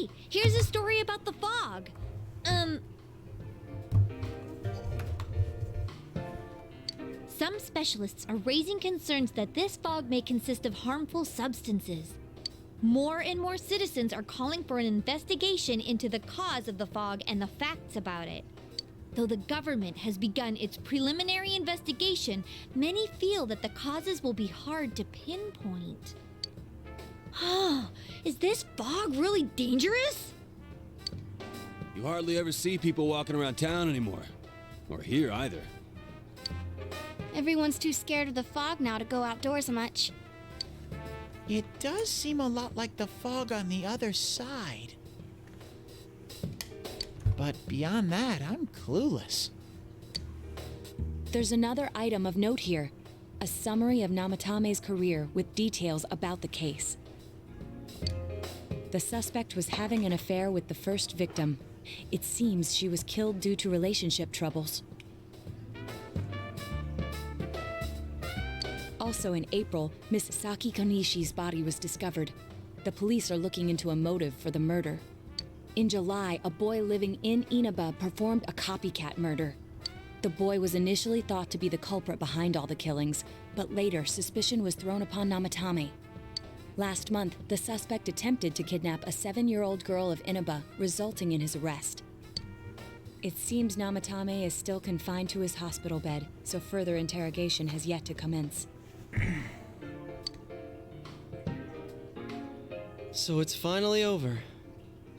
Hey, here's a story about the fog. Some specialists are raising concerns that this fog may consist of harmful substances. More and more citizens are calling for an investigation into the cause of the fog and the facts about it. Though the government has begun its preliminary investigation, many feel that the causes will be hard to pinpoint. Is this fog really dangerous? You hardly ever see people walking around town anymore. Or here either. Everyone's too scared of the fog now to go outdoors much. It does seem a lot like the fog on the other side. But beyond that, I'm clueless. There's another item of note here. A summary of Namatame's career with details about the case. The suspect was having an affair with the first victim. It seems she was killed due to relationship troubles. Also in April, Miss Saki Konishi's body was discovered. The police are looking into a motive for the murder. In July, a boy living in Inaba performed a copycat murder. The boy was initially thought to be the culprit behind all the killings, but later suspicion was thrown upon Namatame. Last month, the suspect attempted to kidnap a 7-year-old girl of Inaba, resulting in his arrest. It seems Namatame is still confined to his hospital bed, so further interrogation has yet to commence. So it's finally over.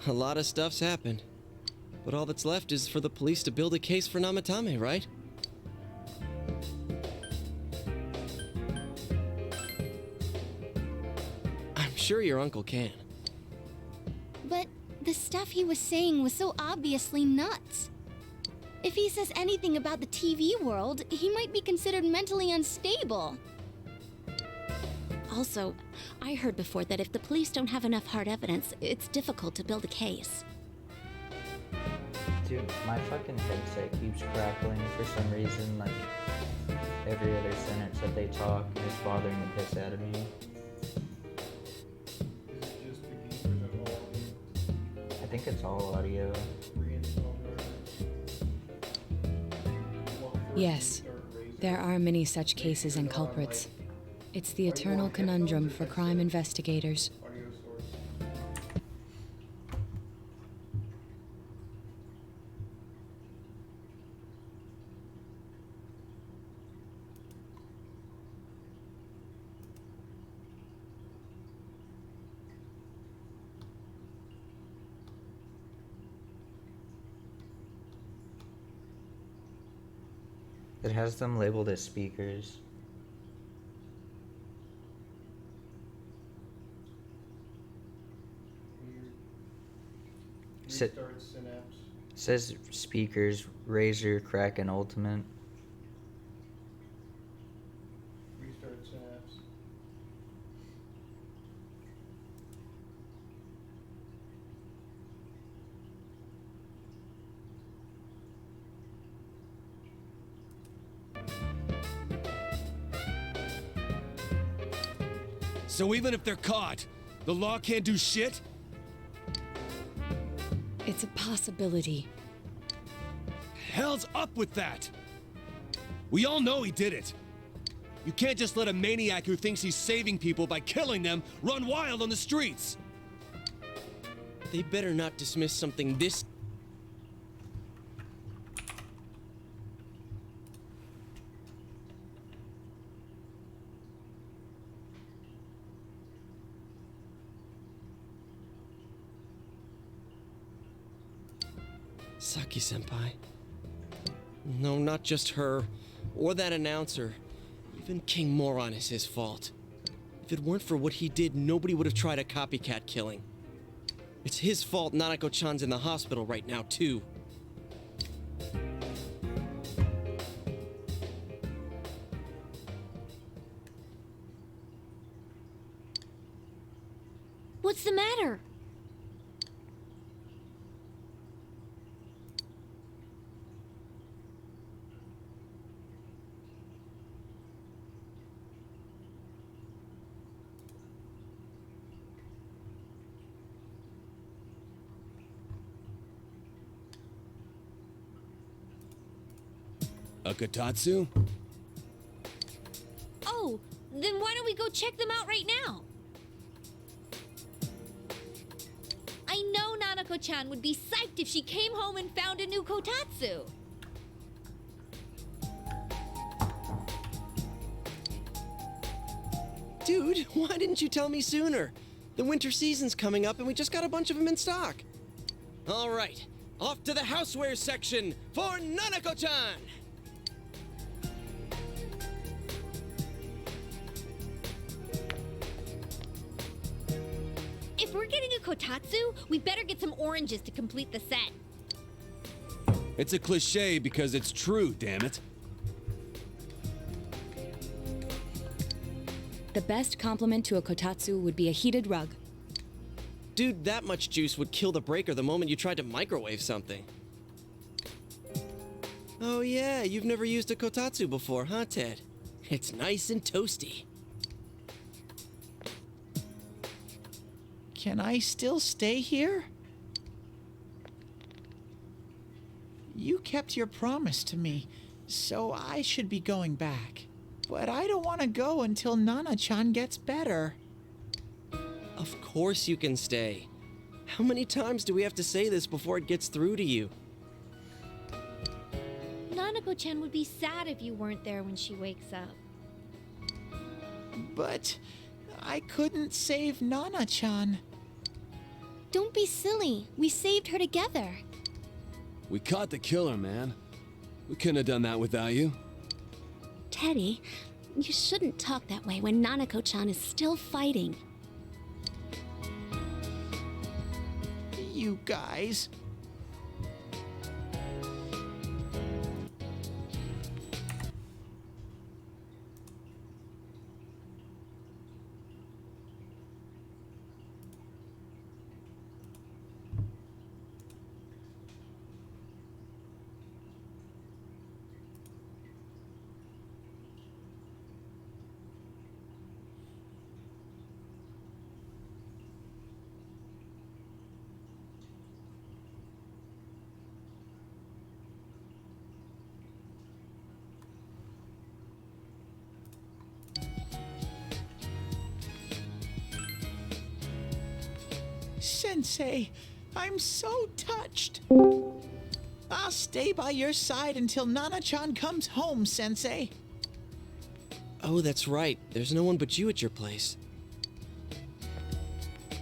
A lot of stuff's happened. But all that's left is for the police to build a case for Namatame, right? I'm sure your uncle can. But the stuff he was saying was so obviously nuts. If he says anything about the TV world, he might be considered mentally unstable. Also, I heard before that if the police don't have enough hard evidence, it's difficult to build a case. Dude, my fucking headset keeps crackling for some reason, like, every other sentence that they talk is bothering the piss out of me. I think it's all audio. Yes, there are many such cases and culprits. It's the eternal conundrum for crime investigators. It has them labeled as speakers. Restart Synapse. Says speakers, Razor, Kraken, Ultimate. Restart Synapse. So even if they're caught, the law can't do shit? It's a possibility. Hell's up with that? We all know he did it. You can't just let a maniac who thinks he's saving people by killing them run wild on the streets. They better not dismiss something this... Saki-senpai. No, not just her, or that announcer. Even King Moron is his fault. If it weren't for what he did, nobody would have tried a copycat killing. It's his fault Nanako-chan's in the hospital right now, too. What's the matter? A Kotatsu? Oh, then why don't we go check them out right now? I know Nanako-chan would be psyched if she came home and found a new Kotatsu. Dude, why didn't you tell me sooner? The winter season's coming up and we just got a bunch of them in stock. All right, off to the housewares section for Nanako-chan! If we're getting a Kotatsu, we better get some oranges to complete the set. It's a cliche because it's true, damn it. The best compliment to a kotatsu would be a heated rug. Dude, that much juice would kill the breaker the moment you tried to microwave something. Oh yeah, you've never used a kotatsu before, huh, Ted? It's nice and toasty. Can I still stay here? You kept your promise to me, so I should be going back. But I don't want to go until Nana-chan gets better. Of course you can stay. How many times do we have to say this before it gets through to you? Nanako-chan would be sad if you weren't there when she wakes up. But I couldn't save Nana-chan. Don't be silly. We saved her together. We caught the killer, man. We couldn't have done that without you. Teddy, you shouldn't talk that way when Nanako-chan is still fighting. You guys. Sensei, I'm so touched. I'll stay by your side until Nana-chan comes home, Sensei. Oh, that's right. There's no one but you at your place.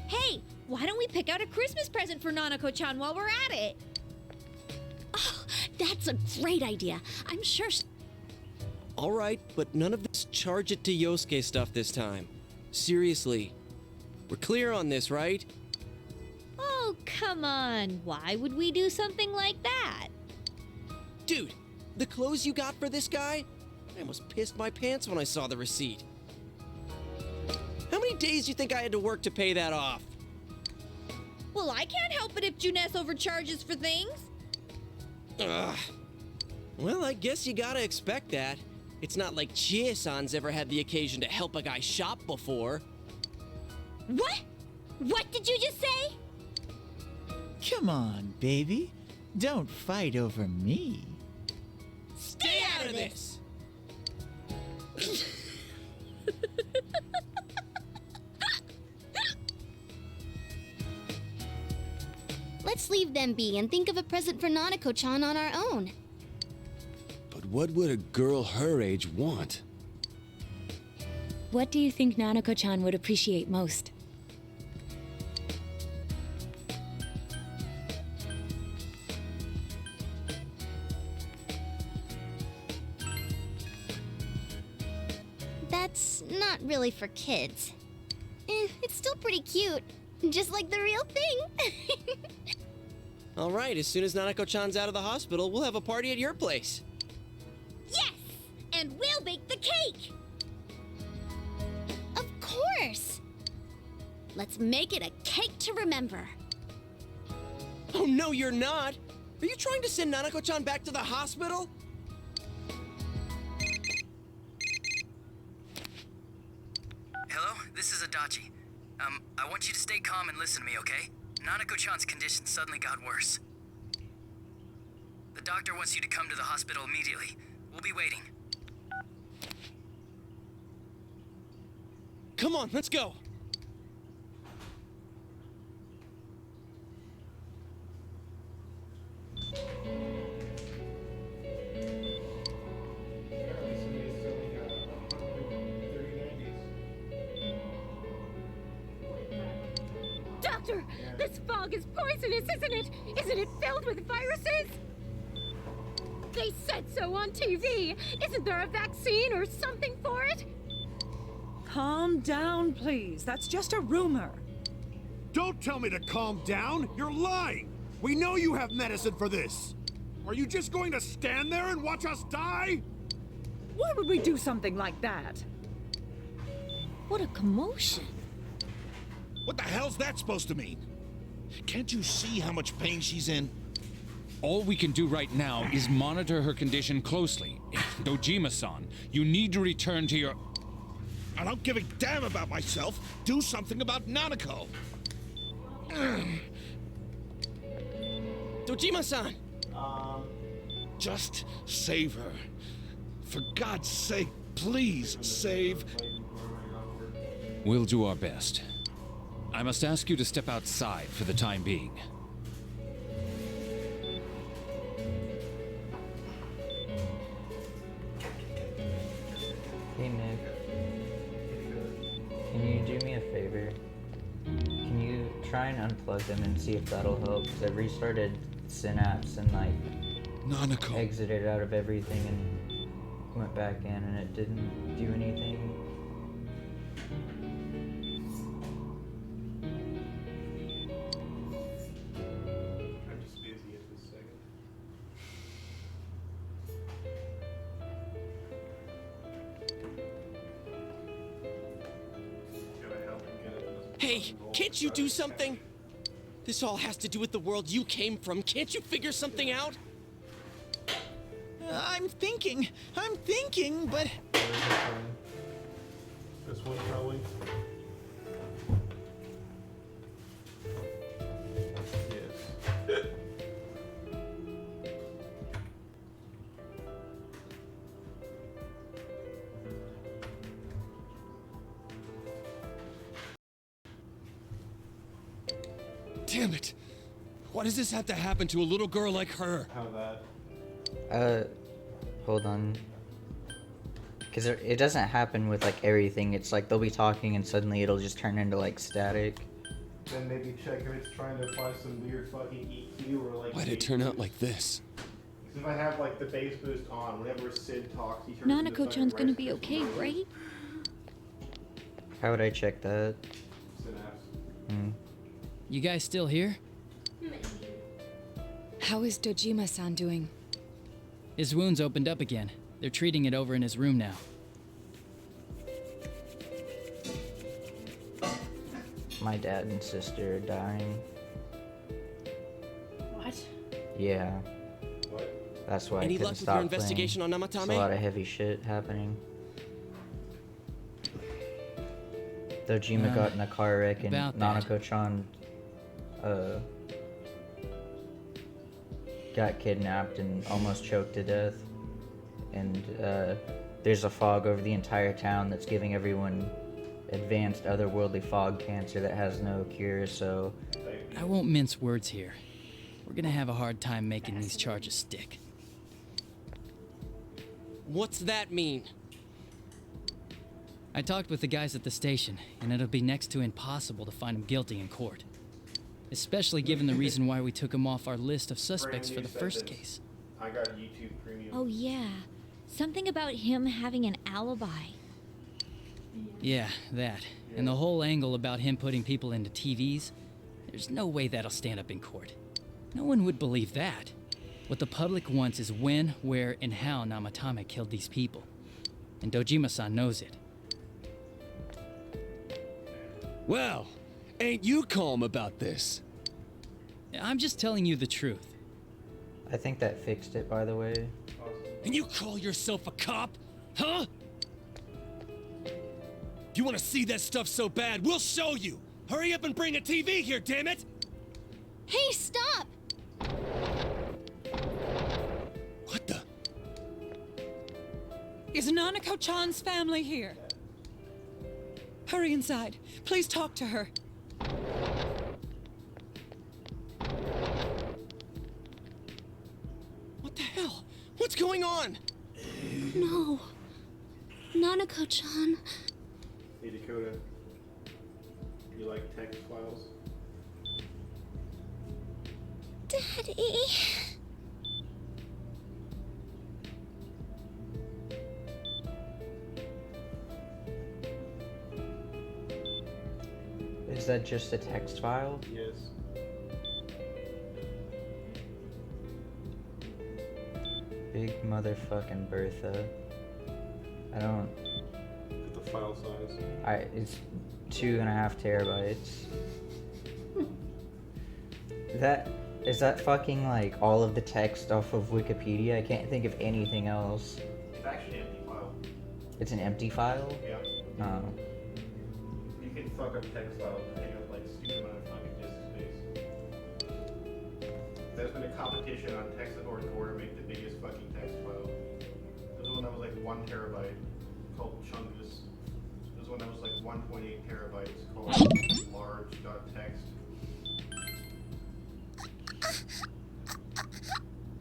Hey, why don't we pick out a Christmas present for Nanako-chan while we're at it? Oh, that's a great idea. I'm sure All right, but none of this charge it to Yosuke stuff this time. Seriously. We're clear on this, right? Oh, come on. Why would we do something like that? Dude, the clothes you got for this guy? I almost pissed my pants when I saw the receipt. How many days do you think I had to work to pay that off? Well, I can't help it if Juness overcharges for things. Ugh. Well, I guess you gotta expect that. It's not like Chie-san's ever had the occasion to help a guy shop before. What? What did you just say? Come on, baby. Don't fight over me. Stay out of this! Let's leave them be and think of a present for Nanako-chan on our own. But what would a girl her age want? What do you think Nanako-chan would appreciate most? That's not really for kids. It's still pretty cute. Just like the real thing. All right, as soon as Nanako-chan's out of the hospital, we'll have a party at your place. Yes! And we'll bake the cake! Of course! let's make it a cake to remember. Oh, no, you're not! Are you trying to send Nanako-chan back to the hospital? Hello, this is Adachi. I want you to stay calm and listen to me, okay? Nanako-chan's condition suddenly got worse. The doctor wants you to come to the hospital immediately. We'll be waiting. Come on, let's go. Apparently somebody's selling 130/90s. Doctor, this fog is poisonous, isn't it? Isn't it filled with viruses? They said so on TV. Isn't there a vaccine or something for it? Calm down, please. That's just a rumor. Don't tell me to calm down! You're lying! We know you have medicine for this! Are you just going to stand there and watch us die? Why would we do something like that? What a commotion. What the hell's that supposed to mean? Can't you see how much pain she's in? All we can do right now is monitor her condition closely. Dojima-san, you need to return to your... I don't give a damn about myself. Do something about Nanako. Dojima-san! Just save her. For God's sake, please save... We'll do our best. I must ask you to step outside for the time being. Hey Nick, can you do me a favor? Can you try and unplug them and see if that'll help? Because I've restarted Synapse and like Nanako. exited out of everything and went back in and it didn't do anything. I'm just busy at this second. Gotta help him get it. Hey, can't you do something? This all has to do with the world you came from. Can't you figure something out? I'm thinking, but This one probably. Yes. Damn it! Why does this have to happen to a little girl like her? How that? Hold on. Because it doesn't happen with like everything. It's like they'll be talking and suddenly it'll just turn into like static. Then maybe check if it's trying to apply some weird fucking EQ or like. Why'd it turn out like this? If I have like the bass boost on, whenever Sid talks, he turns into Nanako-chan's fucking gonna be Rice okay, Krispies. right? How would I check that? Synapse. You guys still here? How is Dojima-san doing? His wound's opened up again. They're treating it over in his room now. My dad and sister are dying. What? Yeah. What? That's why Any I couldn't luck with stop your investigation playing. on Namatame? There's a lot of heavy shit happening. Dojima got in a car wreck and about that. Nanako-chan got kidnapped and almost choked to death. And there's a fog over the entire town that's giving everyone advanced otherworldly fog cancer that has no cure, so... I won't mince words here. We're gonna have a hard time making these charges stick. What's that mean? I talked with the guys at the station, and it'll be next to impossible to find him guilty in court. Especially given the reason why we took him off our list of suspects for the first case. I got YouTube Premium. Oh yeah. Something about him having an alibi. Yeah, that. And the whole angle about him putting people into TVs. There's no way that'll stand up in court. No one would believe that. What the public wants is when, where, and how Namatame killed these people. And Dojima-san knows it. Well, ain't you calm about this? I'm just telling you the truth. I think that fixed it, by the way. And you call yourself a cop? Huh? You want to see that stuff so bad, we'll show you! Hurry up and bring a TV here, damn it! Hey, stop! What the? Is Nanako-chan's family here? Hurry inside. Please talk to her. What the hell? What's going on? No. Nanako-chan. Hey Dakota, you like text files? Daddy. Is that just a text file? Yes. Big motherfucking Bertha. I don't. Put the file size. It's 2.5 terabytes. Is that fucking like all of the text off of Wikipedia? I can't think of anything else. It's actually an empty file. It's an empty file? Yeah. Oh. You can fuck up text files and take up like stupid amount of fucking disk space. There's been a competition on text.org to make the biggest fucking text file. There's one that was like 1 terabyte called Chungus. There's one that was like 1.8 terabytes called large.txt.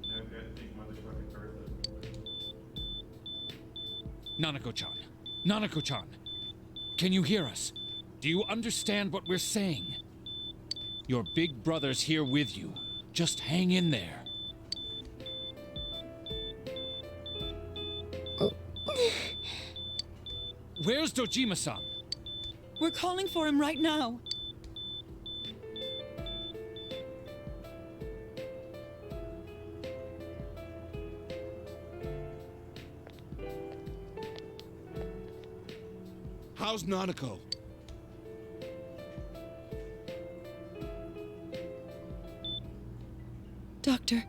Now I've got a big motherfucking Bertha. Nanako-chan. Nanako-chan. Can you hear us? Do you understand what we're saying? Your big brother's here with you. Just hang in there. Where's Dojima-san? We're calling for him right now. How's Nanako? Doctor.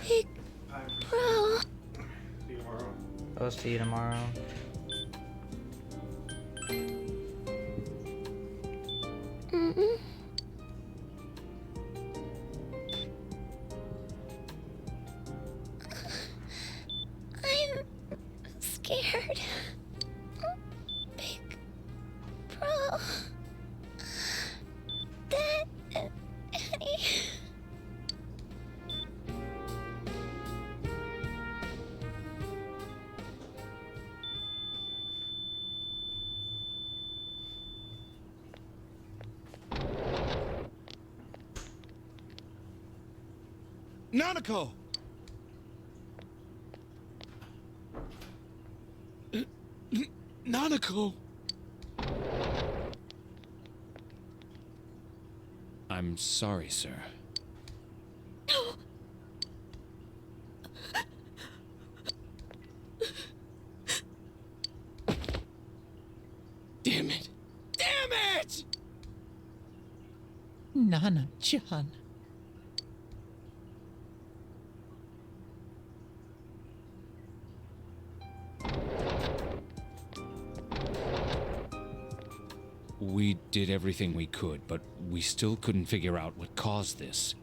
Big Bro. See you tomorrow. I'll see you tomorrow. Mm-mm. I'm scared. Big Bro. Dad. Annie. Nanako! Nanako! I'm sorry, sir. Damn it! Damn it! Nana-chan. We did everything we could, but we still couldn't figure out what caused this.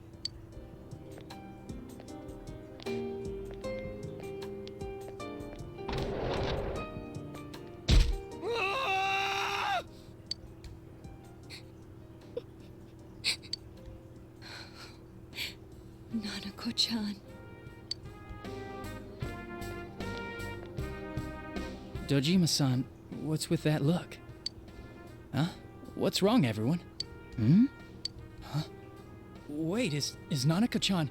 Nanako-chan. Dojima-san, what's with that look? Huh? What's wrong, everyone? Hmm? Huh? Wait, is Nanako-chan...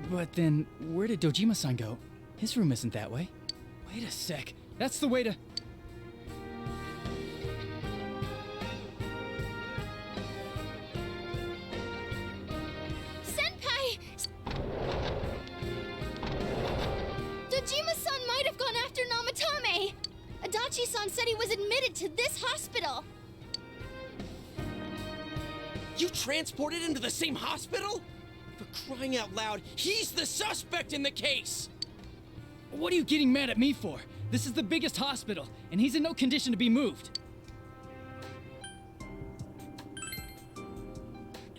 But then, where did Dojima-san go? His room isn't that way. Wait a sec. That's the way to... Senpai! Dojima-san might have gone after Namatame! Adachi-san said he was admitted to this hospital! You transported him to the same hospital? For crying out loud, he's the suspect in the case! What are you getting mad at me for? This is the biggest hospital, and he's in no condition to be moved.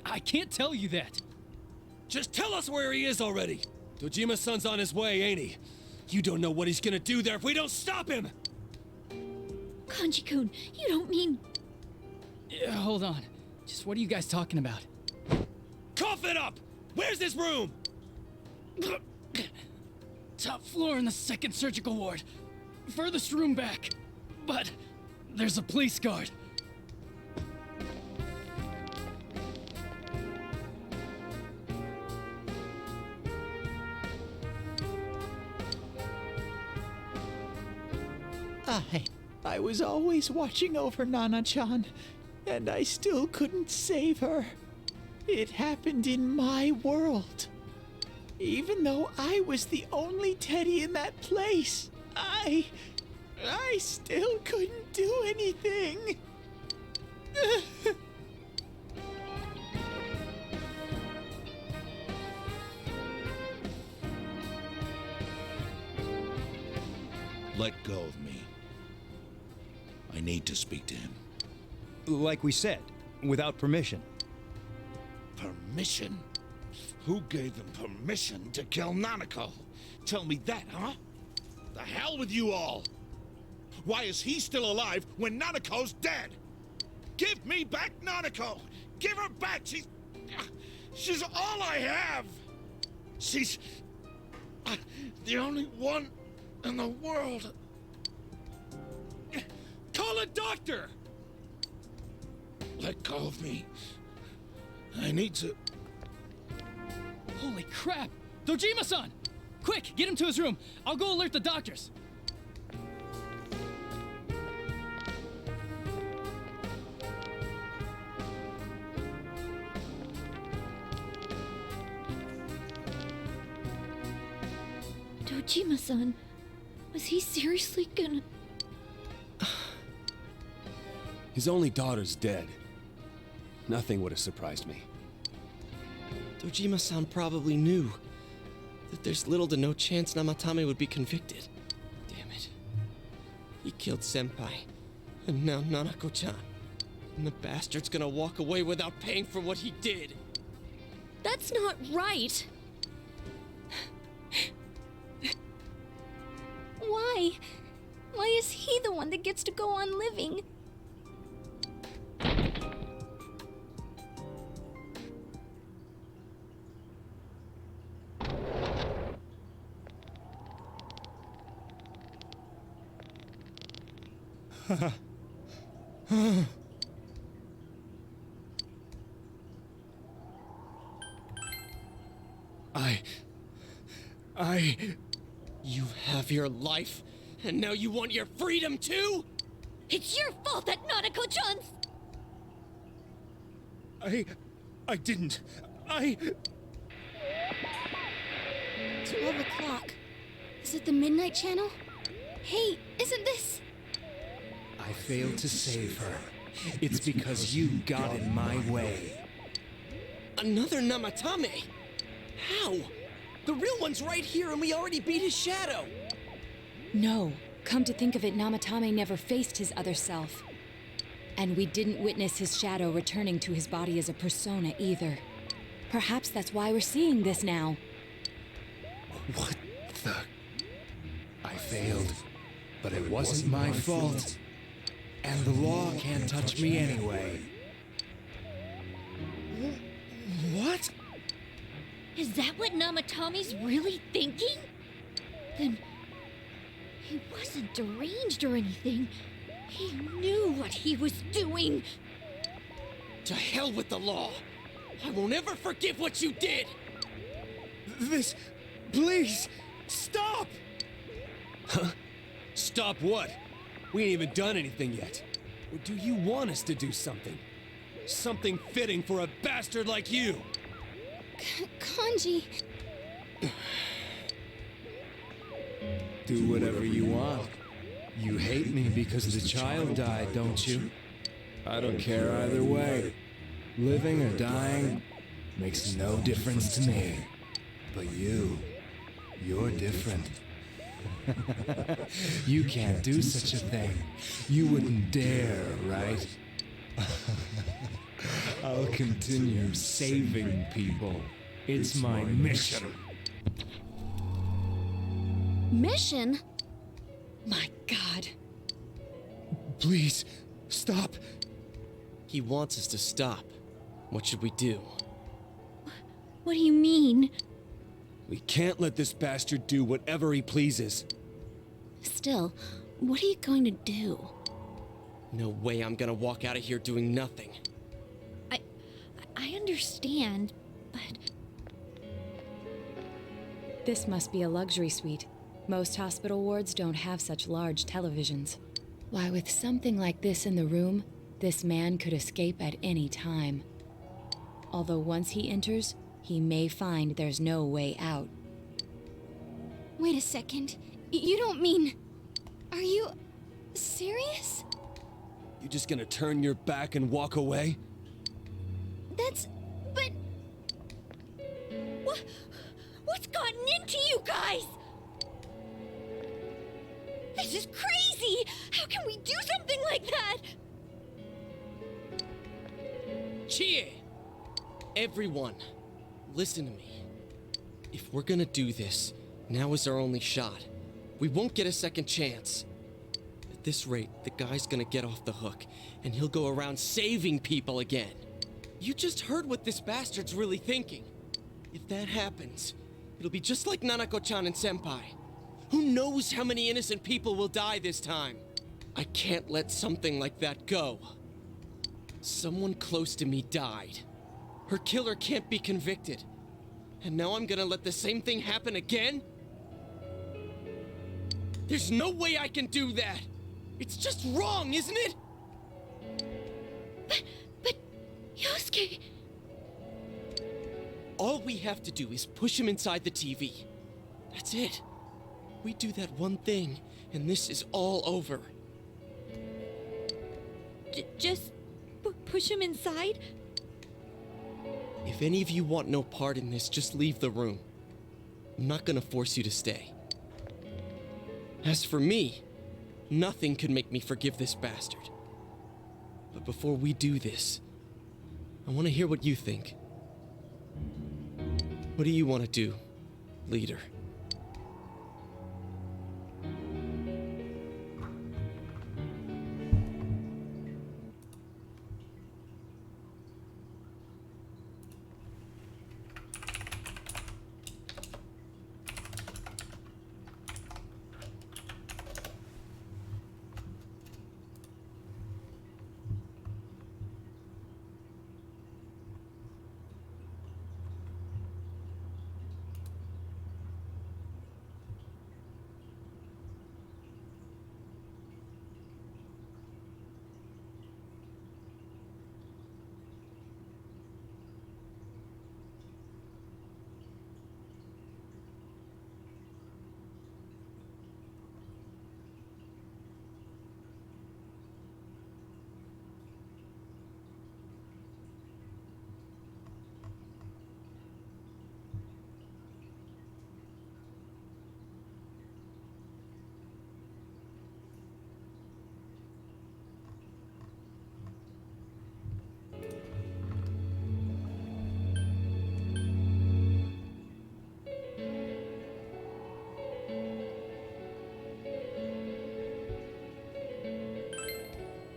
I can't tell you that. Just tell us where he is already! Dojima-san's on his way, ain't he? You don't know what he's gonna do there if we don't stop him! Kanji-kun, you don't mean... Hold on. Just what are you guys talking about? Cough it up! Where's this room? Top floor in the second surgical ward. Furthest room back. But there's a police guard. I was always watching over Nana-chan, and I still couldn't save her. It happened in my world. Even though I was the only Teddy in that place, I still couldn't do anything. Let go of me. I need to speak to him. Like we said, without permission. Permission? Who gave them permission to kill Nanako? Tell me that, huh? The hell with you all! Why is he still alive when Nanako's dead? Give me back Nanako! Give her back! She's all I have! She's the only one in the world. Call a doctor! Let go of me. I need to... Holy crap! Dojima-san! Quick, get him to his room. I'll go alert the doctors. Dojima-san, was he seriously gonna... His only daughter's dead. Nothing would have surprised me. Dojima-san probably knew that there's little to no chance Namatame would be convicted. Damn it. He killed Senpai, and now Nanako-chan. And the bastard's gonna walk away without paying for what he did. That's not right. Why? Why is he the one that gets to go on living? You have your life, and now you want your freedom too? It's your fault that Nanako-chan's... I didn't. 12 o'clock. Is it the Midnight Channel? Hey, isn't this... I failed to save her. It's because you got in my way. Another Namatame? How? The real one's right here and we already beat his shadow! No. Come to think of it, Namatame never faced his other self. And we didn't witness his shadow returning to his body as a persona either. Perhaps that's why we're seeing this now. What the... I failed, but it wasn't my fault. And the law can't touch me anyway. What? Is that what Namatame's really thinking? Then... he wasn't deranged or anything. He knew what he was doing. To hell with the law! I won't ever forgive what you did! This... please! Stop! Huh? Stop what? We ain't even done anything yet. Or do you want us to do something? Something fitting for a bastard like you! Kanji... Do whatever you want. You hate me because the child died, don't you? I don't care either way. Living or dying makes no difference to me. But you're different. You can't do such a thing. You wouldn't dare, right? I'll continue saving people It's my mission. Mission? My God. Please, stop. He wants us to stop. What should we do? What do you mean? We can't let this bastard do whatever he pleases. Still, what are you going to do? No way I'm gonna walk out of here doing nothing. I understand, but... This must be a luxury suite. Most hospital wards don't have such large televisions. Why, with something like this in the room, this man could escape at any time. Although once he enters, he may find there's no way out. Wait a second. You don't mean... Are you... serious? You just gonna turn your back and walk away? That's... but... What's gotten into you guys? This is crazy! How can we do something like that? Chie! Everyone, listen to me. If we're gonna do this, now is our only shot. We won't get a second chance. At this rate, the guy's gonna get off the hook, and he'll go around saving people again. You just heard what this bastard's really thinking. If that happens, it'll be just like Nanako-chan and Senpai. Who knows how many innocent people will die this time? I can't let something like that go. Someone close to me died. Her killer can't be convicted. And now I'm gonna let the same thing happen again? There's no way I can do that! It's just wrong, isn't it? But... Yosuke... All we have to do is push him inside the TV. That's it. We do that one thing, and this is all over. Just... push him inside? If any of you want no part in this, just leave the room. I'm not gonna force you to stay. As for me, nothing could make me forgive this bastard. But before we do this, I want to hear what you think. What do you want to do, leader?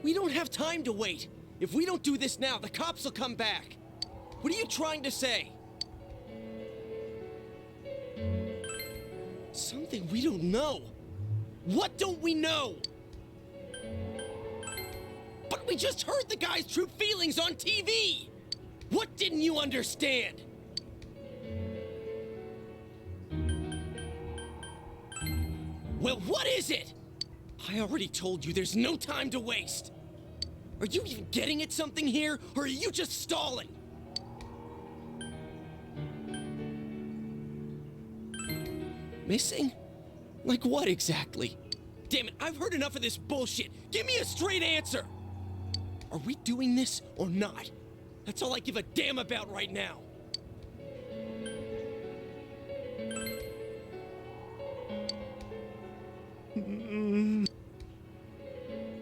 We don't have time to wait. If we don't do this now, the cops will come back. What are you trying to say? Something we don't know. What don't we know? But we just heard the guy's true feelings on TV. What didn't you understand? Well, what is it? I already told you there's no time to waste. Are you even getting at something here, or are you just stalling? Missing? Like what exactly? Damn it, I've heard enough of this bullshit. Give me a straight answer. Are we doing this or not? That's all I give a damn about right now.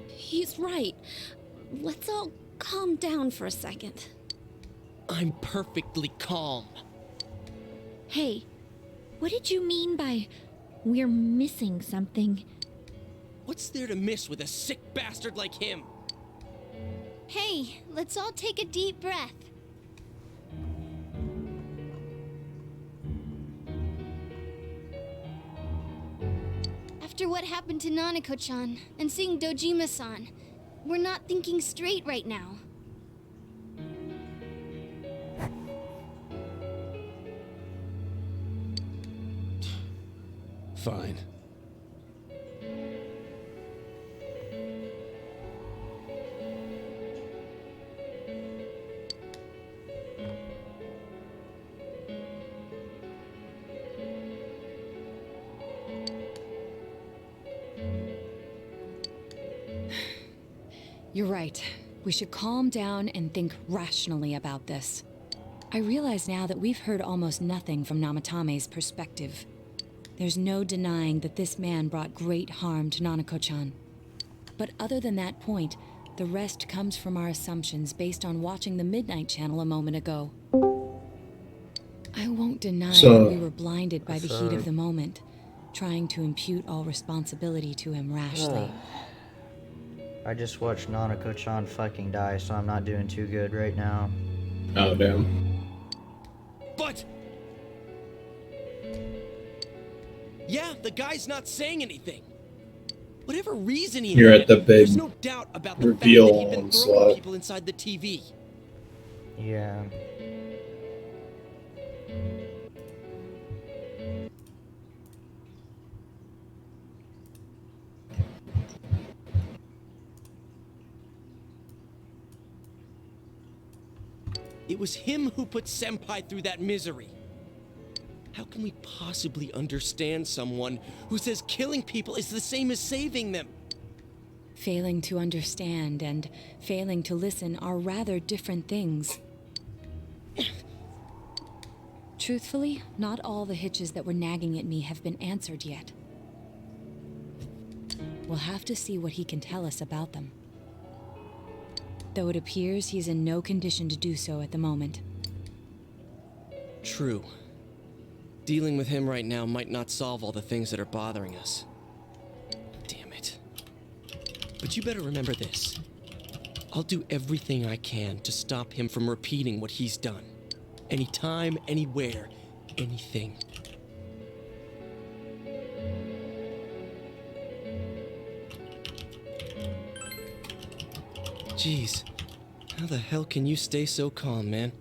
He's right. Let's all calm down for a second. I'm perfectly calm. Hey, what did you mean by we're missing something? What's there to miss with a sick bastard like him? Hey, let's all take a deep breath. After what happened to Nanako-chan and seeing Dojima-san, we're not thinking straight right now. Fine. You're right. We should calm down and think rationally about this. I realize now that we've heard almost nothing from Namatame's perspective. There's no denying that this man brought great harm to Nanako-chan. But other than that point, the rest comes from our assumptions based on watching the Midnight Channel a moment ago. I won't deny that we were blinded by the heat of the moment, trying to impute all responsibility to him rashly. I just watched Nanako-chan fucking die, so I'm not doing too good right now. Oh, damn. But... yeah, the guy's not saying anything. Whatever reason he You're had, at the big there's no doubt about the fact that reveal he'd been on throwing slot. people inside the TV. Yeah. It was him who put Senpai through that misery. How can we possibly understand someone who says killing people is the same as saving them? Failing to understand and failing to listen are rather different things. Truthfully, not all the hitches that were nagging at me have been answered yet. We'll have to see what he can tell us about them. Though it appears he's in no condition to do so at the moment. True. Dealing with him right now might not solve all the things that are bothering us. Damn it. But you better remember this. I'll do everything I can to stop him from repeating what he's done. Anytime, anywhere, anything. Jeez, how the hell can you stay so calm, man?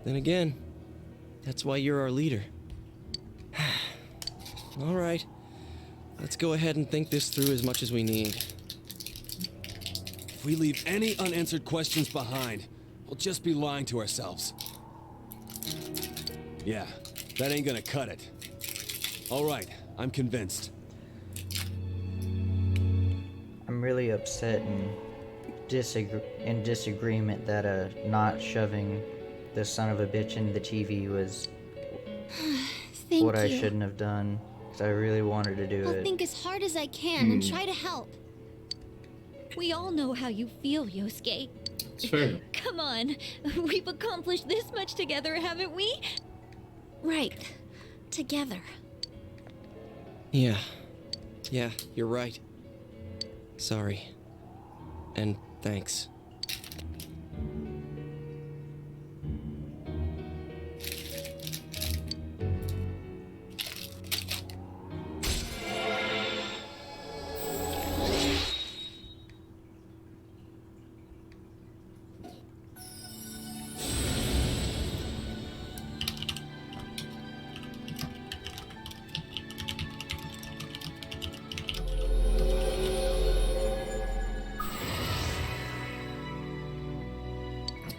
Then again, that's why you're our leader. All right, let's go ahead and think this through as much as we need. If we leave any unanswered questions behind, we'll just be lying to ourselves. Yeah, that ain't gonna cut it. All right, I'm convinced. I'm really upset and in disagreement that not shoving the son of a bitch into the TV was Thank what I you. shouldn't have done. Because I really wanted to do I'll it. think as hard as I can and try to help. We all know how you feel, Yosuke. It's fair. Come on, we've accomplished this much together, haven't we? Right. Together. Yeah, you're right. Sorry. And thanks.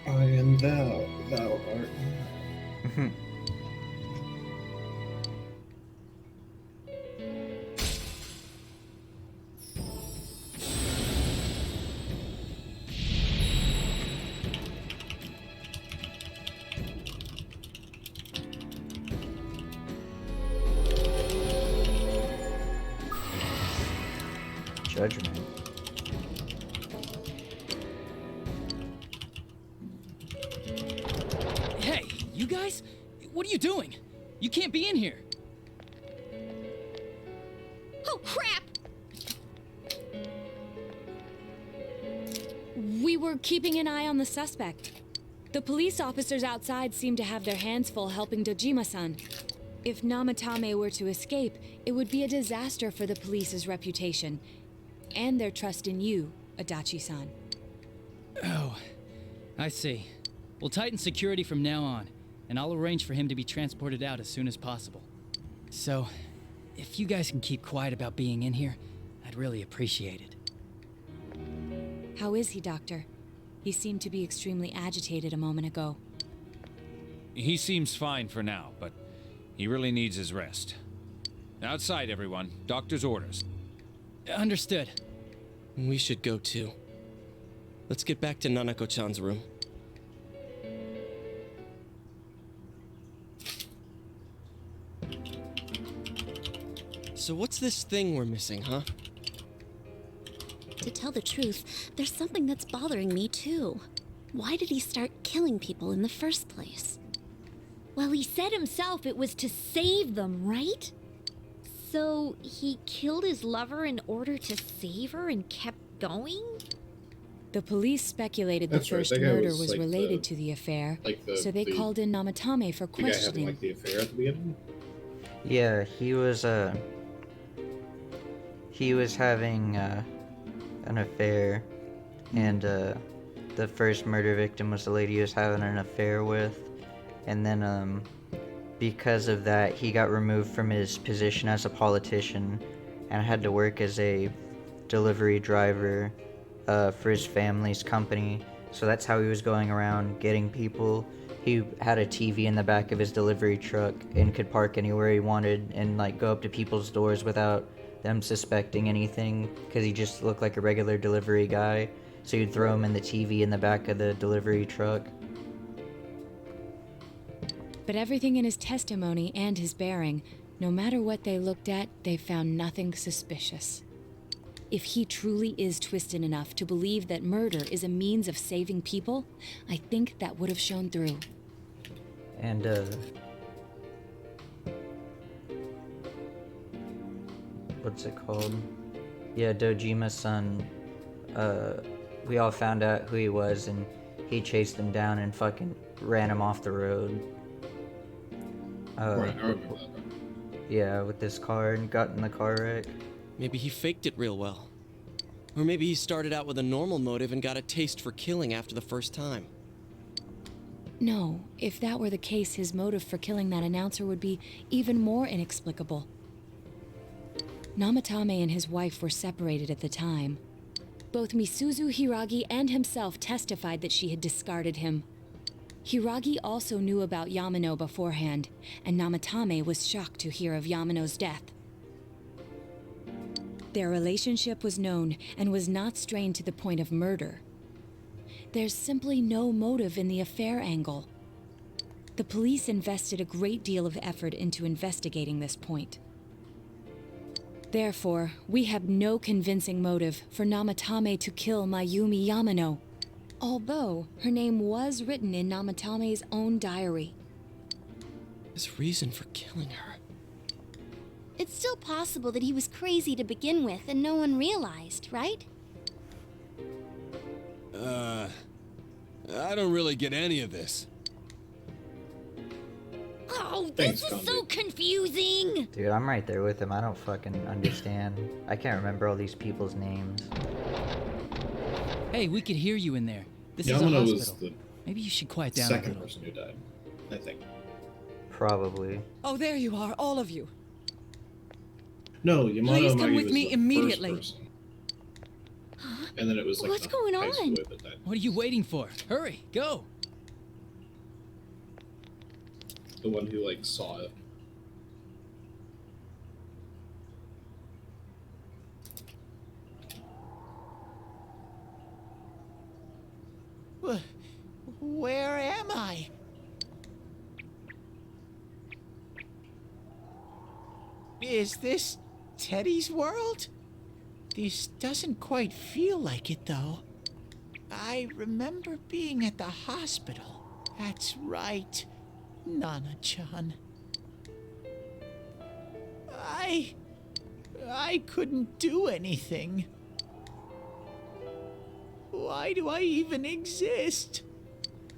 I am thou art. Judgment. Hey, you guys? What are you doing? You can't be in here. Oh, crap! We were keeping an eye on the suspect. The police officers outside seem to have their hands full helping Dojima-san. If Namatame were to escape, it would be a disaster for the police's reputation. And their trust in you, Adachi-san. Oh, I see. We'll tighten security from now on, and I'll arrange for him to be transported out as soon as possible. So, if you guys can keep quiet about being in here, I'd really appreciate it. How is he, Doctor? He seemed to be extremely agitated a moment ago. He seems fine for now, but he really needs his rest. Outside, everyone. Doctor's orders. Understood. We should go too. Let's get back to Nanako-chan's room. So what's this thing we're missing, huh? To tell the truth, there's something that's bothering me too. Why did he start killing people in the first place? Well, he said himself it was to save them, right? So he killed his lover in order to save her and kept going? The police speculated the That's right, first that guy murder was, was like, related the- to the affair, like the- so they the- called in Namatame for The guy having questioning. like the affair at the beginning. Yeah, he was having an affair, and the first murder victim was the lady he was having an affair with, and then because of that he got removed from his position as a politician and had to work as a delivery driver for his family's company. So that's how he was going around getting people. He had a TV in the back of his delivery truck and could park anywhere he wanted and like go up to people's doors without them suspecting anything, because he just looked like a regular delivery guy. So you'd throw him in the TV in the back of the delivery truck. But everything in his testimony and his bearing, no matter what they looked at, they found nothing suspicious. If he truly is twisted enough to believe that murder is a means of saving people, I think that would have shown through. And what's it called? Yeah, Dojima-san, we all found out who he was, and he chased him down and fucking ran him off the road. Right, I remember that. Yeah, with this car, and got in the car wreck. Maybe he faked it real well. Or maybe he started out with a normal motive and got a taste for killing after the first time. No, if that were the case, his motive for killing that announcer would be even more inexplicable. Namatame and his wife were separated at the time. Both Misuzu Hiragi and himself testified that she had discarded him. Hiragi also knew about Yamano beforehand, and Namatame was shocked to hear of Yamano's death. Their relationship was known and was not strained to the point of murder. There's simply no motive in the affair angle. The police invested a great deal of effort into investigating this point. Therefore, we have no convincing motive for Namatame to kill Mayumi Yamano, although her name was written in Namatame's own diary. His reason for killing her. It's still possible that he was crazy to begin with and no one realized, right? I don't really get any of this. Oh, this is so confusing! Dude, I'm right there with him. I don't fucking understand. I can't remember all these people's names. Hey, we could hear you in there. This is a Yamano was hospital. the Maybe you should quiet down a second little. person who died, I think. Probably. Oh, there you are, all of you. No, Yamano Please come Magi with was me the immediately. first person. And then it was like What's the going high on? schooler that died. What are you waiting for? Hurry, go! The one who like saw it. Where am I? Is this Teddy's world? This doesn't quite feel like it, though. I remember being at the hospital. That's right. Nana-chan. I couldn't do anything. Why do I even exist?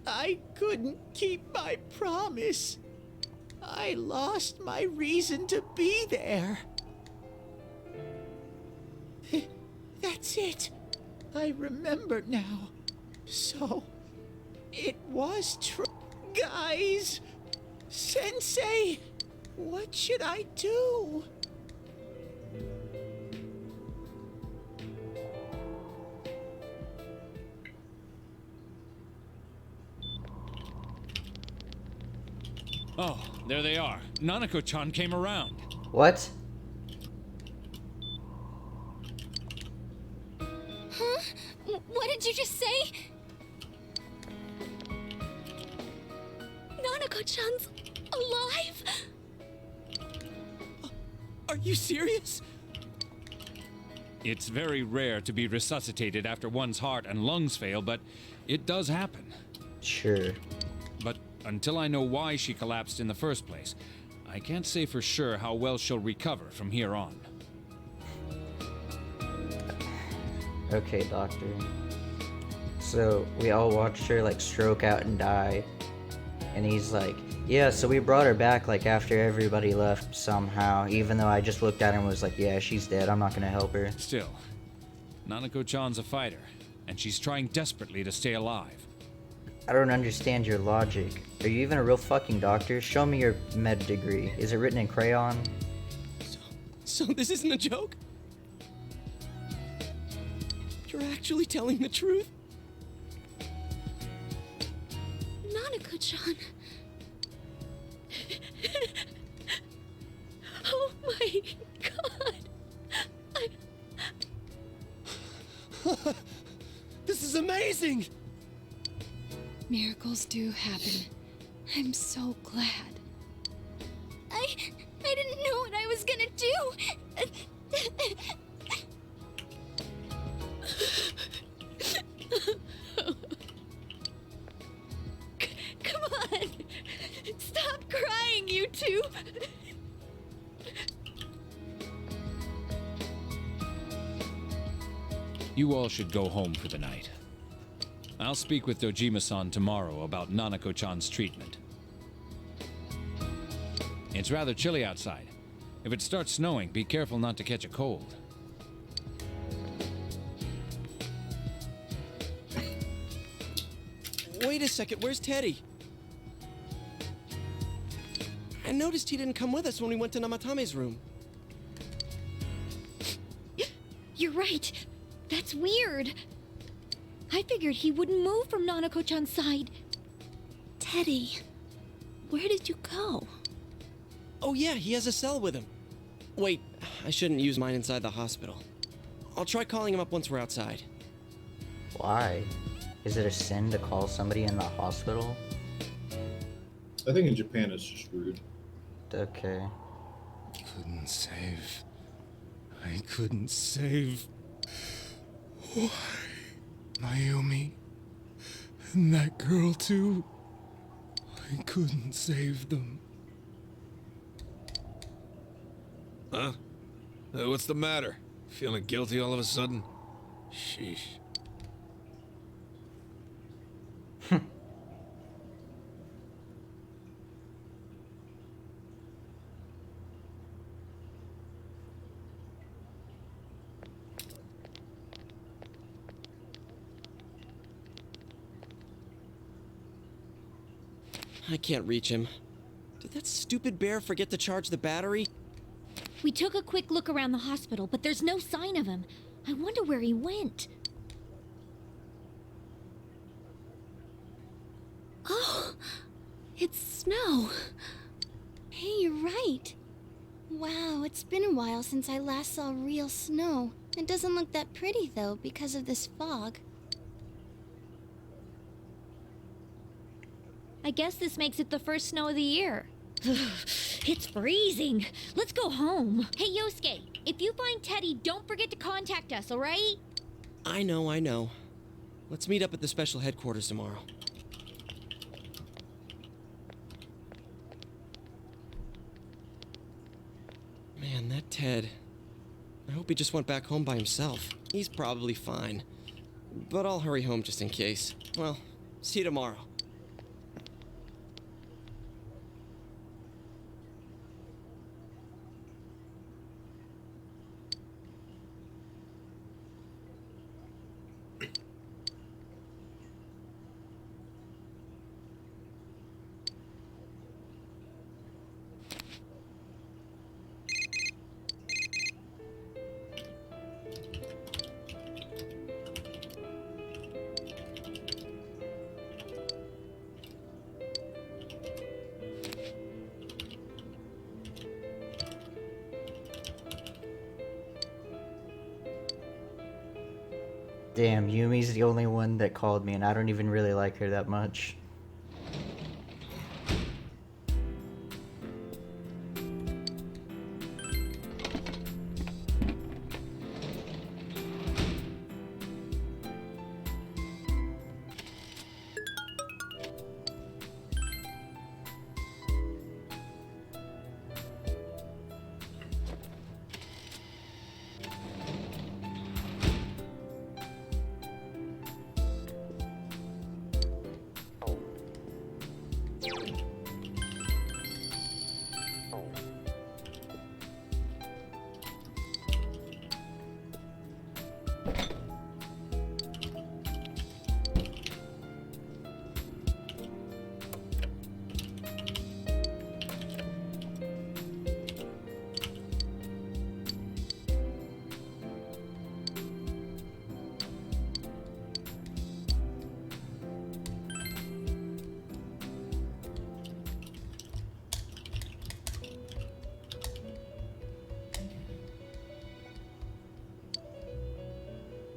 I couldn't keep my promise. I lost my reason to be there. That's it. I remember now. So, it was true. Guys! Sensei! What should I do? Oh, there they are. Nanako-chan came around. What? Huh? What did you just say? Nanako-chan's alive? Are you serious? It's very rare to be resuscitated after one's heart and lungs fail, but it does happen. Sure. But until I know why she collapsed in the first place, I can't say for sure how well she'll recover from here on. Okay, doctor. So, we all watched her, like, stroke out and die. And he's like, yeah, so we brought her back, like, after everybody left somehow. Even though I just looked at her and was like, yeah, she's dead. I'm not gonna help her. Still, Nanako-chan's a fighter, and she's trying desperately to stay alive. I don't understand your logic. Are you even a real fucking doctor? Show me your med degree. Is it written in crayon? So this isn't a joke? You're actually telling the truth? Nanako-chan. Oh my god. This is amazing! Miracles do happen. I'm so glad. I didn't know what I was gonna do. Come on! Stop crying, you two! You all should go home for the night. I'll speak with Dojima-san tomorrow about Nanako-chan's treatment. It's rather chilly outside. If it starts snowing, be careful not to catch a cold. Wait a second, where's Teddy? I noticed he didn't come with us when we went to Namatame's room. You're right. That's weird. I figured he wouldn't move from Nanako-chan's side. Teddy, where did you go? Oh yeah, he has a cell with him. Wait, I shouldn't use mine inside the hospital. I'll try calling him up once we're outside. Why? Is it a sin to call somebody in the hospital? I think in Japan it's just rude. Okay. Couldn't save. I couldn't save. Why? Mayumi. And that girl too. I couldn't save them. Huh? What's the matter? Feeling guilty all of a sudden? Sheesh. I can't reach him. Did that stupid bear forget to charge the battery? We took a quick look around the hospital, but there's no sign of him. I wonder where he went. Oh, it's snow. Hey, you're right. Wow, it's been a while since I last saw real snow. It doesn't look that pretty, though, because of this fog. I guess this makes it the first snow of the year. It's freezing. Let's go home. Hey, Yosuke, if you find Teddy, don't forget to contact us, all right? I know. Let's meet up at the special headquarters tomorrow. Man, that Ted. I hope he just went back home by himself. He's probably fine. But I'll hurry home just in case. Well, see you tomorrow. Damn, Yumi's the only one that called me, and I don't even really like her that much.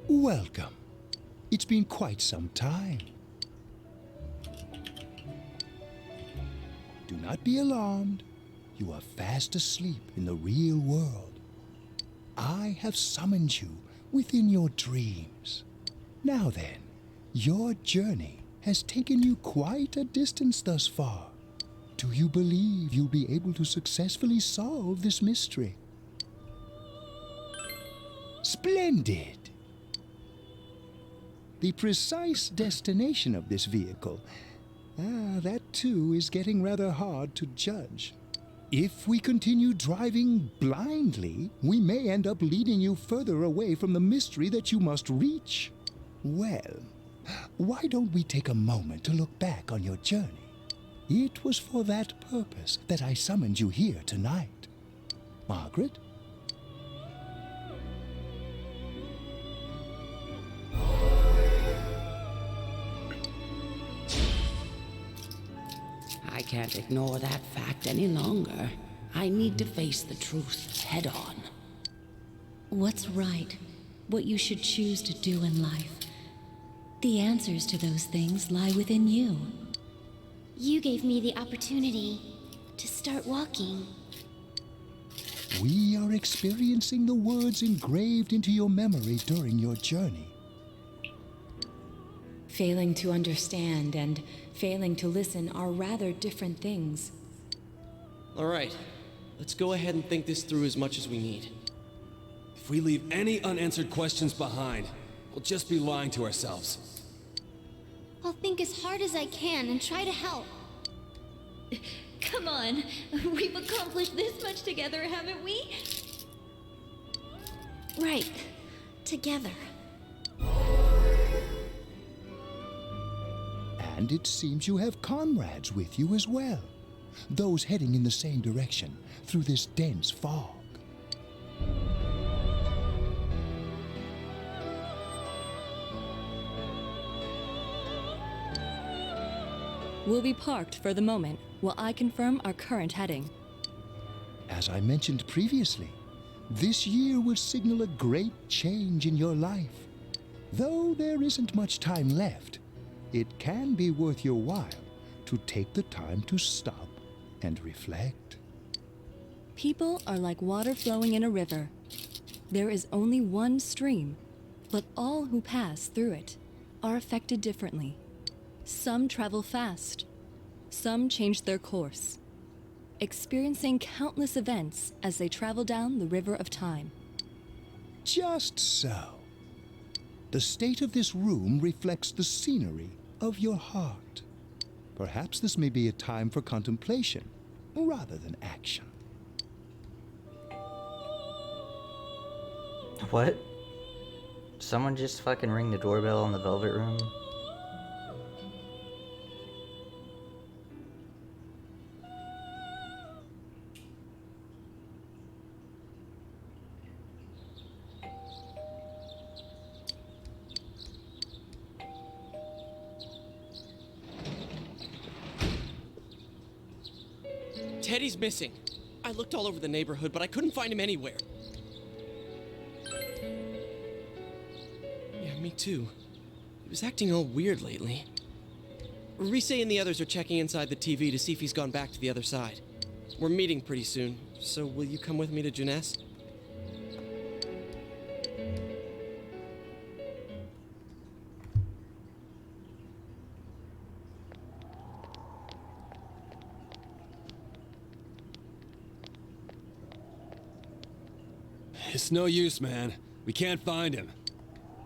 Welcome. It's been quite some time. Do not be alarmed. You are fast asleep in the real world. I have summoned you within your dreams. Now then, your journey has taken you quite a distance thus far. Do you believe you'll be able to successfully solve this mystery? Splendid! The precise destination of this vehicle, that too is getting rather hard to judge. If we continue driving blindly, we may end up leading you further away from the mystery that you must reach. Well, why don't we take a moment to look back on your journey? It was for that purpose that I summoned you here tonight. Margaret? I can't ignore that fact any longer. I need to face the truth head on. What's right? What you should choose to do in life? The answers to those things lie within you. You gave me the opportunity to start walking. We are experiencing the words engraved into your memory during your journey. Failing to understand and failing to listen are rather different things. All right, let's go ahead and think this through as much as we need. If we leave any unanswered questions behind, we'll just be lying to ourselves. I'll think as hard as I can and try to help. Come on, we've accomplished this much together, haven't we? Right. Together. And it seems you have comrades with you as well. Those heading in the same direction through this dense fog. We'll be parked for the moment while I confirm our current heading. As I mentioned previously, this year will signal a great change in your life. Though there isn't much time left, it can be worth your while to take the time to stop and reflect. People are like water flowing in a river. There is only one stream, but all who pass through it are affected differently. Some travel fast, some change their course. experiencing countless events as they travel down the river of time. Just so. The state of this room reflects the scenery of your heart. Perhaps this may be a time for contemplation rather than action. What? Someone just fucking ring the doorbell in the Velvet Room? Teddy's missing. I looked all over the neighborhood, but I couldn't find him anywhere. Yeah, me too. He was acting all weird lately. Rise and the others are checking inside the TV to see if he's gone back to the other side. We're meeting pretty soon, so will you come with me to Jeunesse? It's no use, man. We can't find him.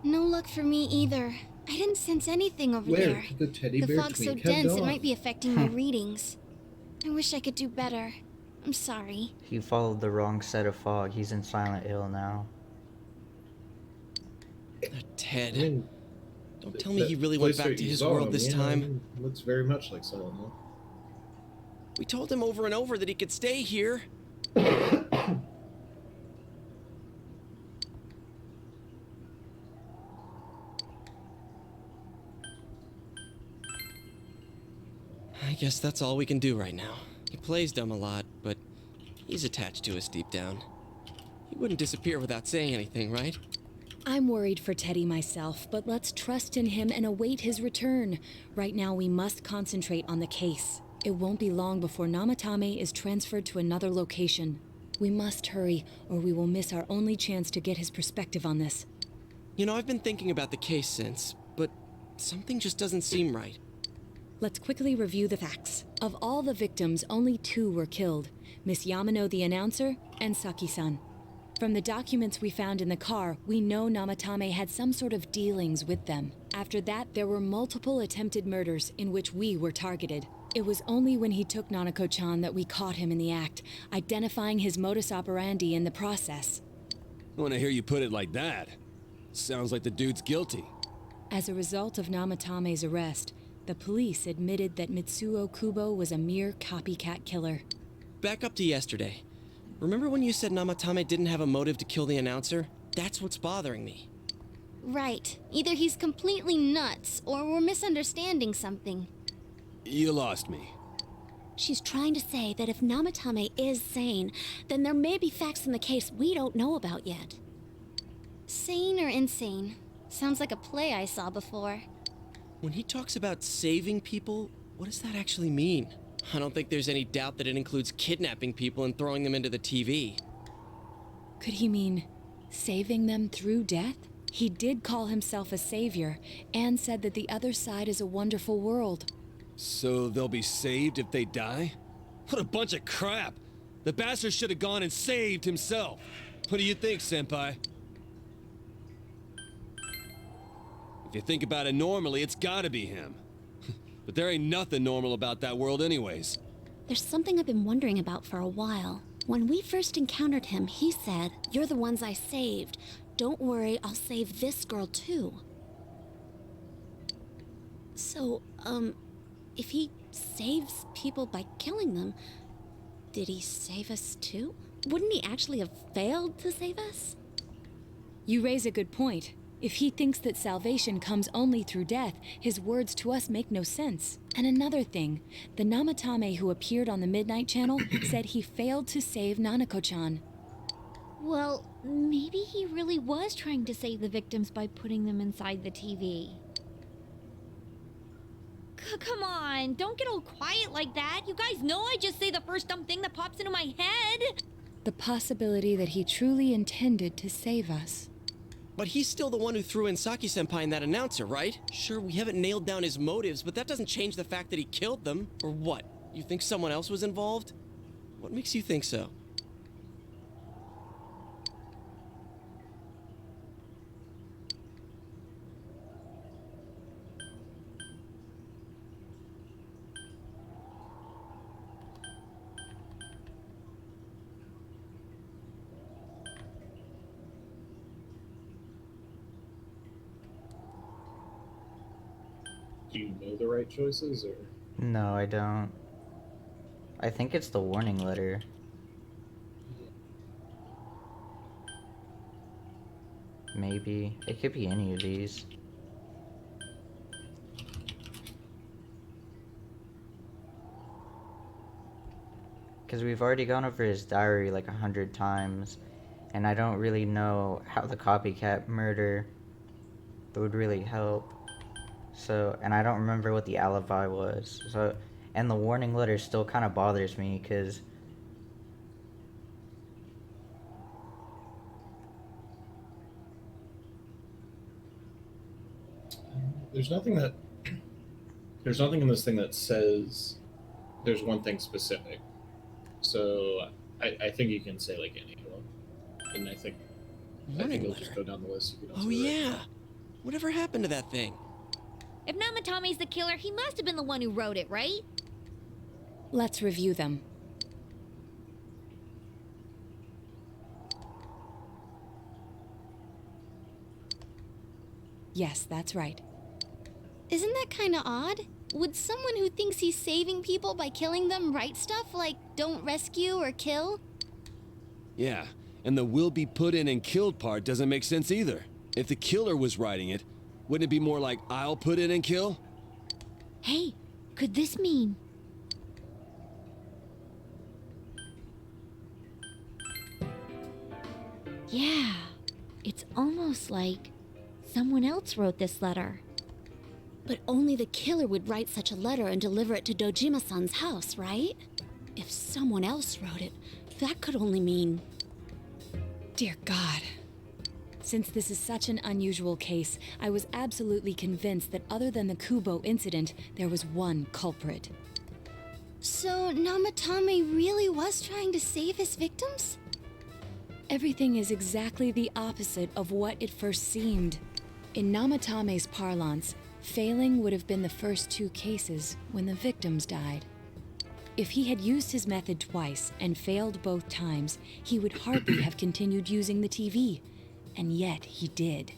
No luck for me either. I didn't sense anything over Where there. did the teddy The bear fog's so twink have dense it gone? might be affecting my readings. I wish I could do better. I'm sorry. He followed the wrong set of fog. He's in Silent Hill now. Ted. Don't tell me he really went back to his world this time. Looks very much like Silent Hill. We told him over and over that he could stay here. I guess that's all we can do right now. He plays dumb a lot, but he's attached to us deep down. He wouldn't disappear without saying anything, right? I'm worried for Teddy myself, but let's trust in him and await his return. Right now, we must concentrate on the case. It won't be long before Namatame is transferred to another location. We must hurry, or we will miss our only chance to get his perspective on this. You know, I've been thinking about the case since, but something just doesn't seem right. Let's quickly review the facts. Of all the victims, only 2 were killed. Miss Yamano the announcer, and Saki-san. From the documents we found in the car, we know Namatame had some sort of dealings with them. After that, there were multiple attempted murders in which we were targeted. It was only when he took Nanako-chan that we caught him in the act, identifying his modus operandi in the process. When I hear you put it like that, sounds like the dude's guilty. As a result of Namatame's arrest, the police admitted that Mitsuo Kubo was a mere copycat killer. Back up to yesterday. Remember when you said Namatame didn't have a motive to kill the announcer? That's what's bothering me. Right. Either he's completely nuts, or we're misunderstanding something. You lost me. She's trying to say that if Namatame is sane, then there may be facts in the case we don't know about yet. Sane or insane? Sounds like a play I saw before. When he talks about saving people, what does that actually mean? I don't think there's any doubt that it includes kidnapping people and throwing them into the TV. Could he mean saving them through death? He did call himself a savior and said that the other side is a wonderful world. So they'll be saved if they die? What a bunch of crap! The bastard should have gone and saved himself. What do you think, Senpai? If you think about it normally, it's gotta be him. But there ain't nothing normal about that world anyways. There's something I've been wondering about for a while. When we first encountered him, he said, "You're the ones I saved. Don't worry, I'll save this girl too." So, if he saves people by killing them, did he save us too? Wouldn't he actually have failed to save us? You raise a good point. If he thinks that salvation comes only through death, his words to us make no sense. And another thing, the Namatame who appeared on the Midnight Channel said he failed to save Nanako-chan. Well, maybe he really was trying to save the victims by putting them inside the TV. Come on, don't get all quiet like that. You guys know I just say the first dumb thing that pops into my head. The possibility that he truly intended to save us. But he's still the one who threw in Saki-senpai and that announcer, right? Sure, we haven't nailed down his motives, but that doesn't change the fact that he killed them. Or what? You think someone else was involved? What makes you think so? Do you know the right choices, or? No, I don't. I think it's the warning letter. Maybe. It could be any of these. Because we've already gone over his diary like 100 times, and I don't really know how the copycat murder would really help. So, and I don't remember what the alibi was. So, and the warning letter still kind of bothers me because there's nothing in this thing that says there's one thing specific. So I think you can say like any of them, and I think we'll just go down the list. If you don't Oh say that. yeah. Whatever happened to that thing? If Namatome's the killer, he must have been the one who wrote it, right? Let's review them. Yes, that's right. Isn't that kind of odd? Would someone who thinks he's saving people by killing them write stuff like don't rescue or kill? Yeah, and the will be put in and killed part doesn't make sense either. If the killer was writing it, wouldn't it be more like I'll put in and kill? Hey, could this mean... Yeah, it's almost like someone else wrote this letter. But only the killer would write such a letter and deliver it to Dojima-san's house, right? If someone else wrote it, that could only mean... Dear God. Since this is such an unusual case, I was absolutely convinced that other than the Kubo incident, there was one culprit. So Namatame really was trying to save his victims? Everything is exactly the opposite of what it first seemed. In Namatame's parlance, failing would have been the first two cases when the victims died. If he had used his method twice and failed both times, he would hardly have continued using the TV. And yet he did.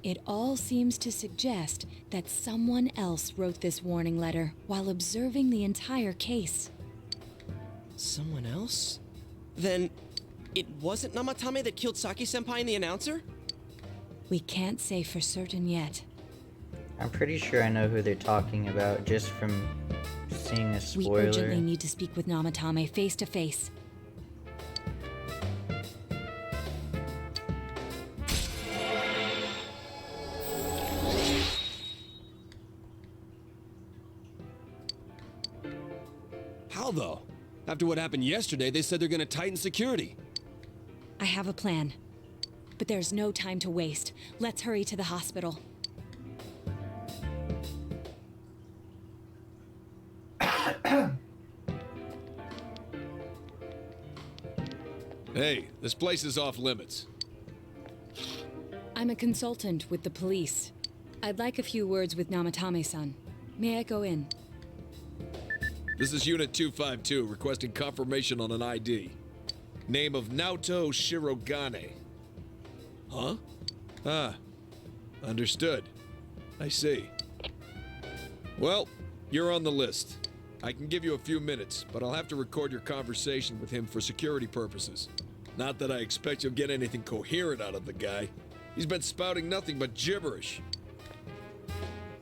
It all seems to suggest that someone else wrote this warning letter while observing the entire case. Someone else? Then it wasn't Namatame that killed Saki-senpai and the announcer? We can't say for certain yet. I'm pretty sure I know who they're talking about just from seeing a spoiler. We urgently need to speak with Namatame face to face. How though? After what happened yesterday, they said they're gonna tighten security. I have a plan. But there's no time to waste. Let's hurry to the hospital. Hey, this place is off limits. I'm a consultant with the police. I'd like a few words with Namatame-san. May I go in? This is Unit 252, requesting confirmation on an ID. Name of Naoto Shirogane. Huh? Ah. Understood. I see. Well, you're on the list. I can give you a few minutes, but I'll have to record your conversation with him for security purposes. Not that I expect you'll get anything coherent out of the guy. He's been spouting nothing but gibberish.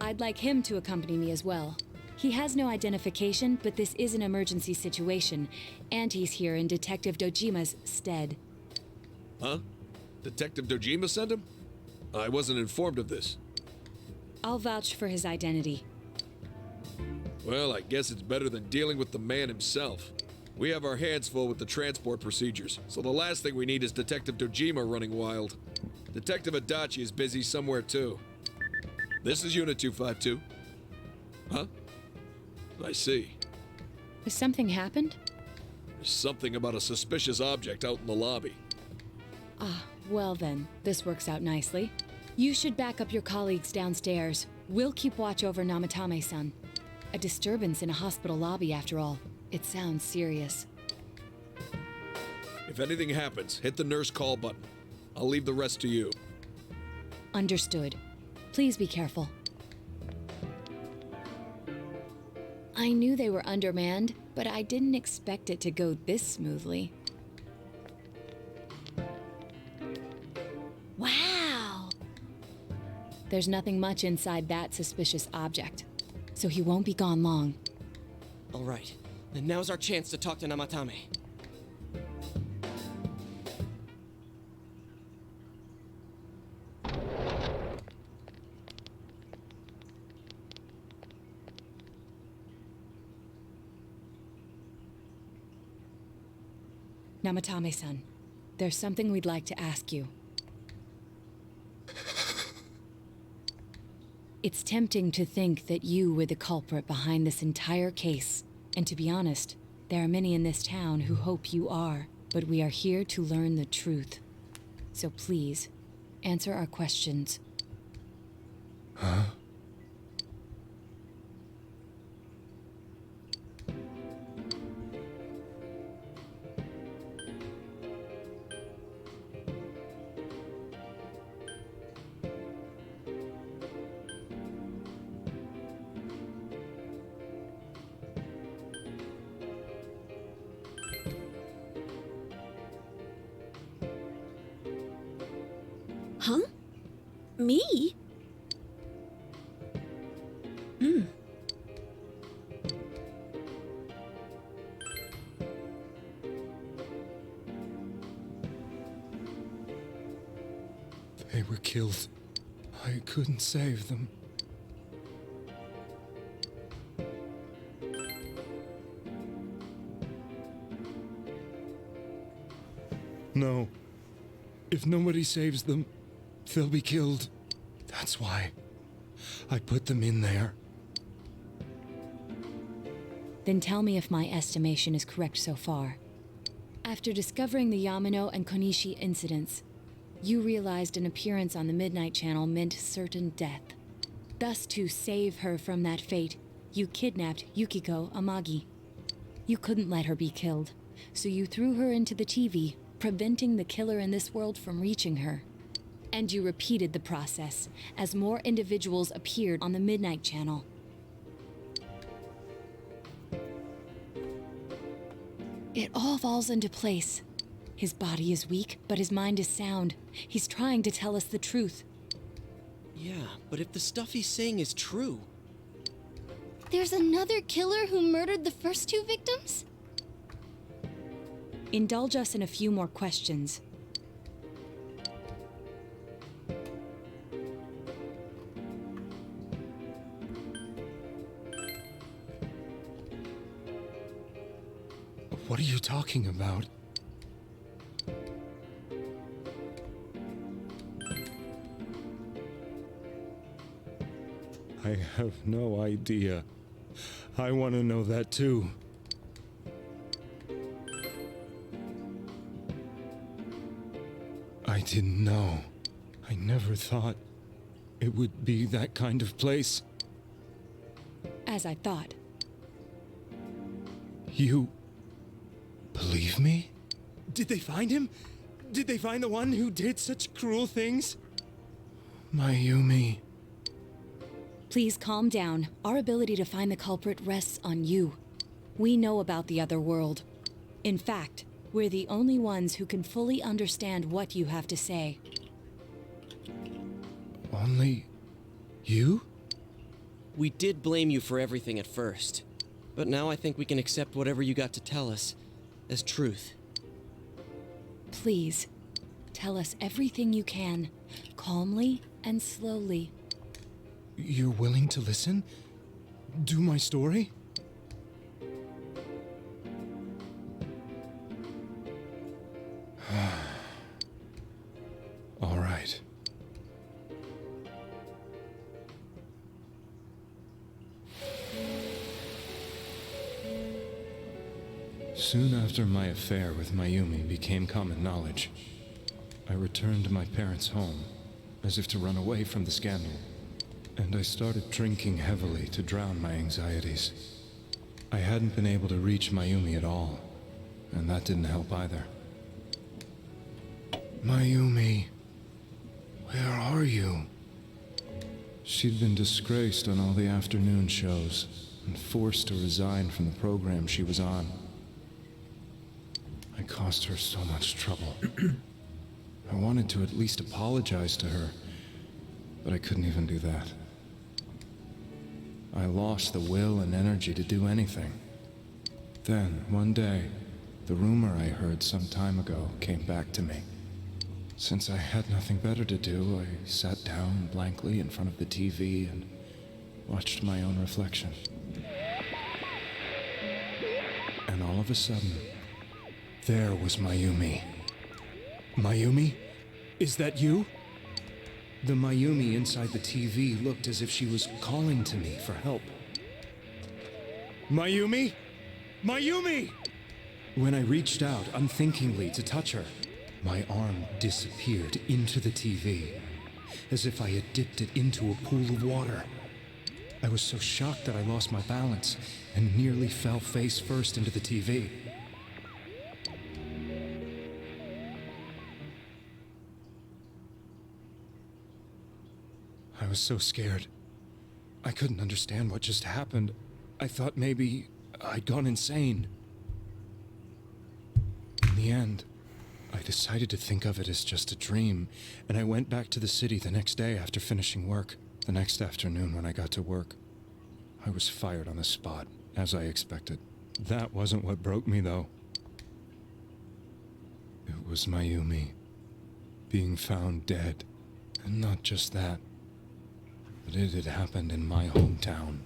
I'd like him to accompany me as well. He has no identification, but this is an emergency situation, and he's here in Detective Dojima's stead. Huh? Detective Dojima sent him? I wasn't informed of this. I'll vouch for his identity. Well, I guess it's better than dealing with the man himself. We have our hands full with the transport procedures, so the last thing we need is Detective Dojima running wild. Detective Adachi is busy somewhere too. This is Unit 252. Huh? I see. Has something happened? There's something about a suspicious object out in the lobby. Ah, well then, this works out nicely. You should back up your colleagues downstairs. We'll keep watch over Namatame-san. A disturbance in a hospital lobby, after all. It sounds serious. If anything happens, hit the nurse call button. I'll leave the rest to you. Understood. Please be careful. I knew they were undermanned, but I didn't expect it to go this smoothly. Wow! There's nothing much inside that suspicious object, so he won't be gone long. All right, then now's our chance to talk to Namatame. Namatame-san, there's something we'd like to ask you. It's tempting to think that you were the culprit behind this entire case. And to be honest, there are many in this town who hope you are. But we are here to learn the truth. So please, answer our questions. Huh? Huh? Me? They were killed. I couldn't save them. No. If nobody saves them, they'll be killed. That's why I put them in there. Then tell me if my estimation is correct so far. After discovering the Yamano and Konishi incidents, you realized an appearance on the Midnight Channel meant certain death. Thus, to save her from that fate, you kidnapped Yukiko Amagi. You couldn't let her be killed, so you threw her into the TV, preventing the killer in this world from reaching her. And you repeated the process as more individuals appeared on the Midnight Channel. It all falls into place. His body is weak, but his mind is sound. He's trying to tell us the truth. Yeah, but if the stuff he's saying is true... There's another killer who murdered the first two victims? Indulge us in a few more questions. What are you talking about? I have no idea. I want to know that too. I didn't know. I never thought it would be that kind of place. As I thought. You believe me? Did they find him? Did they find the one who did such cruel things? Mayumi. Please calm down. Our ability to find the culprit rests on you. We know about the other world. In fact, we're the only ones who can fully understand what you have to say. Only you? We did blame you for everything at first. But now I think we can accept whatever you got to tell us as truth. Please, tell us everything you can, calmly and slowly. You're willing to listen? Do my story? All right. Soon after my affair with Mayumi became common knowledge, I returned to my parents' home, as if to run away from the scandal. And I started drinking heavily to drown my anxieties. I hadn't been able to reach Mayumi at all, and that didn't help either. Mayumi, where are you? She'd been disgraced on all the afternoon shows and forced to resign from the program she was on. I caused her so much trouble. I wanted to at least apologize to her, but I couldn't even do that. I lost the will and energy to do anything. Then, one day, the rumor I heard some time ago came back to me. Since I had nothing better to do, I sat down blankly in front of the TV and watched my own reflection. And all of a sudden, there was Mayumi. Mayumi? Is that you? The Mayumi inside the TV looked as if she was calling to me for help. Mayumi? Mayumi! When I reached out unthinkingly to touch her, my arm disappeared into the TV, as if I had dipped it into a pool of water. I was so shocked that I lost my balance and nearly fell face first into the TV. I was so scared. I couldn't understand what just happened. I thought maybe I'd gone insane. In the end, I decided to think of it as just a dream, and I went back to the city the next day after finishing work. The next afternoon when I got to work, I was fired on the spot, as I expected. That wasn't what broke me, though. It was Mayumi being found dead. And not just that, but it had happened in my hometown.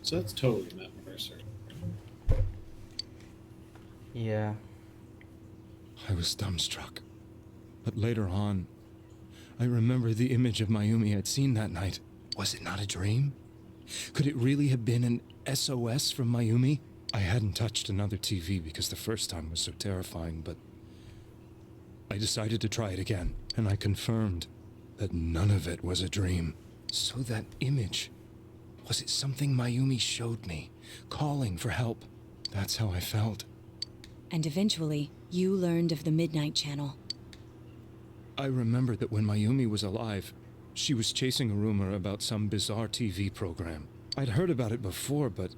So that's totally Matt Mercer. Yeah. I was dumbstruck. But later on, I remember the image of Mayumi I'd seen that night. Was it not a dream? Could it really have been an SOS from Mayumi? I hadn't touched another TV because the first time was so terrifying, but I decided to try it again, and I confirmed that none of it was a dream. So that image, was it something Mayumi showed me, calling for help? That's how I felt. And eventually, you learned of the Midnight Channel. I remember that when Mayumi was alive, she was chasing a rumor about some bizarre TV program. I'd heard about it before, but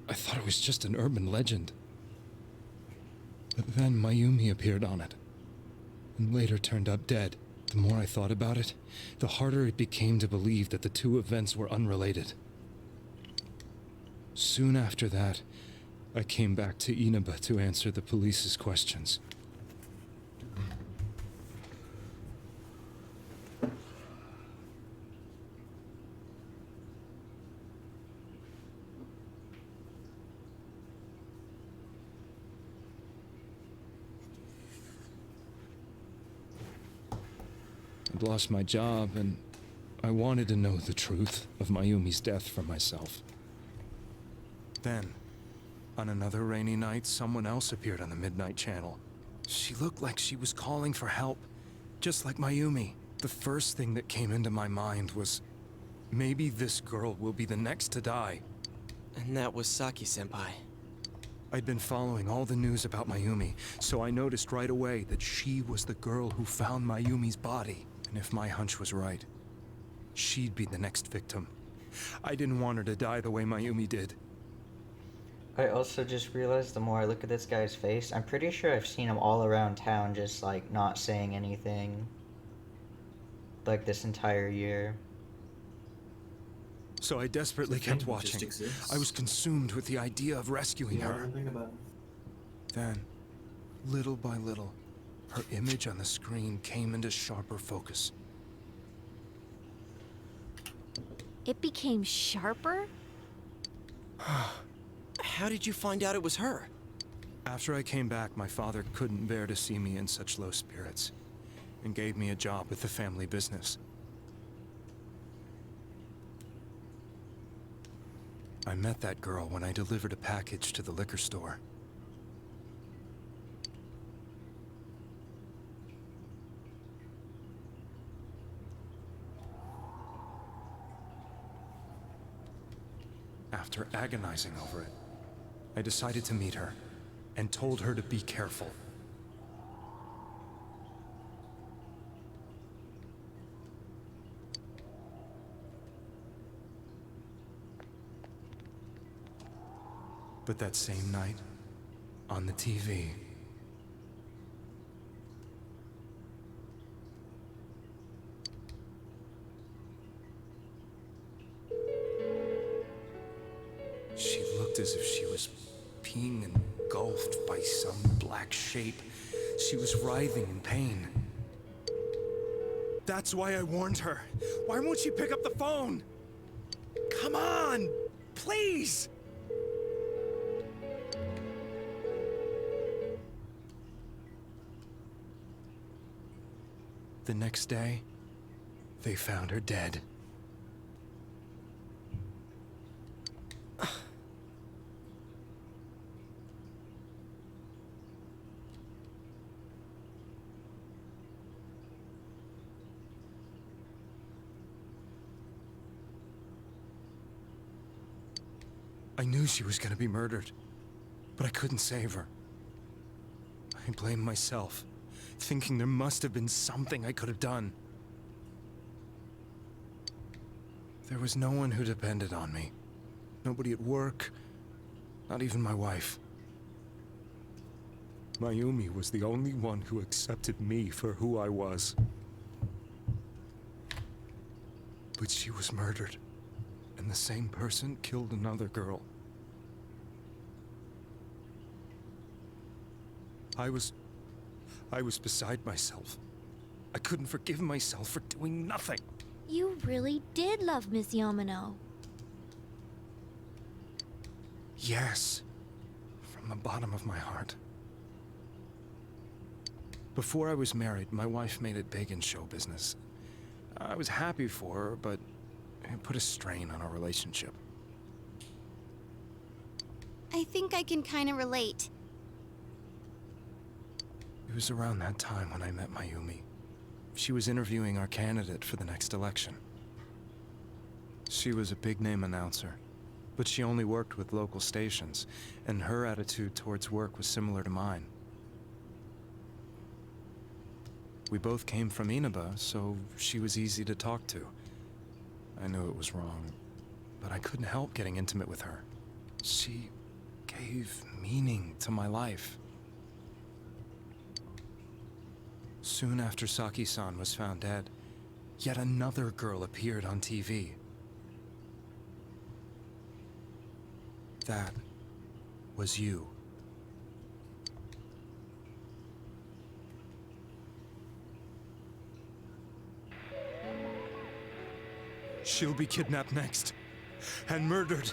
I thought it was just an urban legend. But then Mayumi appeared on it, and later turned up dead. The more I thought about it, the harder it became to believe that the two events were unrelated. Soon after that, I came back to Inaba to answer the police's questions. I'd lost my job, and I wanted to know the truth of Mayumi's death for myself. Then, on another rainy night, someone else appeared on the Midnight Channel. She looked like she was calling for help, just like Mayumi. The first thing that came into my mind was, maybe this girl will be the next to die. And that was Saki-senpai. I'd been following all the news about Mayumi, so I noticed right away that she was the girl who found Mayumi's body. And if my hunch was right, she'd be the next victim. I didn't want her to die the way Mayumi did. I also just realized the more I look at this guy's face, I'm pretty sure I've seen him all around town just like not saying anything. Like this entire year. So I desperately kept watching. I was consumed with the idea of rescuing her. Then, little by little, her image on the screen came into sharper focus. It became sharper? How did you find out it was her? After I came back, my father couldn't bear to see me in such low spirits, and gave me a job with the family business. I met that girl when I delivered a package to the liquor store. After agonizing over it, I decided to meet her and told her to be careful. But that same night, on the TV, she looked as if she was being engulfed by some black shape. She was writhing in pain. That's why I warned her. Why won't she pick up the phone? Come on, please! The next day, they found her dead. I knew she was gonna be murdered, but I couldn't save her. I blamed myself, thinking there must have been something I could have done. There was no one who depended on me. Nobody at work, not even my wife. Mayumi was the only one who accepted me for who I was. But she was murdered, and the same person killed another girl. I was beside myself. I couldn't forgive myself for doing nothing. You really did love Miss Yamano. Yes, from the bottom of my heart. Before I was married, my wife made it big in show business. I was happy for her, but it put a strain on our relationship. I think I can kind of relate. It was around that time when I met Mayumi. She was interviewing our candidate for the next election. She was a big-name announcer, but she only worked with local stations, and her attitude towards work was similar to mine. We both came from Inaba, so she was easy to talk to. I knew it was wrong, but I couldn't help getting intimate with her. She gave meaning to my life. Soon after Saki-san was found dead, yet another girl appeared on TV. That was you. She'll be kidnapped next, and murdered.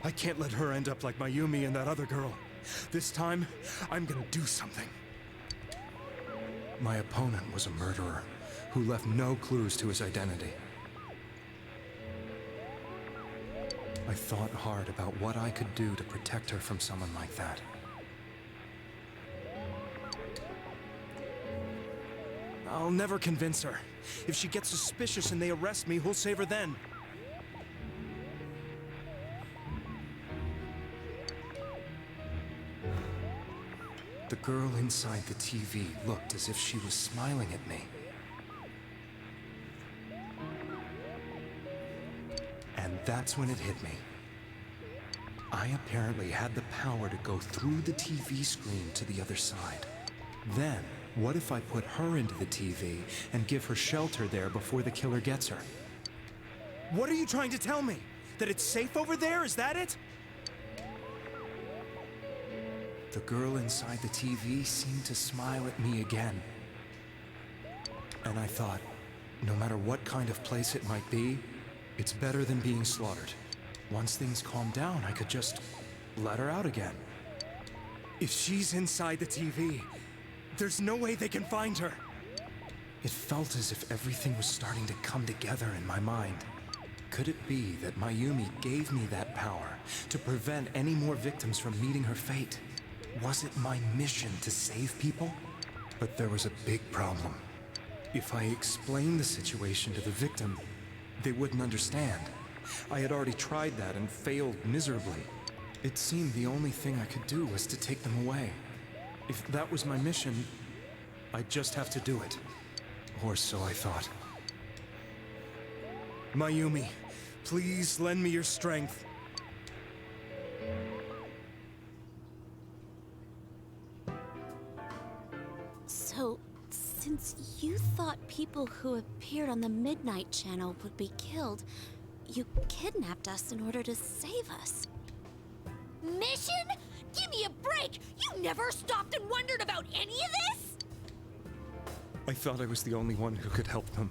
I can't let her end up like Mayumi and that other girl. This time, I'm gonna do something. My opponent was a murderer who left no clues to his identity. I thought hard about what I could do to protect her from someone like that. I'll never convince her. If she gets suspicious and they arrest me, who'll save her then? The girl inside the TV looked as if she was smiling at me. And that's when it hit me. I apparently had the power to go through the TV screen to the other side. Then, what if I put her into the TV and give her shelter there before the killer gets her? What are you trying to tell me? That it's safe over there? Is that it? The girl inside the TV seemed to smile at me again. And I thought, no matter what kind of place it might be, it's better than being slaughtered. Once things calm down, I could just let her out again. If she's inside the TV, there's no way they can find her. It felt as if everything was starting to come together in my mind. Could it be that Mayumi gave me that power to prevent any more victims from meeting her fate? Was it my mission to save people? But there was a big problem. If I explained the situation to the victim, they wouldn't understand. I had already tried that and failed miserably. It seemed the only thing I could do was to take them away. If that was my mission, I'd just have to do it. Or so I thought. Mayumi, please lend me your strength. So, since you thought people who appeared on the Midnight Channel would be killed, you kidnapped us in order to save us. Mission? Give me a break! You never stopped and wondered about any of this? I thought I was the only one who could help them.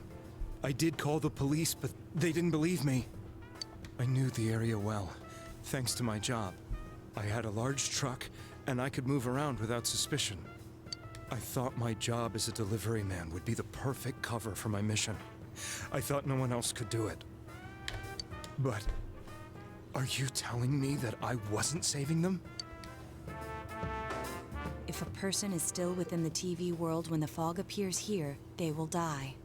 I did call the police, but they didn't believe me. I knew the area well, thanks to my job. I had a large truck, and I could move around without suspicion. I thought my job as a delivery man would be the perfect cover for my mission. I thought no one else could do it. But are you telling me that I wasn't saving them? If a person is still within the TV world when the fog appears here, they will die.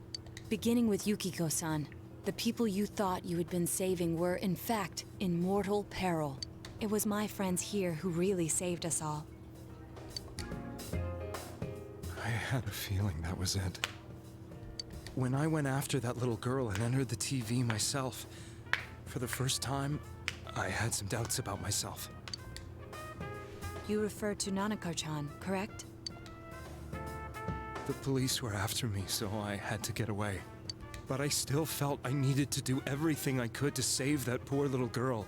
Beginning with Yukiko-san, the people you thought you had been saving were, in fact, in mortal peril. It was my friends here who really saved us all. I had a feeling that was it. When I went after that little girl and entered the TV myself, for the first time, I had some doubts about myself. You refer to Nanako-chan, correct? The police were after me, so I had to get away. But I still felt I needed to do everything I could to save that poor little girl.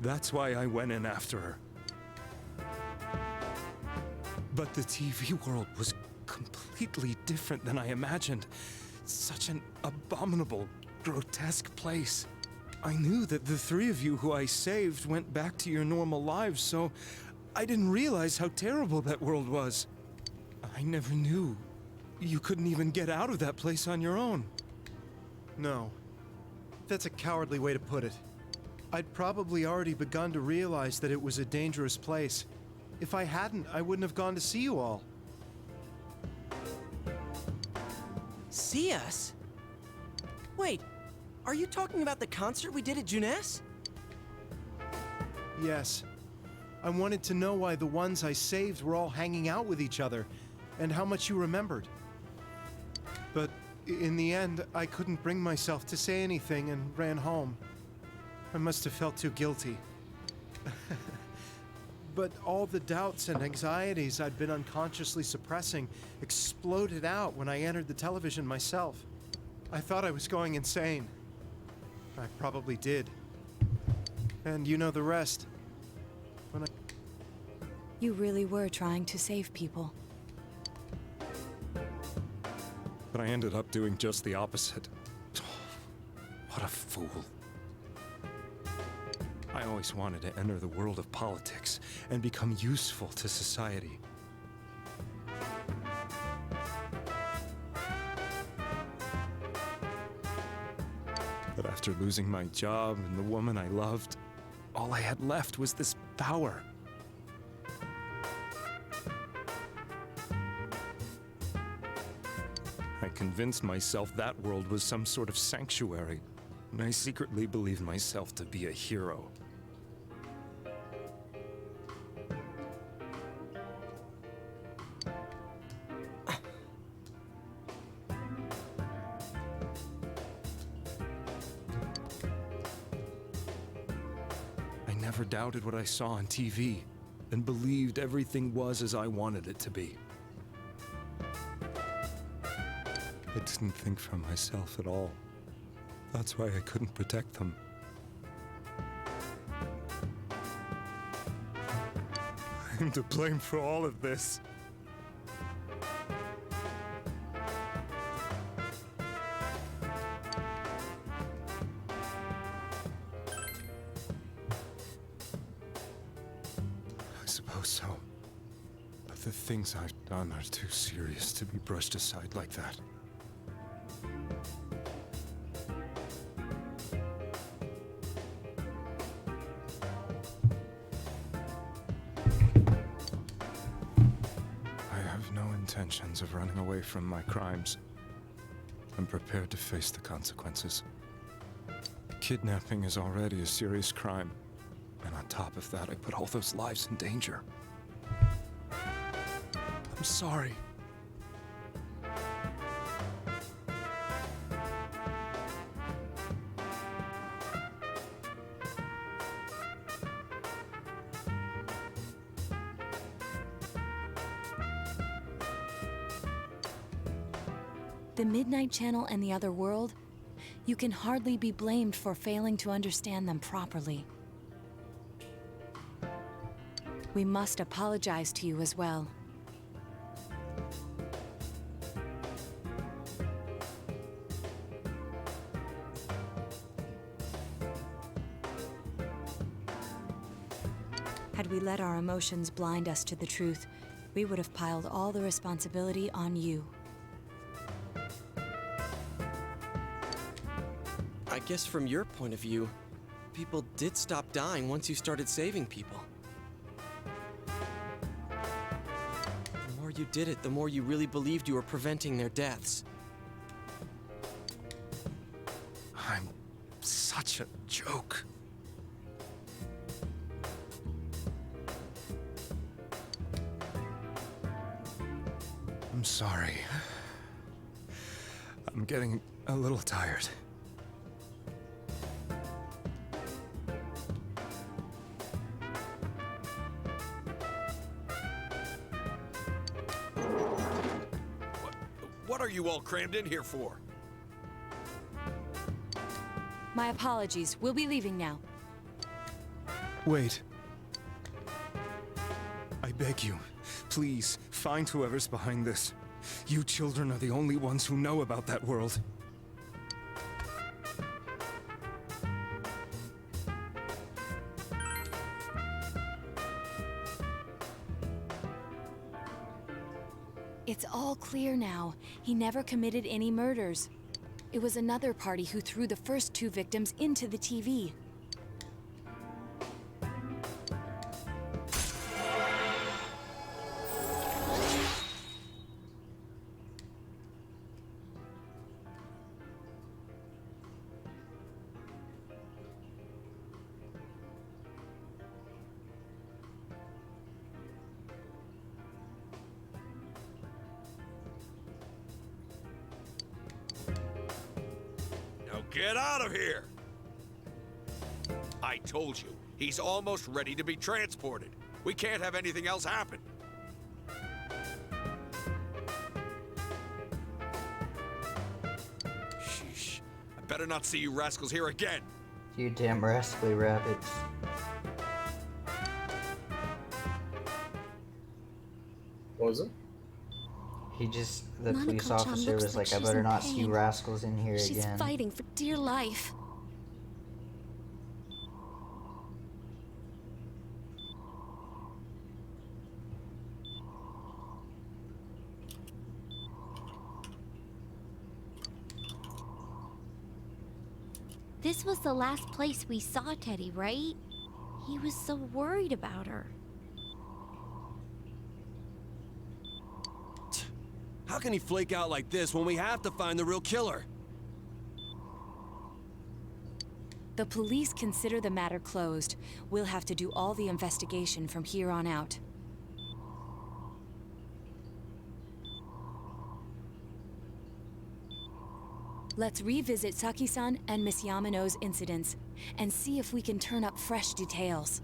That's why I went in after her. But the TV world was completely different than I imagined. Such an abominable, grotesque place. I knew that the three of you who I saved went back to your normal lives, so I didn't realize how terrible that world was. I never knew you couldn't even get out of that place on your own. No. That's a cowardly way to put it. I'd probably already begun to realize that it was a dangerous place. If I hadn't, I wouldn't have gone to see you all. See us? Wait, are you talking about the concert we did at Junes? Yes. I wanted to know why the ones I saved were all hanging out with each other, and how much you remembered. But in the end, I couldn't bring myself to say anything and ran home. I must have felt too guilty. But all the doubts and anxieties I'd been unconsciously suppressing exploded out when I entered the television myself. I thought I was going insane. I probably did. And you know the rest. When You really were trying to save people. But I ended up doing just the opposite. What a fool. I always wanted to enter the world of politics and become useful to society. But after losing my job and the woman I loved, all I had left was this power. I convinced myself that world was some sort of sanctuary, and I secretly believed myself to be a hero. I never doubted what I saw on TV, and believed everything was as I wanted it to be. I didn't think for myself at all. That's why I couldn't protect them. I'm to blame for all of this. I suppose so. But the things I've done are too serious to be brushed aside like that. intentions of running away from my crimes. I'm prepared to face the consequences. Kidnapping is already a serious crime, and on top of that, I put all those lives in danger. I'm sorry. The Midnight Channel and the Other World, you can hardly be blamed for failing to understand them properly. We must apologize to you as well. Had we let our emotions blind us to the truth, we would have piled all the responsibility on you. I guess from your point of view, people did stop dying once you started saving people. The more you did it, the more you really believed you were preventing their deaths. I'm such a joke. I'm sorry. I'm getting a little tired. What are you all crammed in here for? My apologies. We'll be leaving now. Wait. I beg you, please, find whoever's behind this. You children are the only ones who know about that world. It's all clear now. He never committed any murders. It was another party who threw the first two victims into the TV. Get out of here! I told you, he's almost ready to be transported. We can't have anything else happen. Sheesh. I better not see you rascals here again. You damn rascally rabbits. What was it? The police officer was like, I better not see you rascals in here She's again. fighting for dear life. This was the last place we saw Teddy, right? He was so worried about her. How can he flake out like this when we have to find the real killer? The police consider the matter closed. We'll have to do all the investigation from here on out. Let's revisit Saki-san and Miss Yamano's incidents, and see if we can turn up fresh details.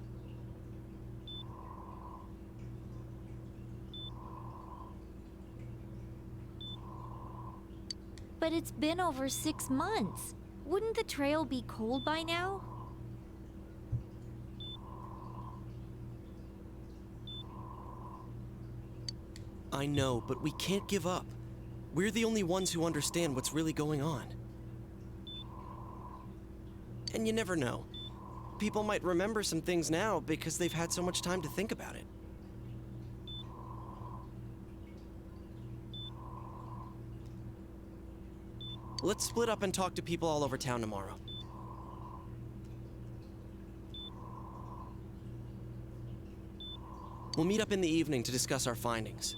But it's been over 6 months. Wouldn't the trail be cold by now? I know, but we can't give up. We're the only ones who understand what's really going on. And you never know. People might remember some things now because they've had so much time to think about it. Let's split up and talk to people all over town tomorrow. We'll meet up in the evening to discuss our findings.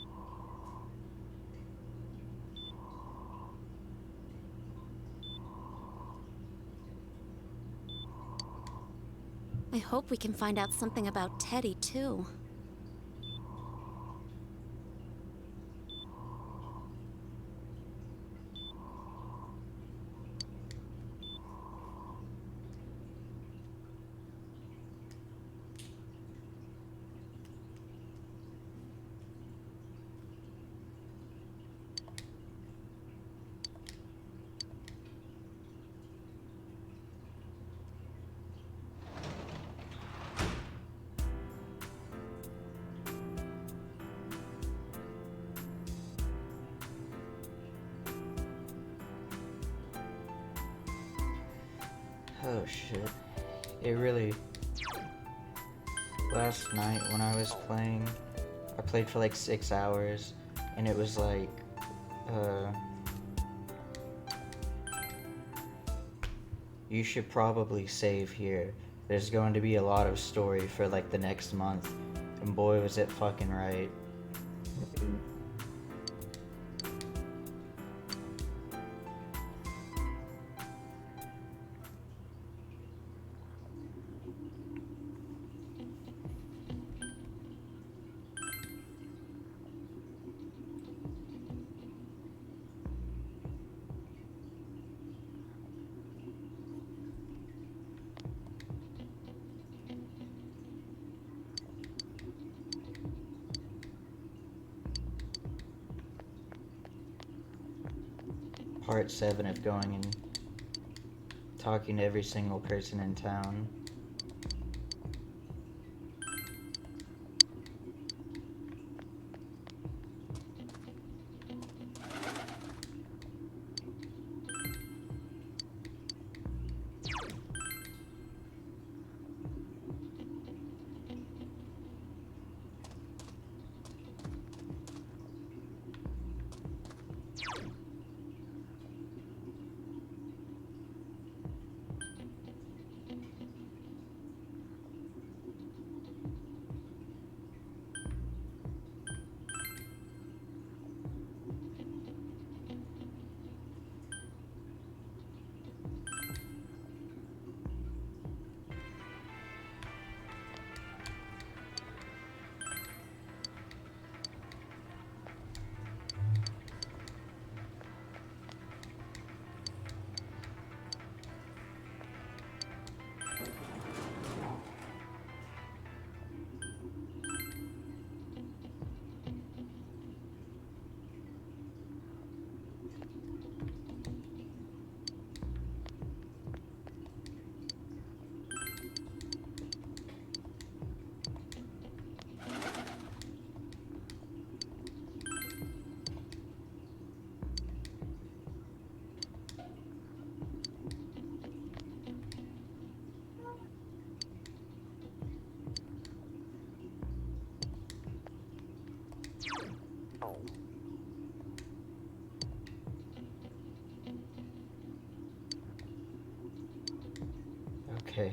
I hope we can find out something about Teddy, too. Oh shit. It really... Last night when I was playing, I played for like 6 hours, and it was like, you should probably save here. There's going to be a lot of story for like the next month, and boy was it fucking right. Part 7 of going and talking to every single person in town. Okay.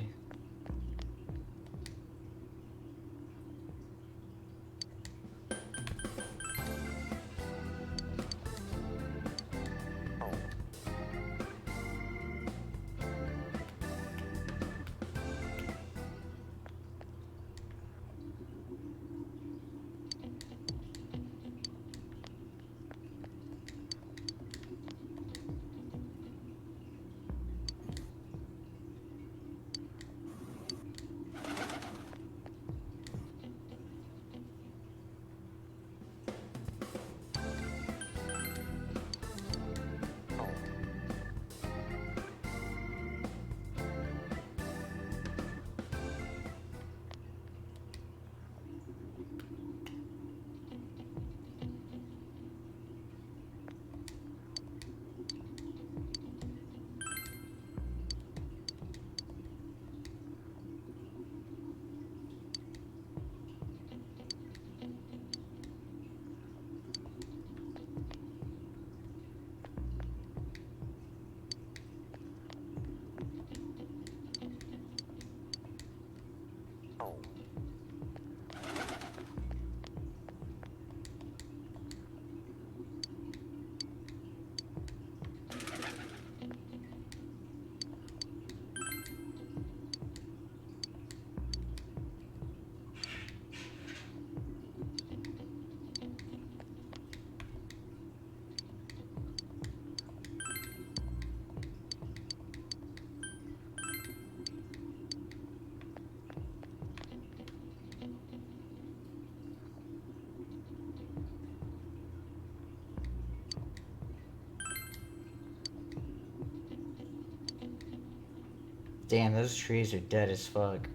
Damn, those trees are dead as fuck.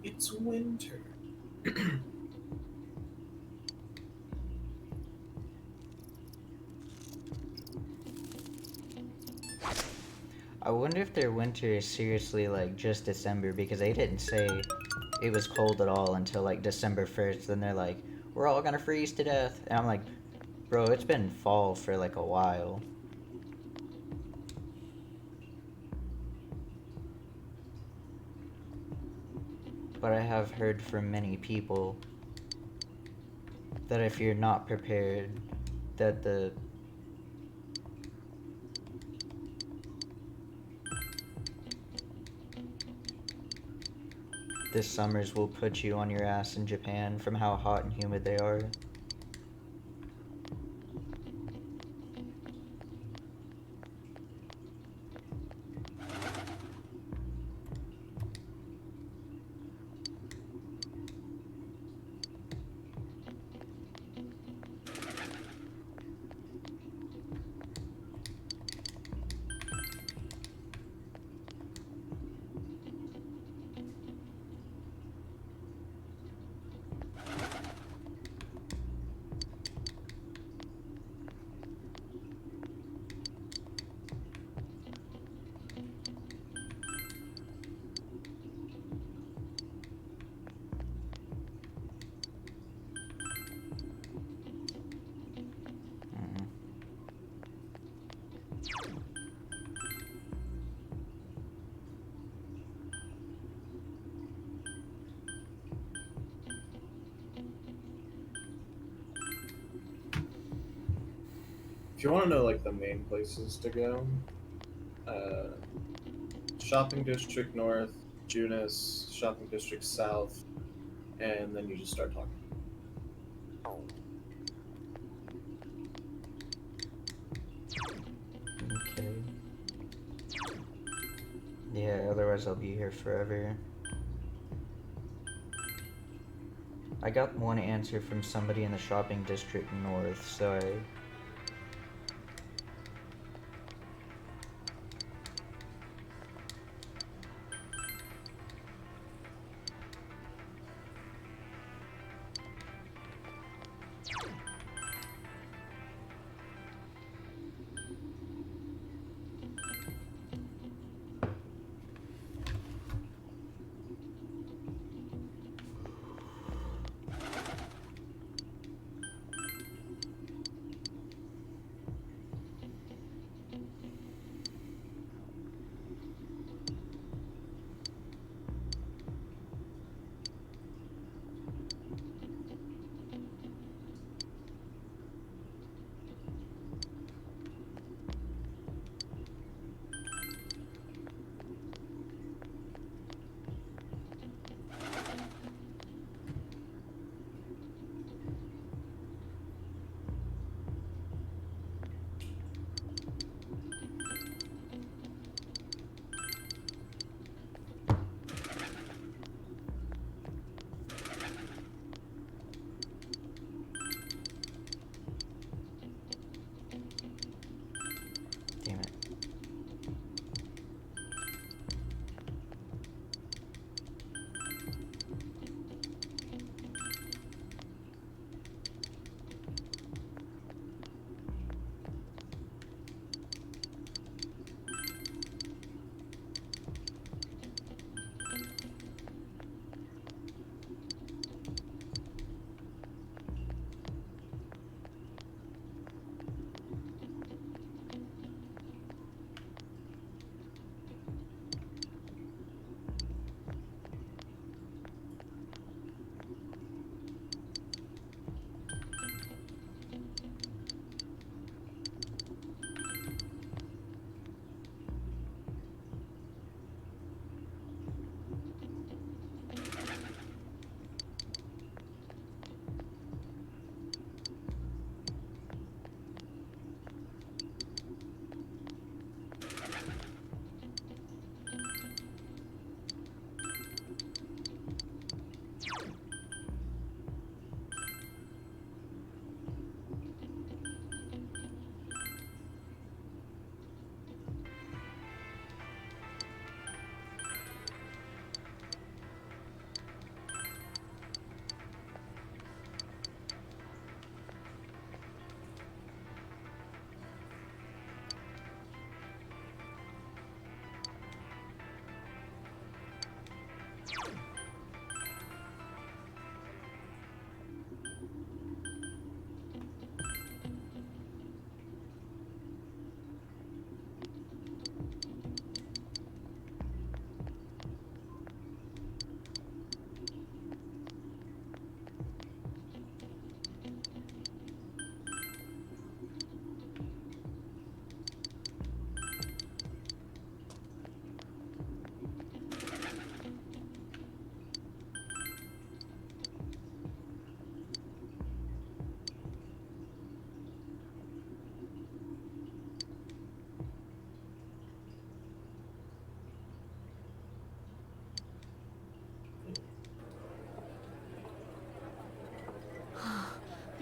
It's winter. I wonder if their winter is seriously like just December, because they didn't say it was cold at all until like December 1st. Then they're like, we're all gonna freeze to death. And I'm like, bro, it's been fall for like a while. But I have heard from many people that if you're not prepared, that the summers will put you on your ass in Japan from how hot and humid they are. If you want to know like the main places to go, Shopping District North, Junis, Shopping District South, and then you just start talking. Okay. Yeah, otherwise I'll be here forever. I got one answer from somebody in the Shopping District North, so I...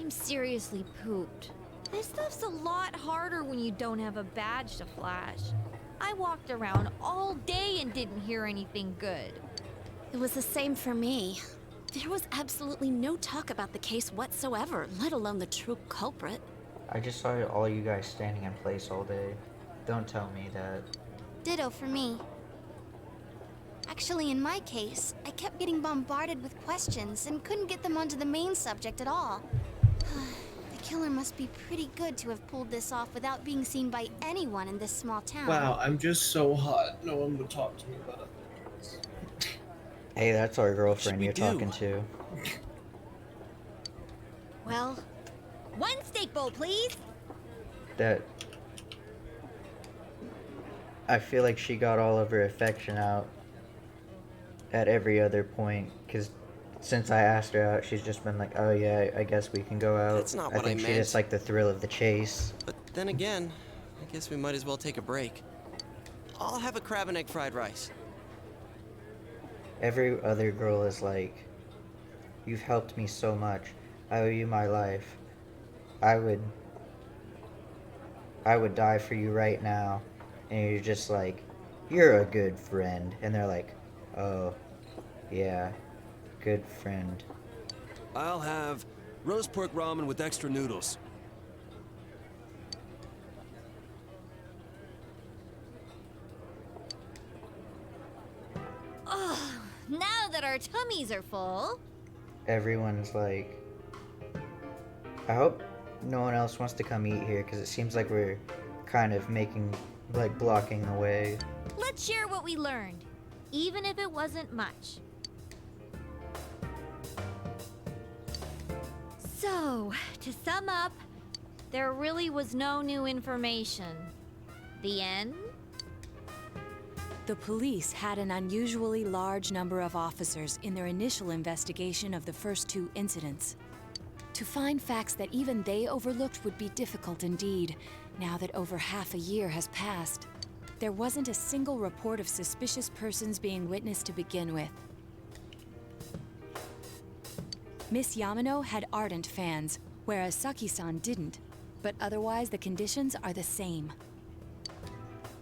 I'm seriously pooped. This stuff's a lot harder when you don't have a badge to flash. I walked around all day and didn't hear anything good. It was the same for me. There was absolutely no talk about the case whatsoever, let alone the true culprit. I just saw all you guys standing in place all day. Don't tell me that. Ditto for me. Actually, in my case, I kept getting bombarded with questions and couldn't get them onto the main subject at all. The killer must be pretty good to have pulled this off without being seen by anyone in this small town. Wow, I'm just so hot. No one would talk to me about it. Hey, that's our girlfriend you're talking to. Well, one steak bowl, please. That... I feel like she got all of her affection out at every other point, because since I asked her out, she's just been like, oh yeah, I guess we can go out. That's not what I think she meant. just liked the thrill of the chase. But then again, I guess we might as well take a break. I'll have a crab and egg fried rice. Every other girl is like, you've helped me so much. I owe you my life. I would die for you right now. And you're just like, you're a good friend. And they're like, oh, yeah, good friend. I'll have roast pork ramen with extra noodles. Ugh, now that our tummies are full. Everyone's like, I hope no one else wants to come eat here, because it seems like we're kind of blocking the way. Let's share what we learned, even if it wasn't much. So, to sum up, there really was no new information. The end? The police had an unusually large number of officers in their initial investigation of the first two incidents. To find facts that even they overlooked would be difficult indeed, now that over half a year has passed. There wasn't a single report of suspicious persons being witnessed to begin with. Miss Yamano had ardent fans, whereas Saki-san didn't. But otherwise, the conditions are the same.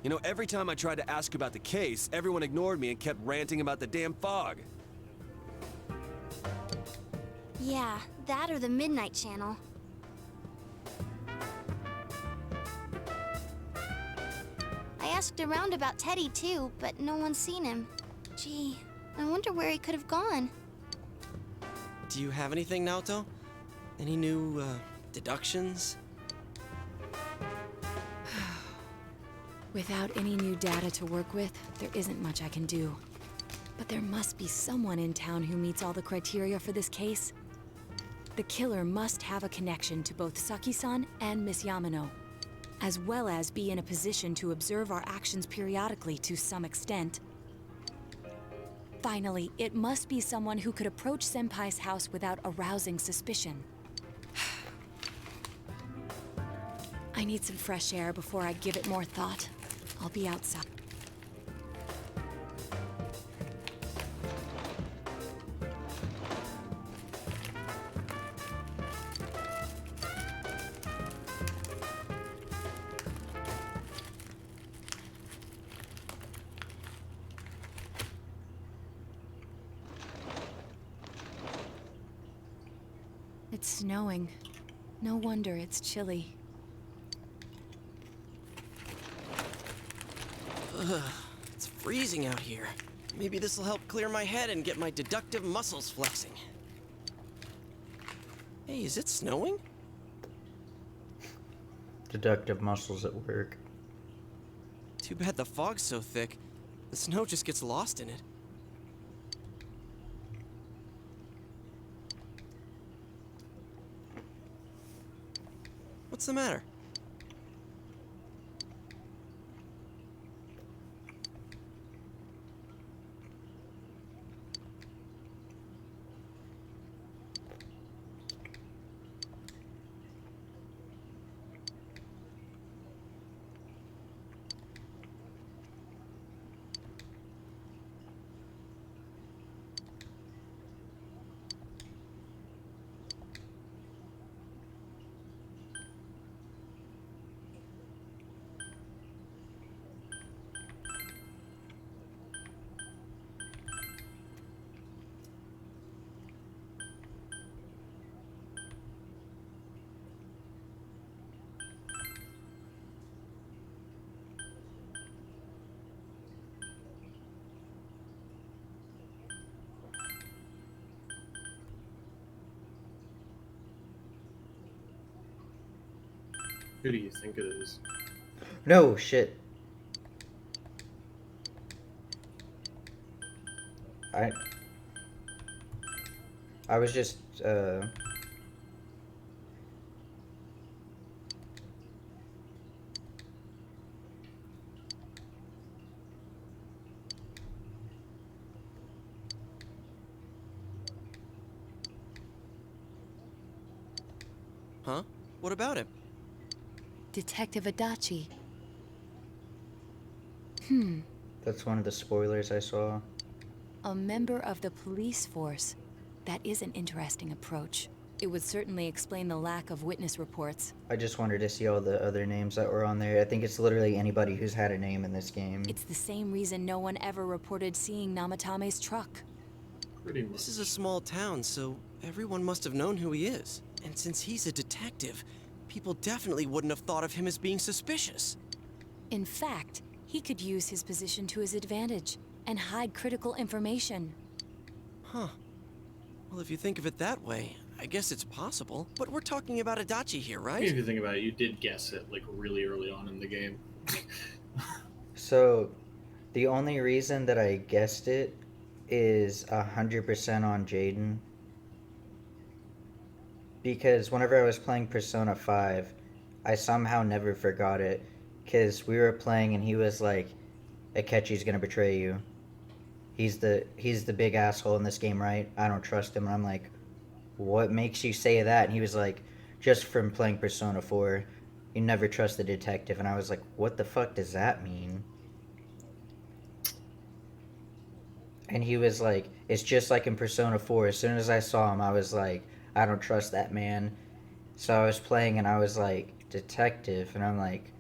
You know, every time I tried to ask about the case, everyone ignored me and kept ranting about the damn fog. Yeah, that or the Midnight Channel. I asked around about Teddy too, but no one's seen him. Gee, I wonder where he could have gone. Do you have anything, Naoto? Any new, deductions? Without any new data to work with, there isn't much I can do. But there must be someone in town who meets all the criteria for this case. The killer must have a connection to both Saki-san and Miss Yamano, as well as be in a position to observe our actions periodically to some extent. Finally, it must be someone who could approach Senpai's house without arousing suspicion. I need some fresh air before I give it more thought. I'll be outside. It's snowing. No wonder it's chilly. Ugh, it's freezing out here. Maybe this'll help clear my head and get my deductive muscles flexing. Hey, is it snowing? Deductive muscles at work. Too bad the fog's so thick. The snow just gets lost in it. What's the matter? Who do you think it is? No, shit. I was just, Huh? What about him? Detective Adachi. That's one of the spoilers I saw. A member of the police force. That is an interesting approach. It would certainly explain the lack of witness reports. I just wanted to see all the other names that were on there. I think it's literally anybody who's had a name in this game. It's the same reason no one ever reported seeing Namatame's truck. Pretty much. This is a small town, so everyone must have known who he is. And since he's a detective, people definitely wouldn't have thought of him as being suspicious. In fact, he could use his position to his advantage and hide critical information. Huh. Well, if you think of it that way, I guess it's possible. But we're talking about Adachi here, right? If you think about it, you did guess it like really early on in the game. So, the only reason that I guessed it is 100% on Jaden. Because whenever I was playing Persona 5, I somehow never forgot it. Because we were playing and he was like, Akechi's gonna betray you. He's the big asshole in this game, right? I don't trust him. And I'm like, what makes you say that? And he was like, just from playing Persona 4, you never trust the detective. And I was like, what the fuck does that mean? And he was like, it's just like in Persona 4. As soon as I saw him, I was like, I don't trust that man. So I was playing and I was like, detective. And I'm like,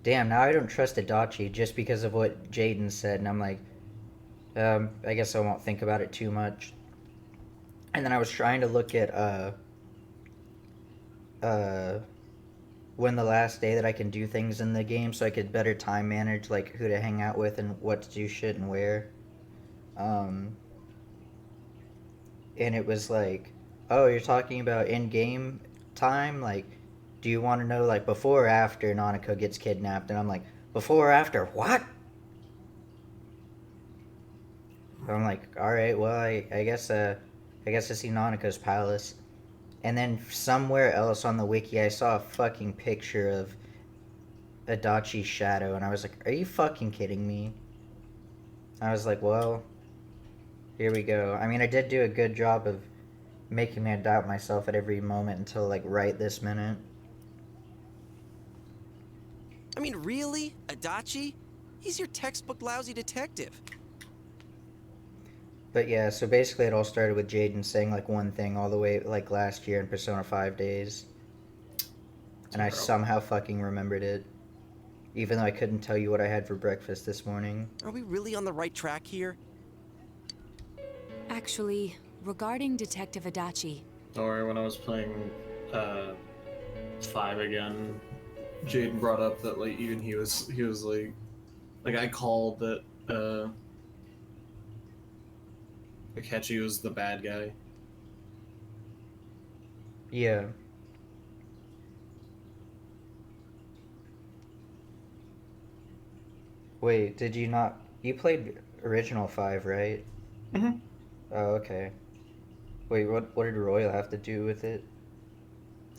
damn, now I don't trust Adachi just because of what Jaden said. And I'm like, I guess I won't think about it too much. And then I was trying to look at when the last day that I can do things in the game so I could better time manage like who to hang out with and what to do shit and where. And it was like, oh, you're talking about in-game time? Like, do you want to know, like, before or after Nanako gets kidnapped? And I'm like, before or after? What? I'm like, alright, well, I guess I see Nanako's palace. And then somewhere else on the wiki, I saw a fucking picture of Adachi's shadow, and I was like, are you fucking kidding me? I was like, well, here we go. I mean, I did do a good job of making me doubt myself at every moment until, like, right this minute. I mean, really? Adachi? He's your textbook lousy detective. But yeah, so basically it all started with Jaden saying, like, one thing all the way, like, last year in Persona 5 days. And I somehow fucking remembered it. Even though I couldn't tell you what I had for breakfast this morning. Are we really on the right track here? Actually, regarding Detective Adachi... Don't worry, when I was playing 5 again, Jaden brought up that, like, even he was like I called that, Akechi was the bad guy. Yeah. Wait, did you not... You played original 5, right? Mm-hmm. Oh, okay. Wait, what did Royal have to do with it?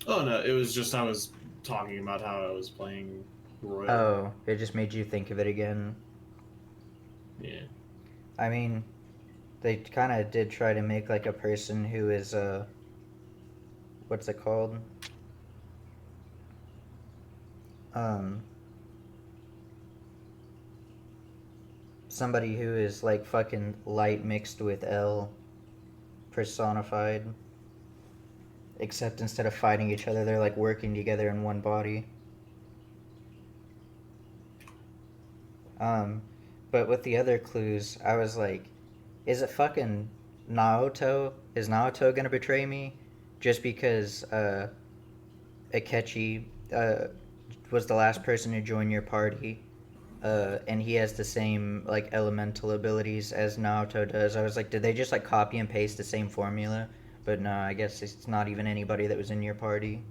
Oh, no, it was just I was talking about how I was playing Royal. Oh, it just made you think of it again. Yeah. I mean, they kind of did try to make, like, a person who is, what's it called? Somebody who is, like, fucking light mixed with L personified. Except instead of fighting each other, they're, like, working together in one body. But with the other clues, I was like, is it fucking Naoto? Is Naoto gonna betray me? Just because, Akechi, was the last person to join your party, and he has the same, like, elemental abilities as Naoto does. I was like, did they just, like, copy and paste the same formula? But no, I guess it's not even anybody that was in your party.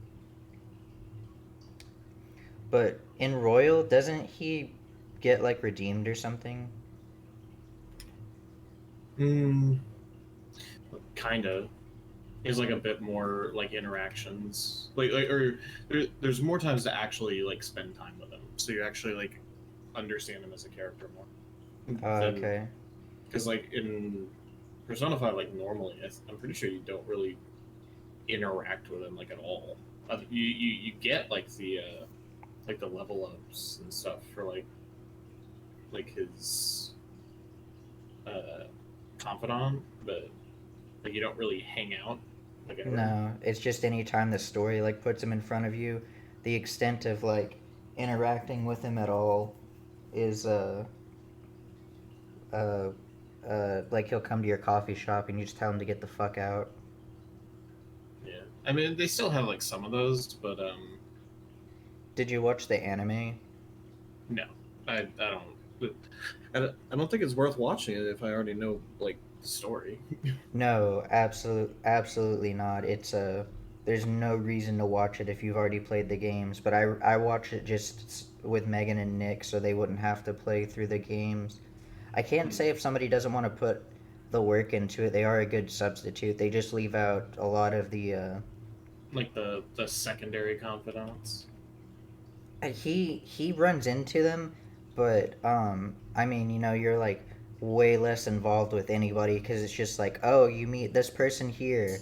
But in Royal, doesn't he get like redeemed or something? Kind of. There's like a bit more like interactions, or there's more times to actually like spend time with him, so you actually like understand him as a character more. Okay. Because like in Persona 5, like normally, I'm pretty sure you don't really interact with him like at all. You get like the level ups and stuff for like his confidant, but like you don't really hang out. Like ever. No, it's just any time the story like puts him in front of you, the extent of like interacting with him at all is like he'll come to your coffee shop and you just tell him to get the fuck out. Yeah, I mean they still have like some of those, but Did you watch the anime? no, I don't think it's worth watching it if I already know like the story. No, absolutely not. It's there's no reason to watch it if you've already played the games, but I watched it just with Megan and Nick so they wouldn't have to play through the games. I can't say if somebody doesn't want to put the work into it, they are a good substitute. They just leave out a lot of the like the secondary confidants. He runs into them, but I mean, you know, you're like way less involved with anybody because it's just like, oh, you meet this person here,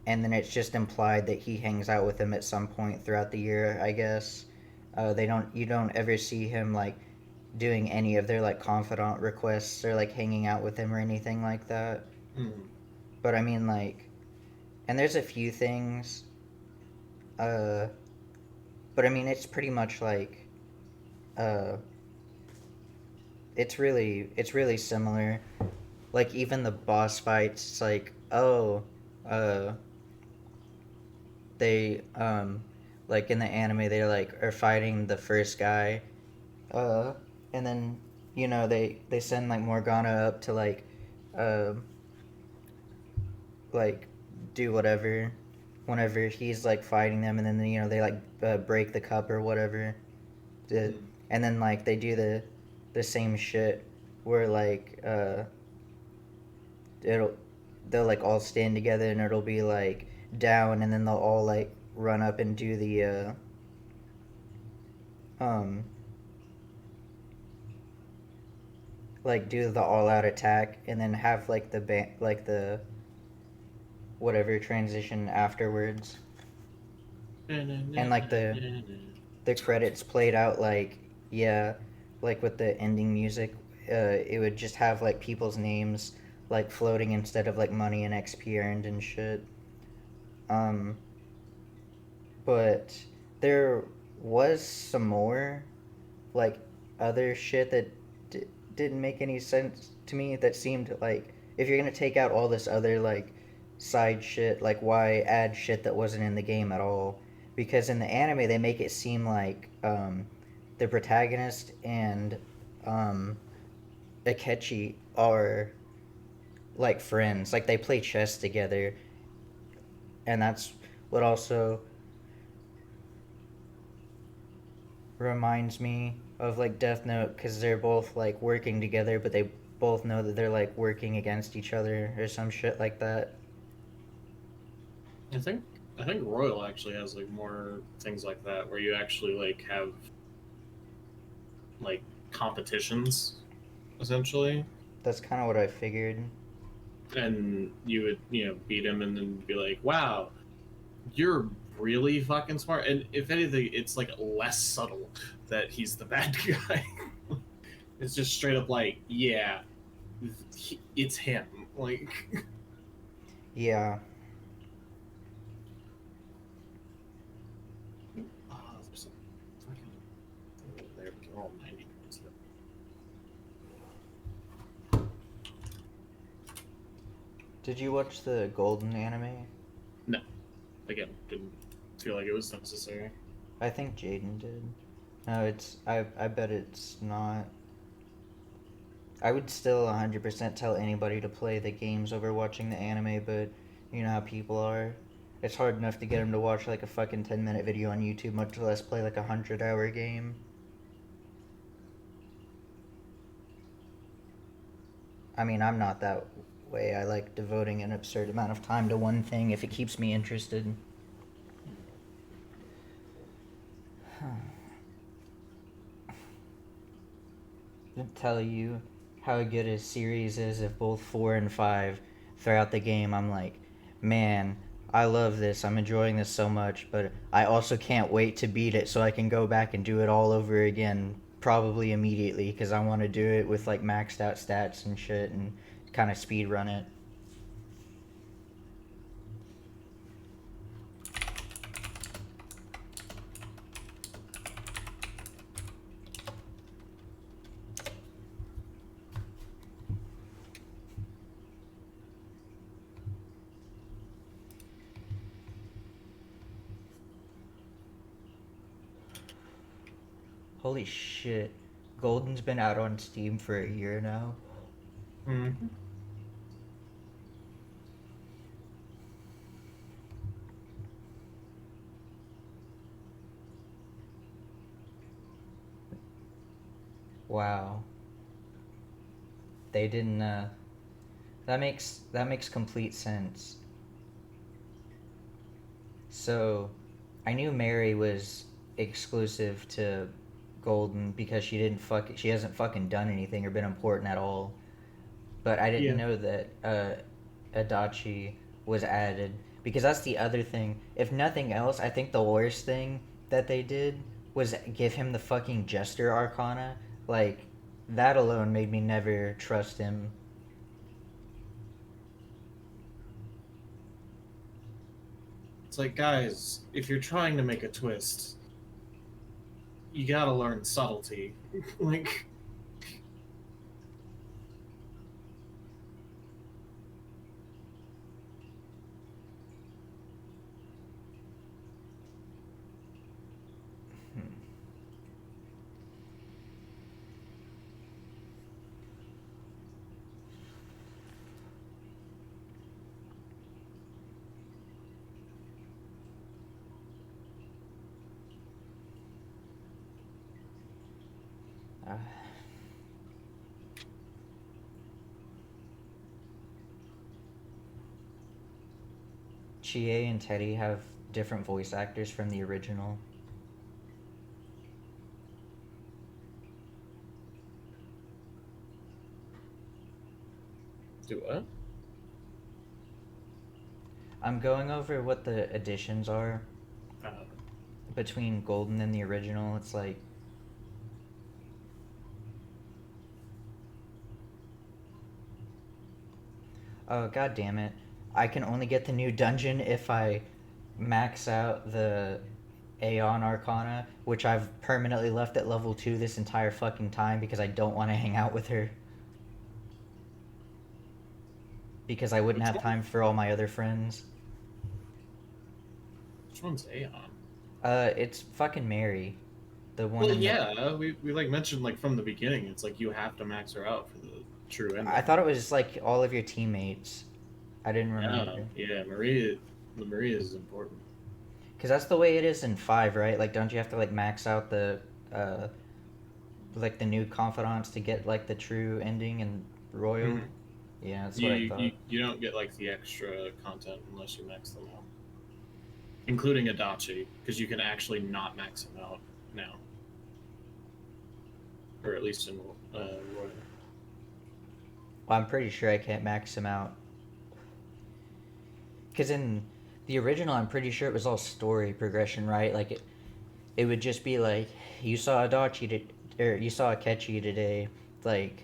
and then it's just implied that he hangs out with them at some point throughout the year, I guess. You don't ever see him like doing any of their like confidant requests or like hanging out with him or anything like that. But I mean, like, and there's a few things, but I mean, it's pretty much like, it's really similar. Like even the boss fights, it's like, oh, they like in the anime they like are fighting the first guy, and then you know they send like Morgana up to like do whatever whenever he's like fighting them, and then you know they like break the cup or whatever, and then like they do the same shit where like they'll like all stand together and it'll be like down, and then they'll all like run up and do the like do the all out attack, and then have like the whatever transition afterwards, and like the credits played out like, yeah, like with the ending music, it would just have like people's names like floating instead of like money and XP earned and shit. But there was some more like other shit that didn't make any sense to me, that seemed like if you're gonna take out all this other like side shit, like why add shit that wasn't in the game at all? Because in the anime they make it seem like the protagonist and Akechi are like friends, like they play chess together, and that's what also reminds me of like Death Note, because they're both like working together, but they both know that they're like working against each other or some shit like that. I think Royal actually has like more things like that where you actually like have like competitions essentially. That's kind of what I figured. And you would, you know, beat him and then be like, wow, you're really fucking smart. And if anything, it's like less subtle that he's the bad guy. It's just straight up like, yeah, it's him. Like, yeah. There's some fucking thing there, but they're all 90 minutes. Did you watch the Golden anime? No. Again, didn't feel like it was necessary. I think Jaden did. No, I bet it's not. I would still 100% tell anybody to play the games over watching the anime, but you know how people are. It's hard enough to get him to watch like a fucking 10-minute video on YouTube, much less play like a 100-hour game. I mean, I'm not that way. I like devoting an absurd amount of time to one thing if it keeps me interested. I'll tell you how good a series is if both 4 and 5 throughout the game I'm like, man, I love this, I'm enjoying this so much, but I also can't wait to beat it so I can go back and do it all over again, probably immediately, because I want to do it with like maxed out stats and shit and kind of speed run it. Holy shit. Golden's been out on Steam for a year now. Mm-hmm. Wow. They didn't, that makes complete sense. So, I knew Mary was exclusive to Golden because she hasn't fucking done anything or been important at all. But I didn't know that Adachi was added, because that's the other thing. If nothing else, I think the worst thing that they did was give him the fucking Jester Arcana. Like, that alone made me never trust him. It's like, guys, if you're trying to make a twist, you gotta learn subtlety. Like, Chie and Teddy have different voice actors from the original. do what? I'm going over what the additions are between Golden and the original. It's like, oh god damn it. I can only get the new dungeon if I max out the Aeon Arcana, which I've permanently left at level 2 this entire fucking time because I don't want to hang out with her. Because I wouldn't have time for all my other friends. Which one's Aeon? It's fucking Mary. The one. Well, yeah, we like mentioned like from the beginning. It's like you have to max her out for the true ending. I thought it was like all of your teammates. I didn't remember. Yeah, Maria is important. Because that's the way it is in 5, right? Like, don't you have to like max out the like the new confidants to get like the true ending and royal? Mhm. Yeah, that's what I thought. You don't get like the extra content unless you max them out, including Adachi, because you can actually not max him out now, or at least in Royal. Well, I'm pretty sure I can't max him out. Because in the original, I'm pretty sure it was all story progression, right? Like, it would just be like, you saw Adachi, or you saw Akechi today, like,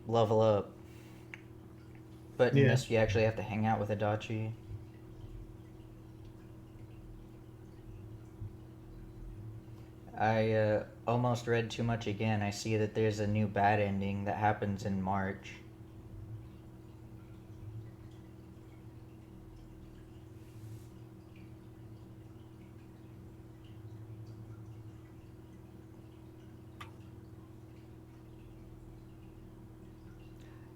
level up. But in this, you actually have to hang out with Adachi. I almost read too much again. I see that there's a new bad ending that happens in March.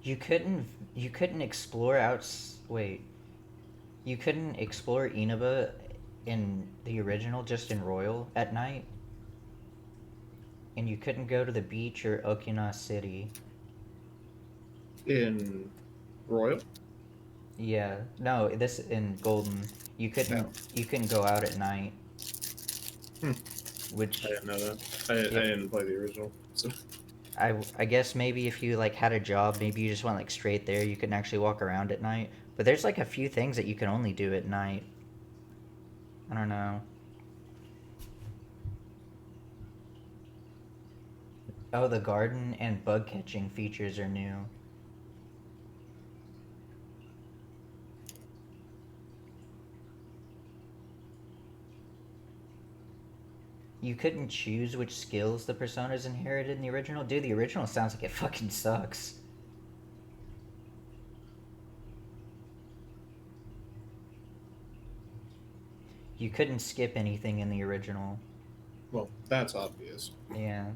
You couldn't explore out. Wait. You couldn't explore Inaba in the original, just in Royal at night. And you couldn't go to the beach or Okina City. In Royal? Yeah. No, this in Golden. You couldn't go out at night. Which I didn't know that. I didn't play the original. So. I guess maybe if you like had a job, maybe you just went like straight there, you couldn't actually walk around at night. But there's like a few things that you can only do at night. I don't know. Oh, the garden and bug catching features are new. You couldn't choose which skills the personas inherited in the original? Dude, the original sounds like it fucking sucks. You couldn't skip anything in the original. Well, that's obvious. Yeah.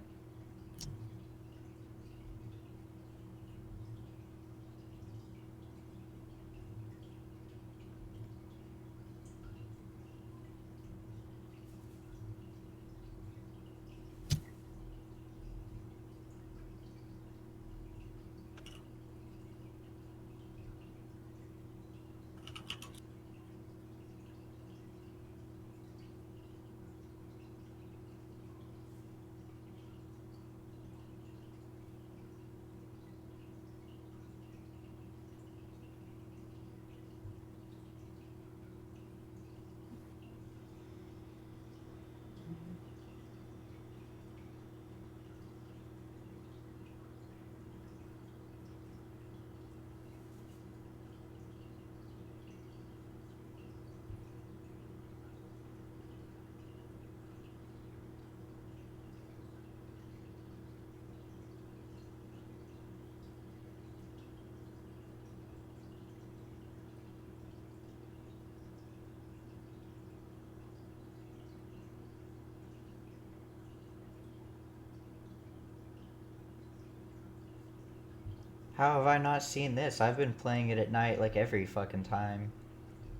How have I not seen this? I've been playing it at night like every fucking time.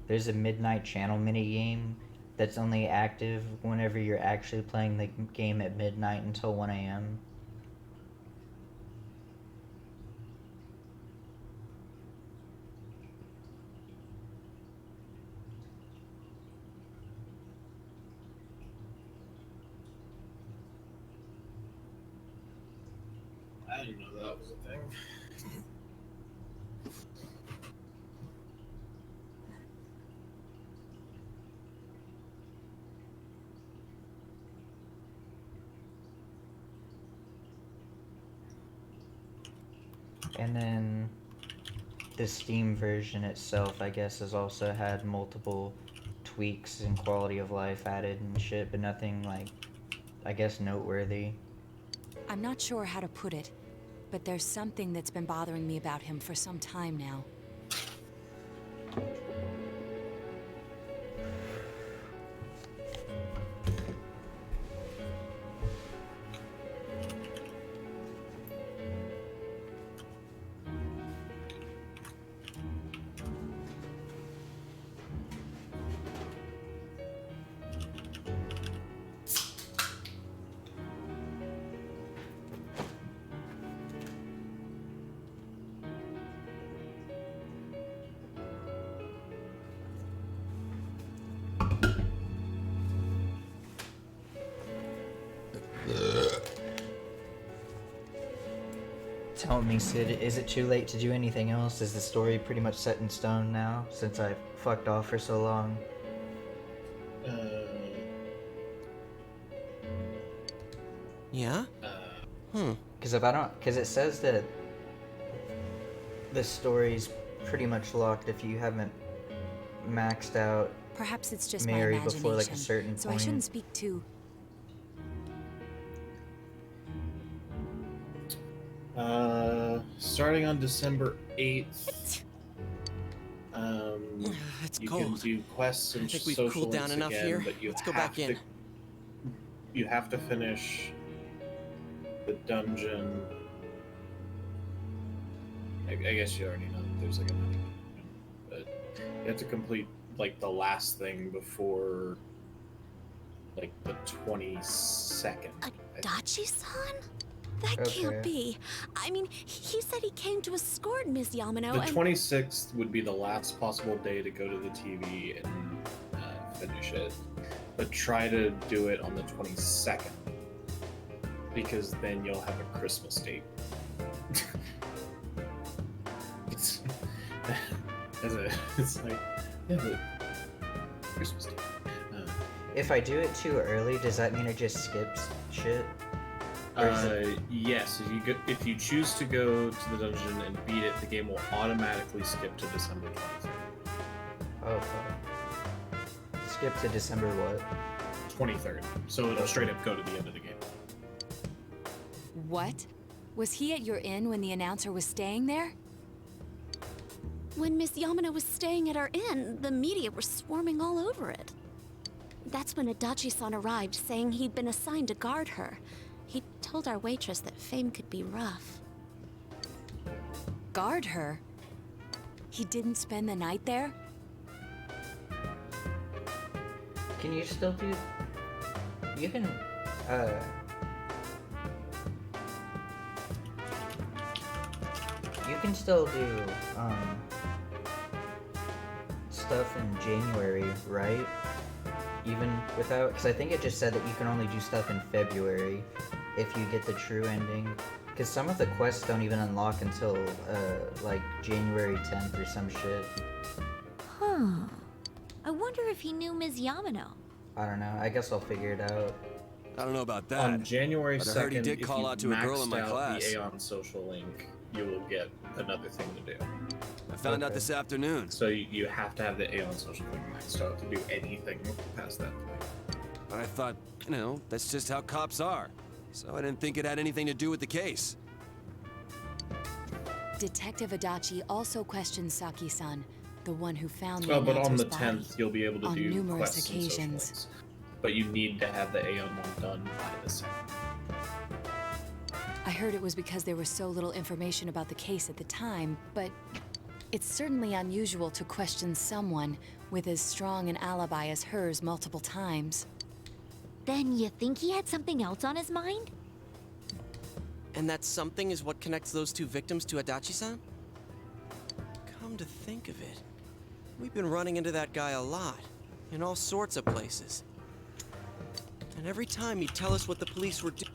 There's a midnight channel minigame that's only active whenever you're actually playing the game at midnight until 1 a.m. I didn't know that was a thing. And then the Steam version itself, I guess, has also had multiple tweaks and quality of life added and shit, but nothing like, I guess, noteworthy. I'm not sure how to put it, but there's something that's been bothering me about him for some time now. Tell me, Sid, is it too late to do anything else? Is the story pretty much set in stone now, since I fucked off for so long? Yeah? Because if I don't... Because it says that the story's pretty much locked if you haven't maxed out Perhaps it's just Mary my imagination, before like a certain so point. I shouldn't speak too... Starting on December 8th, it's you cold. can do quests and I think we've social cooled down links enough again, here. but you Let's go have back in. You have to finish the dungeon. I guess you already know that there's like a dungeon, but you have to complete like the last thing before like the 22nd. Adachi-san? That Okay. can't be. I mean, he said he came to escort Miss Yamano The and... 26th would be the last possible day to go to the TV and finish it. But try to do it on the 22nd. Because then you'll have a Christmas date. It's like, yeah, but Christmas date. If I do it too early, does that mean it just skips shit? Yes. If you choose to go to the dungeon and beat it, the game will automatically skip to December 23rd. Oh, fuck. Skip to December what? 23rd. So it'll straight up go to the end of the game. What? Was he at your inn when the announcer was staying there? When Miss Yamano was staying at our inn, the media were swarming all over it. That's when Adachi-san arrived, saying he'd been assigned to guard her. He told our waitress that fame could be rough. Guard her? He didn't spend the night there? Can you still do... You can, You can still do, stuff in January, right? Even without... Because I think it just said that you can only do stuff in February if you get the true ending. Because some of the quests don't even unlock until, like, January 10th or some shit. Huh. I wonder if he knew Ms. Yamano. I don't know. I guess I'll figure it out. I don't know about that. On January but 2nd, I heard he did if call you out to a girl in my maxed out class. the Aeon social link, you will get another thing to do. I found out this afternoon. So you have to have the Aeon social link maxed out to do anything past that point. But I thought, you know, that's just how cops are. So I didn't think it had anything to do with the case. Detective Adachi also questioned Saki-san, the one who found the Oh, but on the announcer's body, 10th, you'll be able to on do numerous quests and social occasions. links. But you need to have the Aeon one done by the 2nd. I heard it was because there was so little information about the case at the time, but it's certainly unusual to question someone with as strong an alibi as hers multiple times. Then you think he had something else on his mind? And that something is what connects those two victims to Adachi-san? Come to think of it, we've been running into that guy a lot, in all sorts of places. And every time he'd tell us what the police were doing.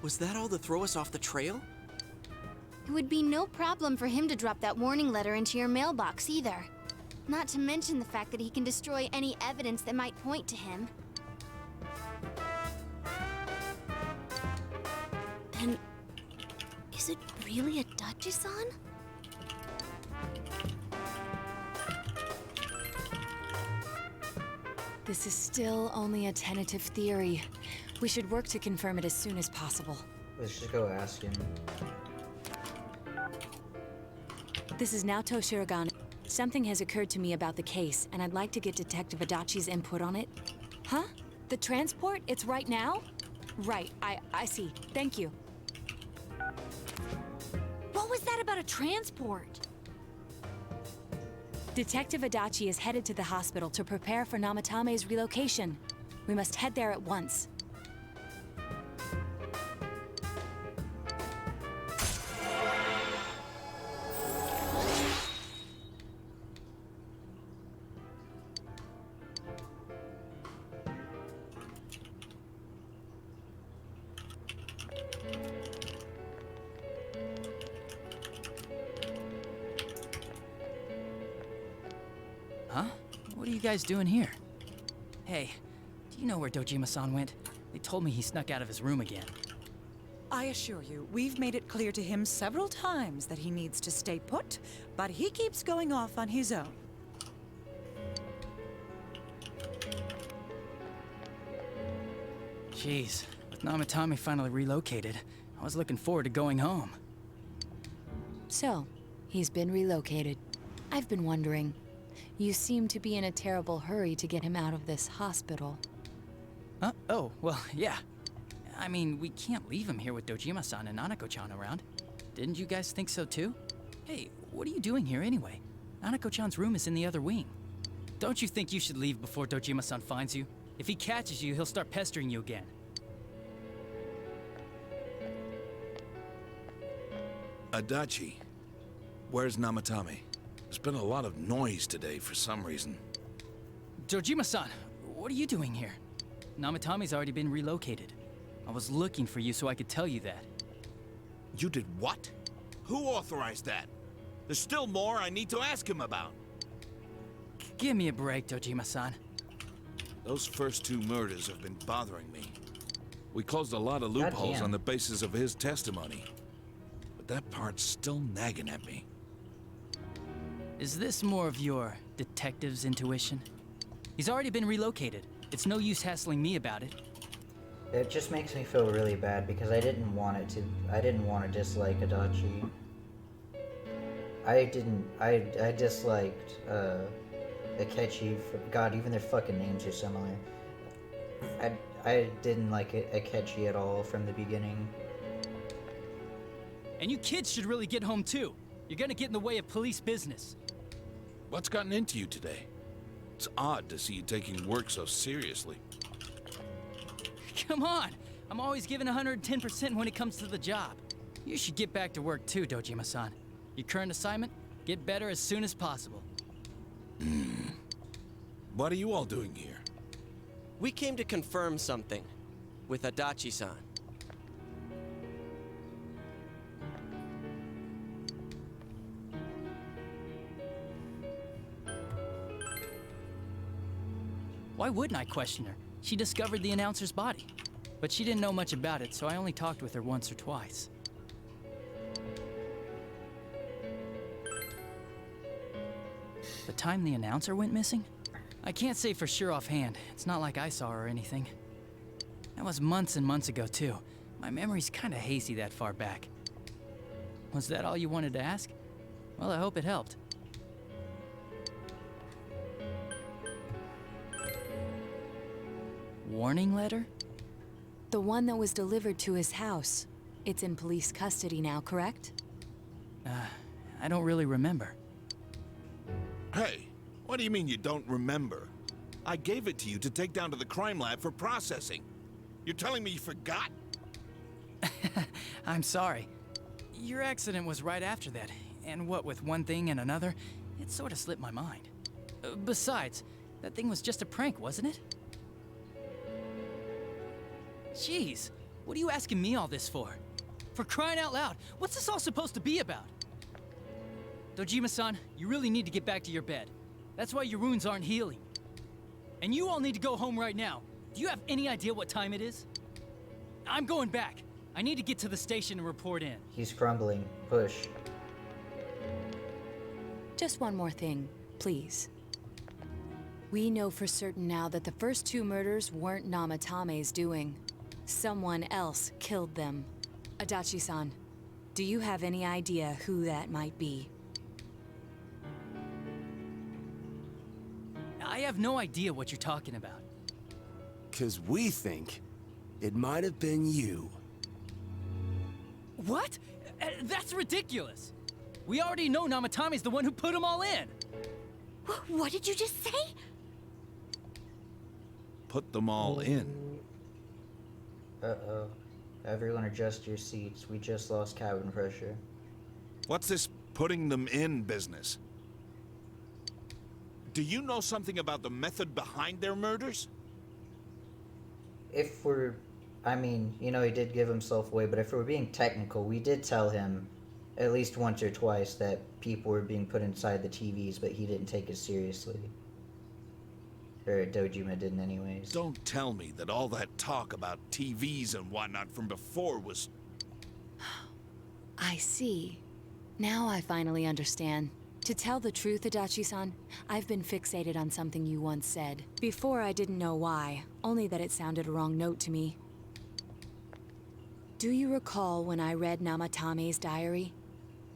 Was that all to throw us off the trail? It would be no problem for him to drop that warning letter into your mailbox either. Not to mention the fact that he can destroy any evidence that might point to him. Then, is it really Adachi-san? This is still only a tentative theory. We should work to confirm it as soon as possible. Let's just go ask him. This is Naoto Shirogane. Something has occurred to me about the case, and I'd like to get Detective Adachi's input on it. Huh? The transport? It's right now? Right, I see. Thank you. What was that about a transport? Detective Adachi is headed to the hospital to prepare for Namatame's relocation. We must head there at once. Huh? What are you guys doing here? Hey, do you know where Dojima-san went? They told me he snuck out of his room again. I assure you, we've made it clear to him several times that he needs to stay put, but he keeps going off on his own. Jeez, with Namatame finally relocated, I was looking forward to going home. So, he's been relocated. I've been wondering. You seem to be in a terrible hurry to get him out of this hospital. Huh? Oh, well, yeah. I mean, we can't leave him here with Dojima-san and Nanako-chan around. Didn't you guys think so too? Hey, what are you doing here anyway? Nanako-chan's room is in the other wing. Don't you think you should leave before Dojima-san finds you? If he catches you, he'll start pestering you again. Adachi, where's Namatame? There's been a lot of noise today for some reason. Dojima-san, what are you doing here? Namatame's already been relocated. I was looking for you so I could tell you that. You did what? Who authorized that? There's still more I need to ask him about. Give me a break, Dojima-san. Those first two murders have been bothering me. We closed a lot of loopholes on the basis of his testimony. But that part's still nagging at me. Is this more of your detective's intuition? He's already been relocated. It's no use hassling me about it. It just makes me feel really bad because I didn't want to dislike Adachi. I disliked, Akechi. God, even their fucking names are similar. I didn't like Akechi at all from the beginning. And you kids should really get home too. You're gonna get in the way of police business. What's gotten into you today? It's odd to see you taking work so seriously. Come on! I'm always giving 110% when it comes to the job. You should get back to work too, Dojima-san. Your current assignment? Get better as soon as possible. What are you all doing here? We came to confirm something with Adachi-san. Why wouldn't I question her? She discovered the announcer's body. But she didn't know much about it, so I only talked with her once or twice. The time the announcer went missing? I can't say for sure offhand. It's not like I saw her or anything. That was months and months ago, too. My memory's kinda hazy that far back. Was that all you wanted to ask? Well, I hope it helped. Warning letter? The one that was delivered to his house. It's in police custody now, correct? I don't really remember. Hey, what do you mean you don't remember? I gave it to you to take down to the crime lab for processing. You're telling me you forgot? I'm sorry. Your accident was right after that, and what with one thing and another, it sort of slipped my mind. Besides, that thing was just a prank, wasn't it? Jeez, what are you asking me all this for? For crying out loud, what's this all supposed to be about? Dojima-san, you really need to get back to your bed. That's why your wounds aren't healing. And you all need to go home right now. Do you have any idea what time it is? I'm going back. I need to get to the station and report in. He's crumbling. Push. Just one more thing, please. We know for certain now that the first 2 murders weren't Namatame's doing. Someone else killed them. Adachi-san, do you have any idea who that might be? I have no idea what you're talking about. 'Cause we think it might have been you. What? That's ridiculous! We already know Namatame's the one who put them all in! What did you just say? Put them all in. Uh-oh. Everyone adjust your seats. We just lost cabin pressure. What's this putting them in business? Do you know something about the method behind their murders? If we're... I mean, you know, he did give himself away, but if we're being technical, we did tell him at least once or twice that people were being put inside the TVs, but he didn't take it seriously. Or Dojima didn't anyways. Don't tell me that all that talk about TVs and whatnot from before was... I see. Now I finally understand. To tell the truth, Adachi-san, I've been fixated on something you once said. Before I didn't know why, only that it sounded a wrong note to me. Do you recall when I read Namatame's diary?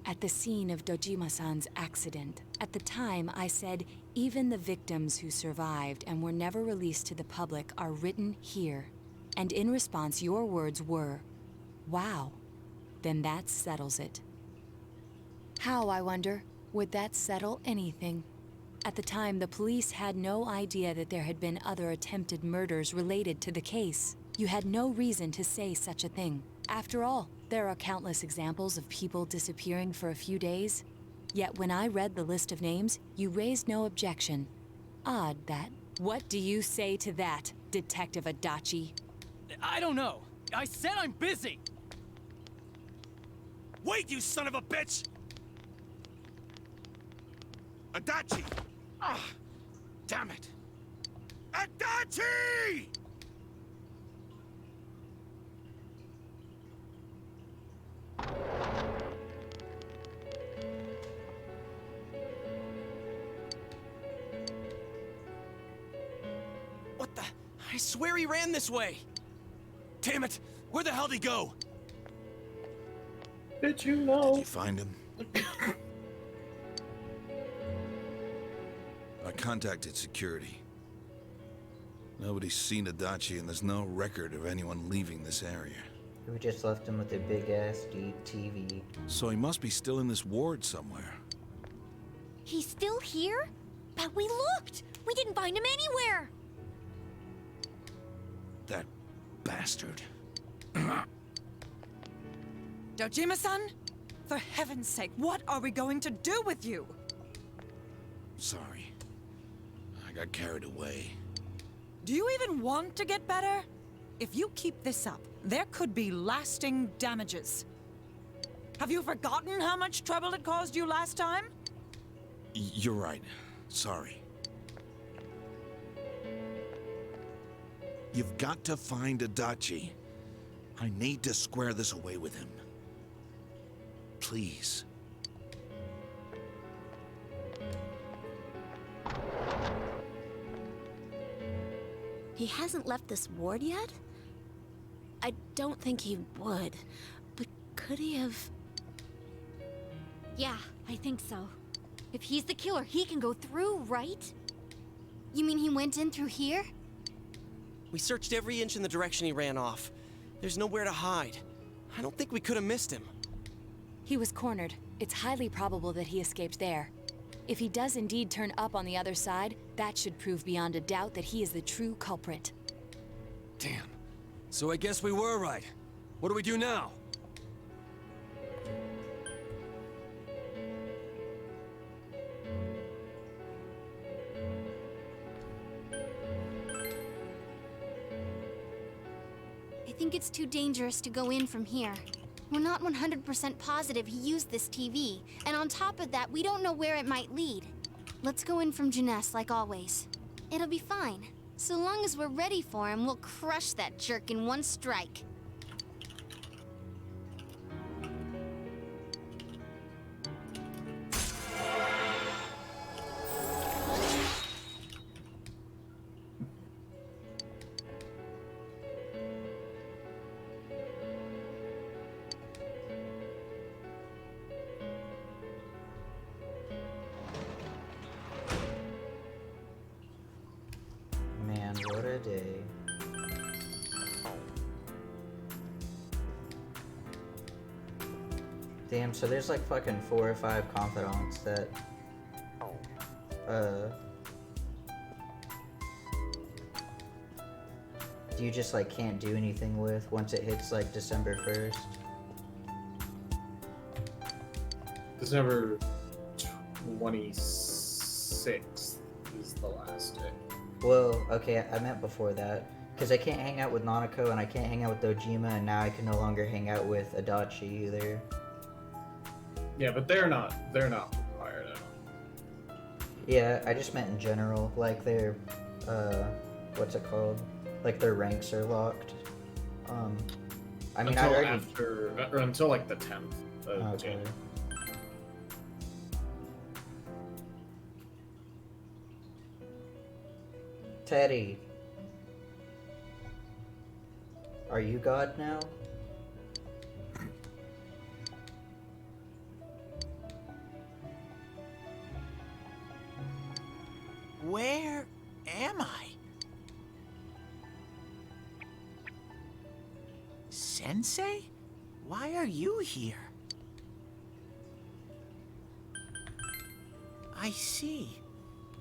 At the scene of Dojima-san's accident, at the time I said, even the victims who survived and were never released to the public are written here. And in response, your words were, wow, then that settles it. How, I wonder, would that settle anything? At the time, the police had no idea that there had been other attempted murders related to the case. You had no reason to say such a thing. After all, there are countless examples of people disappearing for a few days. Yet when I read the list of names, you raised no objection. Odd that. What do you say to that, Detective Adachi? I don't know. I said I'm busy! Wait, you son of a bitch! Adachi! Ah, damn it! Adachi! What the? I swear he ran this way! Damn it! Where the hell'd he go? Did you know? Did you find him? I contacted security. Nobody's seen Adachi, and there's no record of anyone leaving this area. We just left him with a big-ass, deep TV. So he must be still in this ward somewhere. He's still here? But we looked! We didn't find him anywhere! That bastard. Dojima-san? For heaven's sake, what are we going to do with you? Sorry. I got carried away. Do you even want to get better? If you keep this up, there could be lasting damages. Have you forgotten how much trouble it caused you last time? You're right. Sorry. You've got to find Adachi. I need to square this away with him. Please. He hasn't left this ward yet? I don't think he would. But could he have... Yeah, I think so. If he's the killer, he can go through, right? You mean he went in through here? We searched every inch in the direction he ran off. There's nowhere to hide. I don't think we could have missed him. He was cornered. It's highly probable that he escaped there. If he does indeed turn up on the other side, that should prove beyond a doubt that he is the true culprit. Damn. So I guess we were right. What do we do now? I think it's too dangerous to go in from here. We're not 100% positive he used this TV, and on top of that, we don't know where it might lead. Let's go in from Jeunesse like always. It'll be fine. So long as we're ready for him, we'll crush that jerk in one strike. day. Damn, so there's like fucking 4 or 5 confidants that, you just like can't do anything with once it hits like December 1st. December 26th is the last day. Well, okay, I meant before that. Because I can't hang out with Nanako and I can't hang out with Dojima, and now I can no longer hang out with Adachi either. Yeah, but they're not required at all. Yeah, I just meant in general. Like their, what's it called? Like their ranks are locked. I mean, until I already... until like the 10th of January. Teddy. Are you God now? Where am I? Sensei? Why are you here? I see.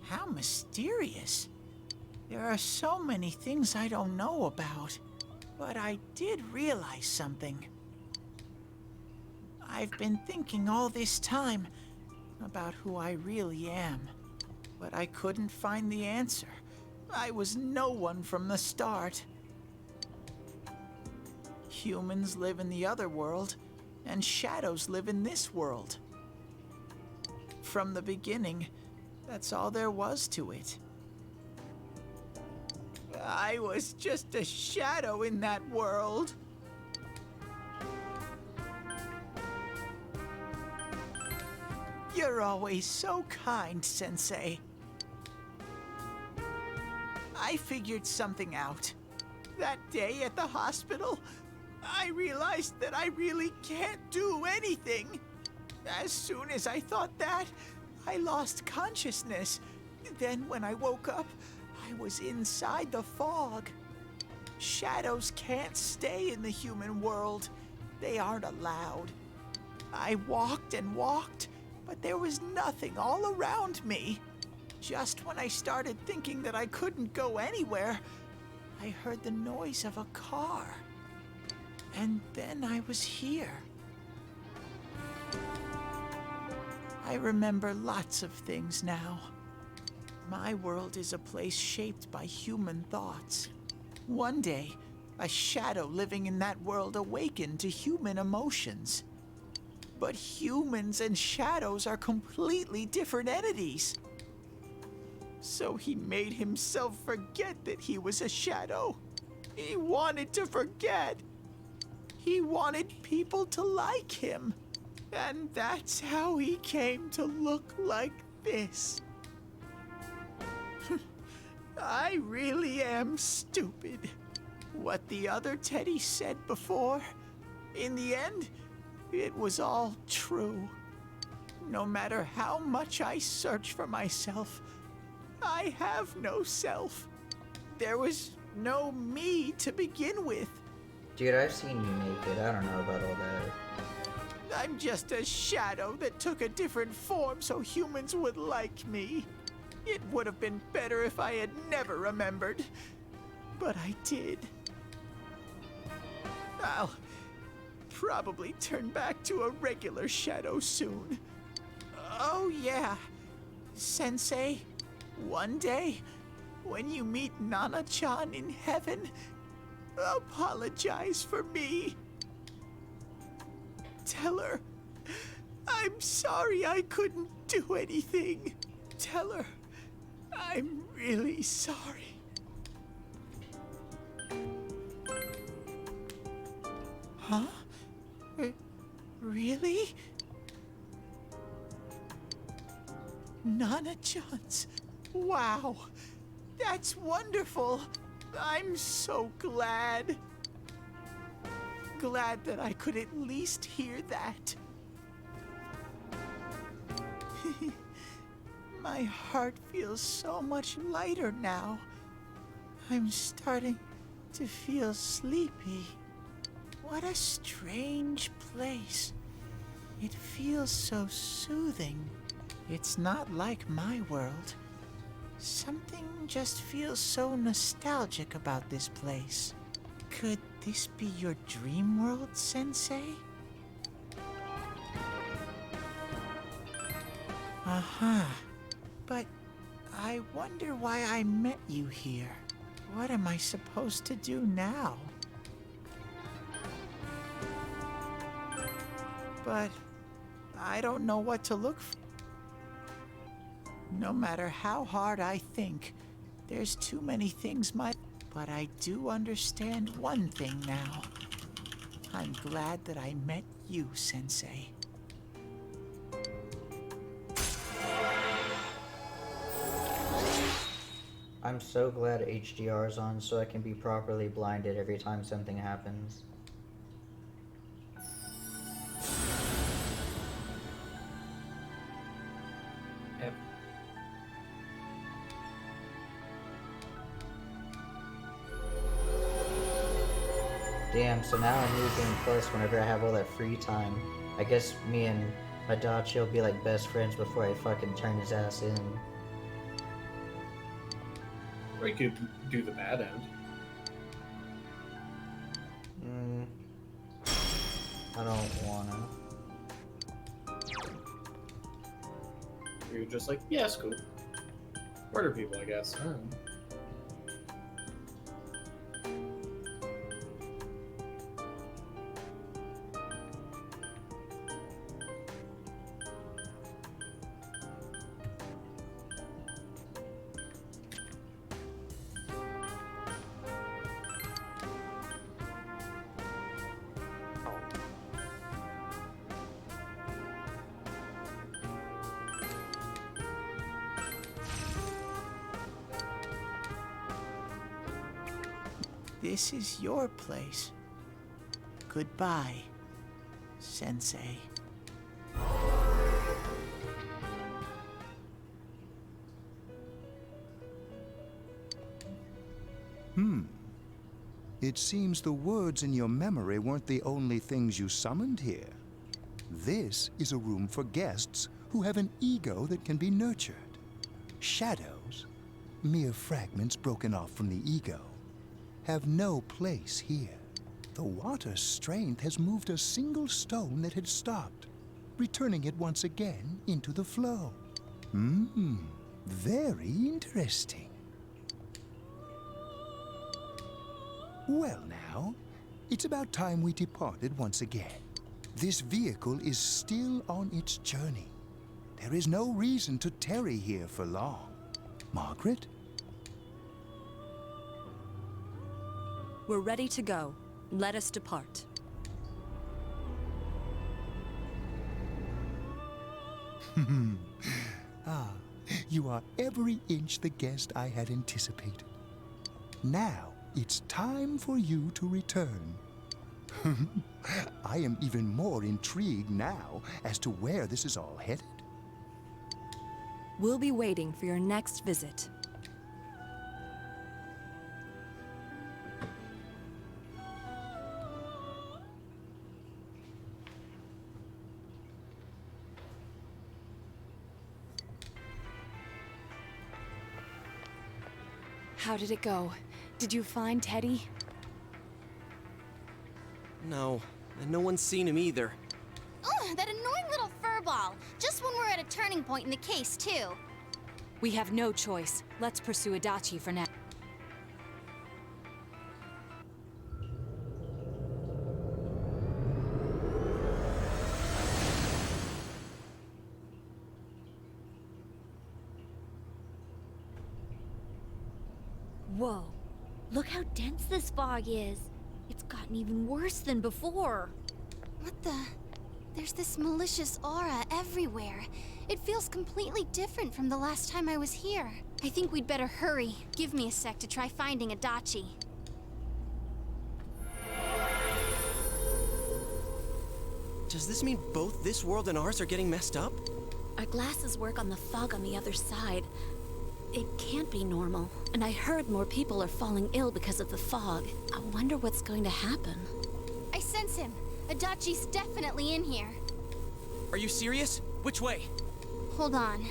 How mysterious. There are so many things I don't know about, but I did realize something. I've been thinking all this time about who I really am, but I couldn't find the answer. I was no one from the start. Humans live in the other world, and shadows live in this world. From the beginning, that's all there was to it. I was just a shadow in that world. You're always so kind, Sensei. I figured something out. That day at the hospital, I realized that I really can't do anything. As soon as I thought that, I lost consciousness. Then when I woke up, I was inside the fog. Shadows can't stay in the human world. They aren't allowed. I walked and walked, but there was nothing all around me. Just when I started thinking that I couldn't go anywhere, I heard the noise of a car. And then I was here. I remember lots of things now. My world is a place shaped by human thoughts. One day, a shadow living in that world awakened to human emotions. But humans and shadows are completely different entities. So he made himself forget that he was a shadow. He wanted to forget. He wanted people to like him. And that's how he came to look like this. I really am stupid. What the other Teddy said before, in the end, it was all true. No matter how much I search for myself, I have no self. There was no me to begin with. Dude, I've seen you naked. I don't know about all that. I'm just a shadow that took a different form so humans would like me. It would have been better if I had never remembered, but I did. I'll probably turn back to a regular shadow soon. Oh yeah, Sensei, one day, when you meet Nana-chan in heaven, apologize for me. Tell her, I'm sorry I couldn't do anything. Tell her, I'm really sorry. Huh? Really? Nana-chan's. Wow. That's wonderful. I'm so glad. Glad that I could at least hear that. My heart feels so much lighter now. I'm starting to feel sleepy. What a strange place. It feels so soothing. It's not like my world. Something just feels so nostalgic about this place. Could this be your dream world, Sensei? Uh-huh. But I wonder why I met you here. What am I supposed to do now? But I don't know what to look for. No matter how hard I think, there's too many things But I do understand one thing now. I'm glad that I met you, Sensei. I'm so glad HDR's on so I can be properly blinded every time something happens. Yep. Damn, so now I'm New Game Plus whenever I have all that free time. I guess me and Adachi will be like best friends before I fucking turn his ass in. Or you could do the bad end. I don't wanna. You're just like, yeah, it's cool. Murder people, I guess. I don't know. This is your place. Goodbye, Sensei. It seems the words in your memory weren't the only things you summoned here. This is a room for guests who have an ego that can be nurtured. Shadows, mere fragments broken off from the ego, have no place here. The water's strength has moved a single stone that had stopped, returning it once again into the flow. Very interesting. Well now, it's about time we departed once again. This vehicle is still on its journey. There is no reason to tarry here for long. Margaret? We're ready to go. Let us depart. You are every inch the guest I had anticipated. Now, it's time for you to return. I am even more intrigued now as to where this is all headed. We'll be waiting for your next visit. How did it go? Did you find Teddy? No, and no one's seen him either. Ugh, that annoying little furball. Just when we're at a turning point in the case, too. We have no choice. Let's pursue Adachi for now. Whoa. Look how dense this fog is. It's gotten even worse than before. What the? There's this malicious aura everywhere. It feels completely different from the last time I was here. I think we'd better hurry. Give me a sec to try finding Adachi. Does this mean both this world and ours are getting messed up? Our glasses work on the fog on the other side. It can't be normal. And I heard more people are falling ill because of the fog. I wonder what's going to happen. I sense him. Adachi's definitely in here. Are you serious? Which way? Hold on.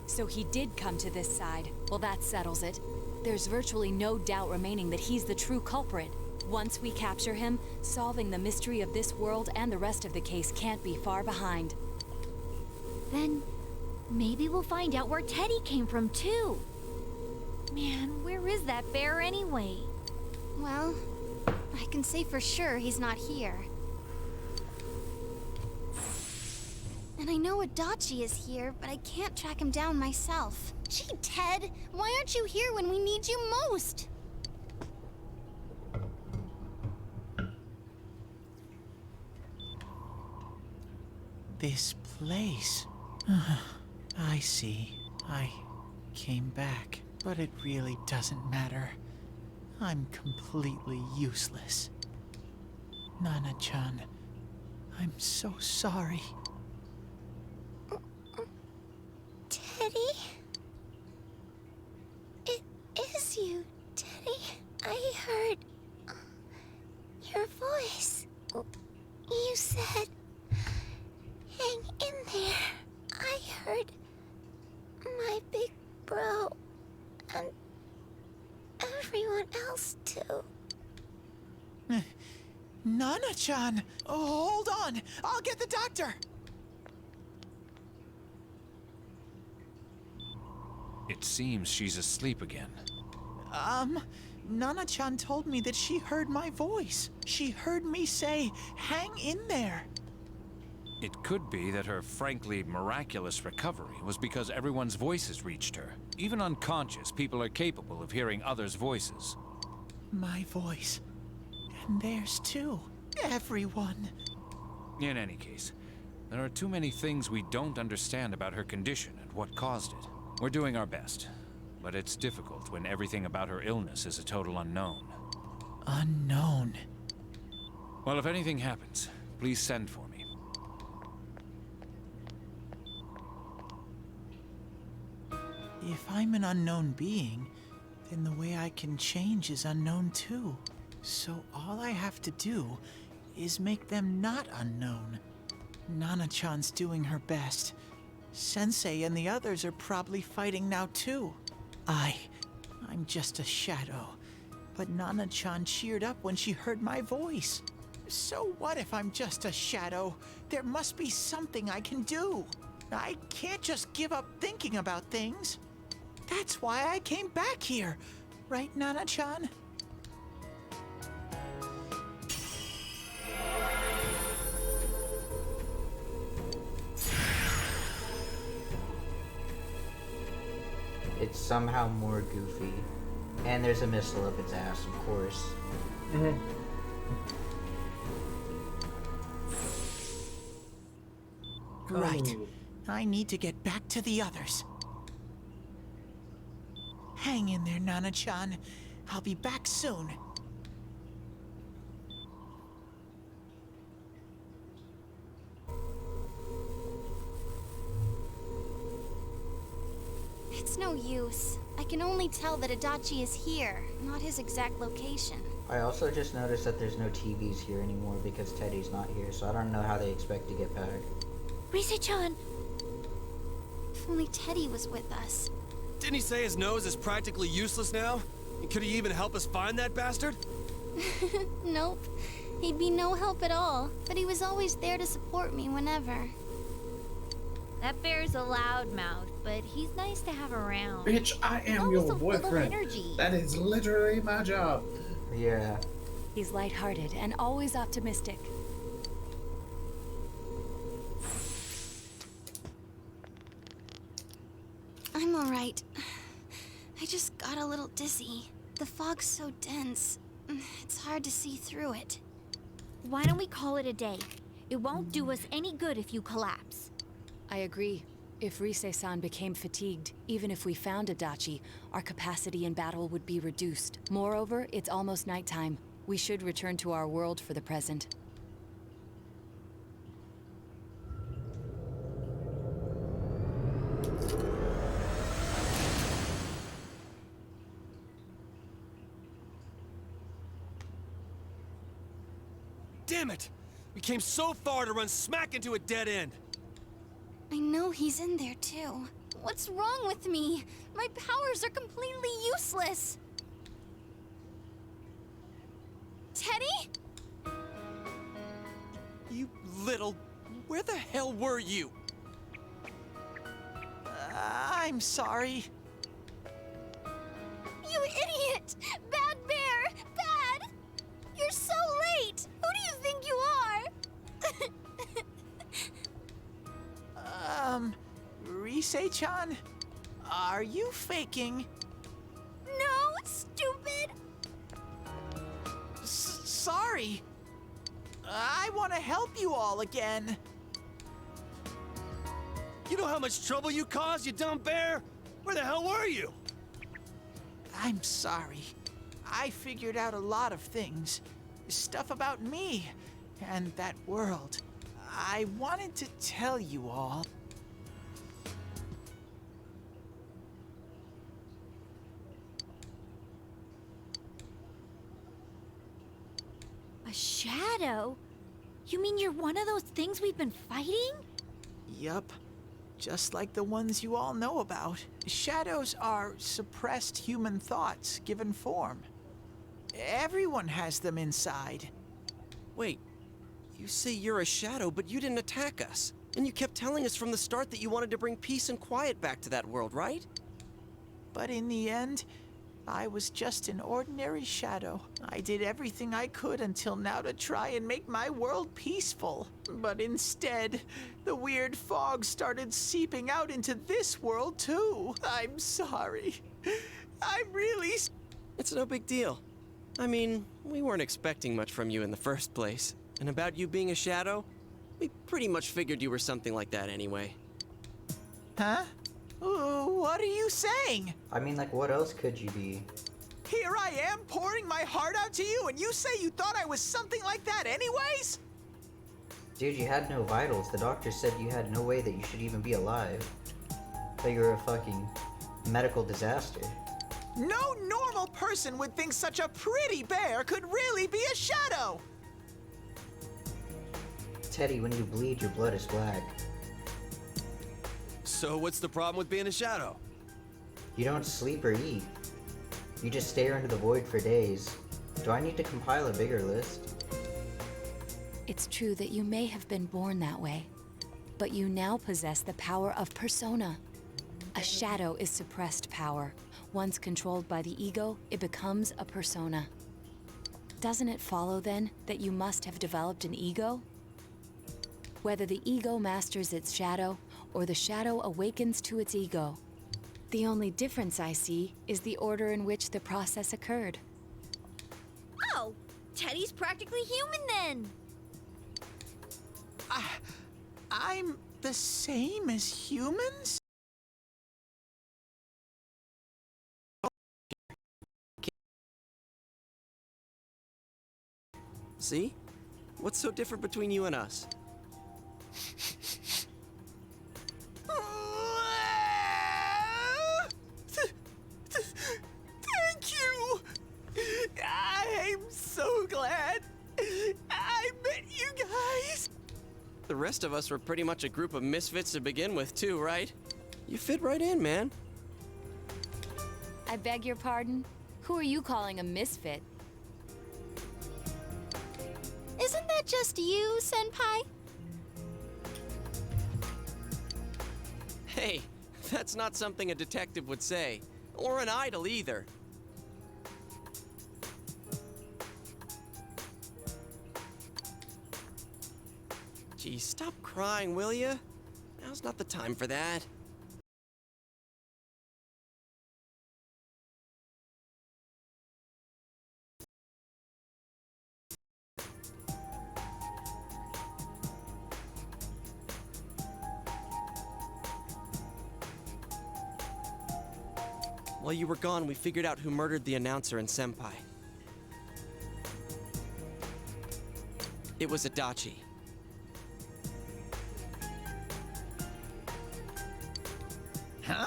So he did come to this side. Well, that settles it. There's virtually no doubt remaining that he's the true culprit. Once we capture him, solving the mystery of this world and the rest of the case can't be far behind. Then maybe we'll find out where Teddy came from too. Man, where is that bear anyway? Well, I can say for sure he's not here. And I know Adachi is here, but I can't track him down myself. Gee, Ted, why aren't you here when we need you most? This place. I see. I came back, but it really doesn't matter. I'm completely useless. Nana-chan, I'm so sorry. Teddy? It is you, Teddy. I heard your voice. You said, hang in there. I heard my big bro and everyone else too. Nana-chan! Oh, hold on! I'll get the doctor! It seems she's asleep again. Nana-chan told me that she heard my voice. She heard me say, hang in there. It could be that her frankly miraculous recovery was because everyone's voices reached her. Even unconscious, people are capable of hearing others' voices. My voice. And theirs too. Everyone. In any case, there are too many things we don't understand about her condition and what caused it. We're doing our best, but it's difficult when everything about her illness is a total unknown. Unknown? Well, if anything happens, please send for me. If I'm an unknown being, then the way I can change is unknown too. So all I have to do is make them not unknown. Nana-chan's doing her best. Sensei and the others are probably fighting now too. I'm just a shadow. But Nana-chan cheered up when she heard my voice. So what if I'm just a shadow? There must be something I can do. I can't just give up thinking about things. That's why I came back here. Right, Nana-chan? It's somehow more goofy. And there's a missile up its ass, of course. Right. I need to get back to the others. Hang in there, Nana-chan. I'll be back soon. It's no use. I can only tell that Adachi is here, not his exact location. I also just noticed that there's no TVs here anymore because Teddy's not here, so I don't know how they expect to get back. Rise-chan! If only Teddy was with us. Didn't he say his nose is practically useless now? And could he even help us find that bastard? Nope. He'd be no help at all, but he was always there to support me whenever. That bear's a loudmouth, but he's nice to have around. Bitch, I He's am always your so full of boyfriend. energy. That is literally my job. Yeah. He's lighthearted and always optimistic. I'm alright. I just got a little dizzy. The fog's so dense. It's hard to see through it. Why don't we call it a day? It won't do us any good if you collapse. I agree. If Rise-san became fatigued, even if we found Adachi, our capacity in battle would be reduced. Moreover, it's almost nighttime. We should return to our world for the present. Damn it! We came so far to run smack into a dead end. I know he's in there too. What's wrong with me? My powers are completely useless. Teddy? You little... Where the hell were you? I'm sorry. You idiot! Bad Bear! Bad! You're so late! Who do you think you are? Rise-chan? Are you faking? No, stupid! Sorry. I want to help you all again. You know how much trouble you caused, you dumb bear? Where the hell were you? I'm sorry. I figured out a lot of things. Stuff about me and that world. I wanted to tell you all. A shadow? You mean you're one of those things we've been fighting? Yup. Just like the ones you all know about. Shadows are suppressed human thoughts given form. Everyone has them inside. Wait, you say you're a shadow, but you didn't attack us. And you kept telling us from the start that you wanted to bring peace and quiet back to that world, right? But in the end, I was just an ordinary shadow. I did everything I could until now to try and make my world peaceful. But instead, the weird fog started seeping out into this world too. I'm sorry. I'm really... It's no big deal. I mean, we weren't expecting much from you in the first place. And about you being a shadow, we pretty much figured you were something like that anyway. Huh? What are you saying? I mean, like, what else could you be? Here I am pouring my heart out to you, and you say you thought I was something like that anyways? Dude, you had no vitals. The doctor said you had no way that you should even be alive. That you were a fucking medical disaster. No normal person would think such a pretty bear could really be a shadow! Teddy, when you bleed, your blood is black. So what's the problem with being a shadow? You don't sleep or eat. You just stare into the void for days. Do I need to compile a bigger list? It's true that you may have been born that way, but you now possess the power of persona. A shadow is suppressed power. Once controlled by the ego, it becomes a persona. Doesn't it follow then that you must have developed an ego? Whether the ego masters its shadow or the shadow awakens to its ego. The only difference I see is the order in which the process occurred. Oh, Teddy's practically human then. I'm the same as humans? See? What's so different between you and us? Thank you! I'm so glad I met you guys! The rest of us were pretty much a group of misfits to begin with, too, right? You fit right in, man. I beg your pardon? Who are you calling a misfit? Isn't that just you, Senpai? Hey, that's not something a detective would say. Or an idol, either. Geez, stop crying, will ya? Now's not the time for that. While you were gone, we figured out who murdered the announcer and Senpai. It was Adachi. Huh?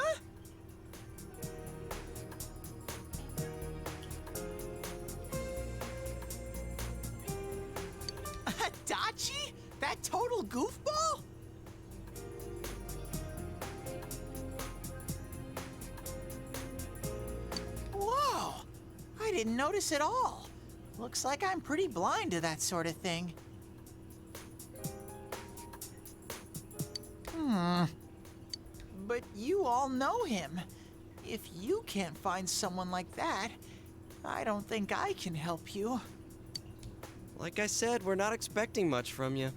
Adachi? That total goofball? Whoa! I didn't notice at all. Looks like I'm pretty blind to that sort of thing. But you all know him. If you can't find someone like that, I don't think I can help you. Like I said, we're not expecting much from you.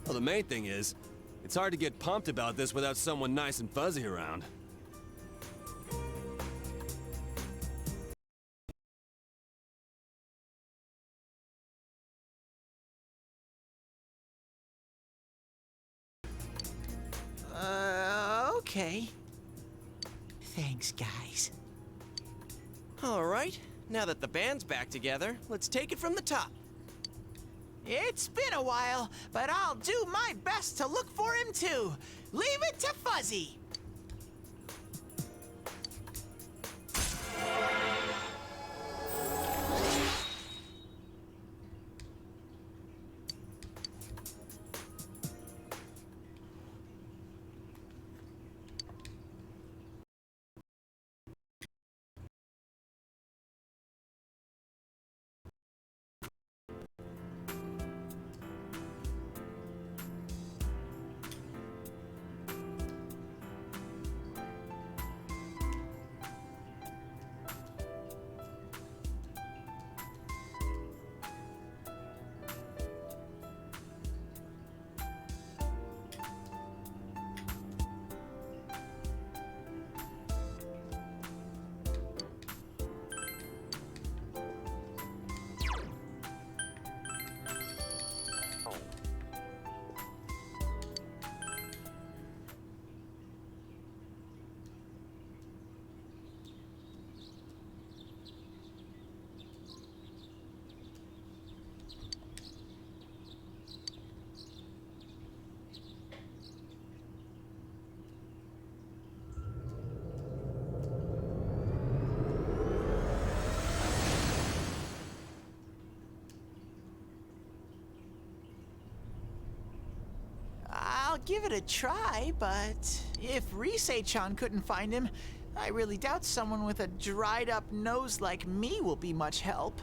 Well, the main thing is, it's hard to get pumped about this without someone nice and fuzzy around. Okay. Thanks, guys. All right, now that the band's back together, let's take it from the top. It's been a while, but I'll do my best to look for him too. Leave it to Fuzzy. I'll give it a try, but if Rise-chan couldn't find him, I really doubt someone with a dried up nose like me will be much help.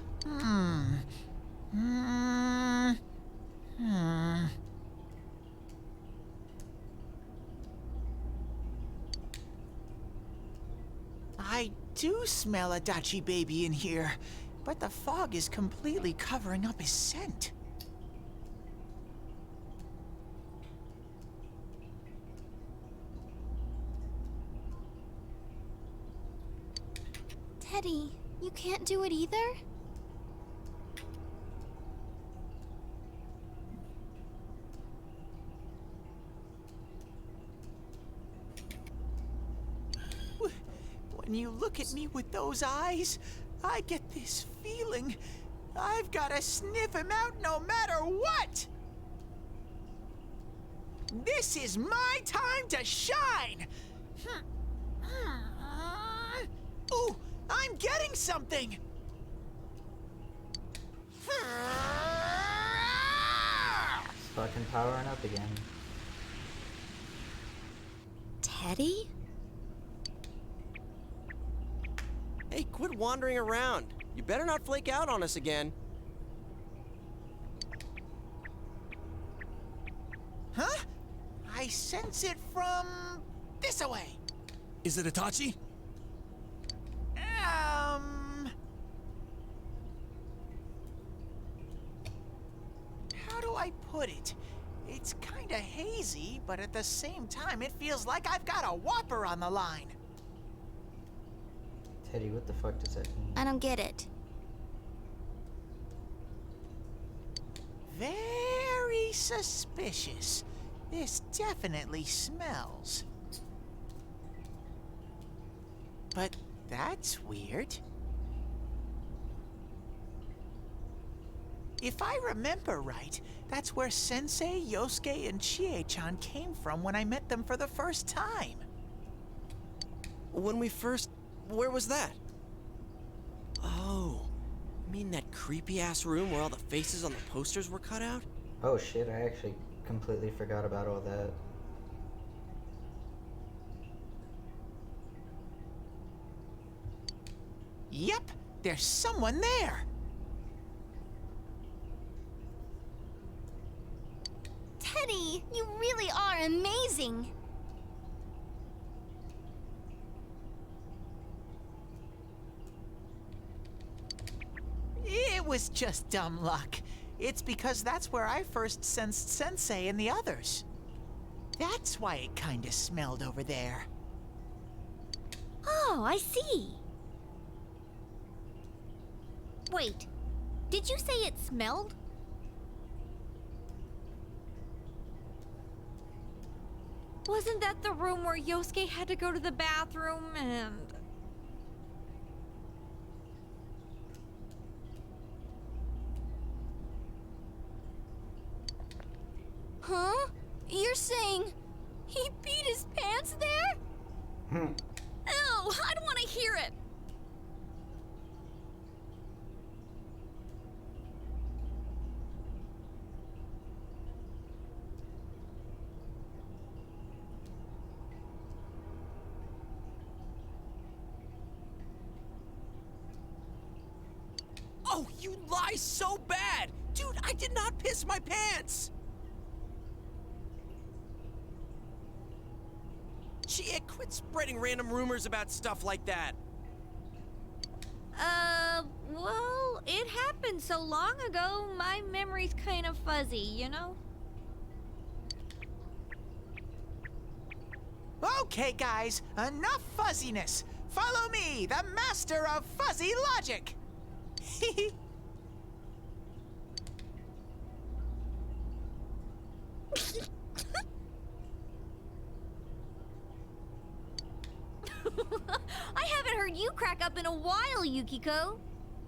I do smell Adachi baby in here, but the fog is completely covering up his scent. Teddy, you can't do it either? When you look at me with those eyes, I get this feeling I've got to sniff him out no matter what! This is my time to shine! Ooh, I'm getting something! It's fucking powering up again. Teddy? Hey, quit wandering around. You better not flake out on us again. Huh? I sense it from this away. Is it Itachi? How do I put it? It's kinda hazy, but at the same time, it feels like I've got a whopper on the line. Teddy, what the fuck does that mean? I don't get it. Very suspicious. This definitely smells. But that's weird. If I remember right, that's where Sensei, Yosuke, and Chie-chan came from when I met them for the first time. When we first... Where was that? Oh, you mean that creepy-ass room where all the faces on the posters were cut out? Oh shit, I actually completely forgot about all that. Yep, there's someone there. Teddy, you really are amazing. It was just dumb luck. It's because that's where I first sensed Sensei and the others. That's why it kinda smelled over there. Oh, I see. Wait, did you say it smelled? Wasn't that the room where Yosuke had to go to the bathroom and... Huh? You're saying he beat his pants there? Ew, I don't want to hear it. Oh, you lie so bad! Dude, I did not piss my pants! Chie, quit spreading random rumors about stuff like that. Well, it happened so long ago, my memory's kind of fuzzy, you know? Okay, guys, enough fuzziness. Follow me, the master of fuzzy logic. I haven't heard you crack up in a while, Yukiko.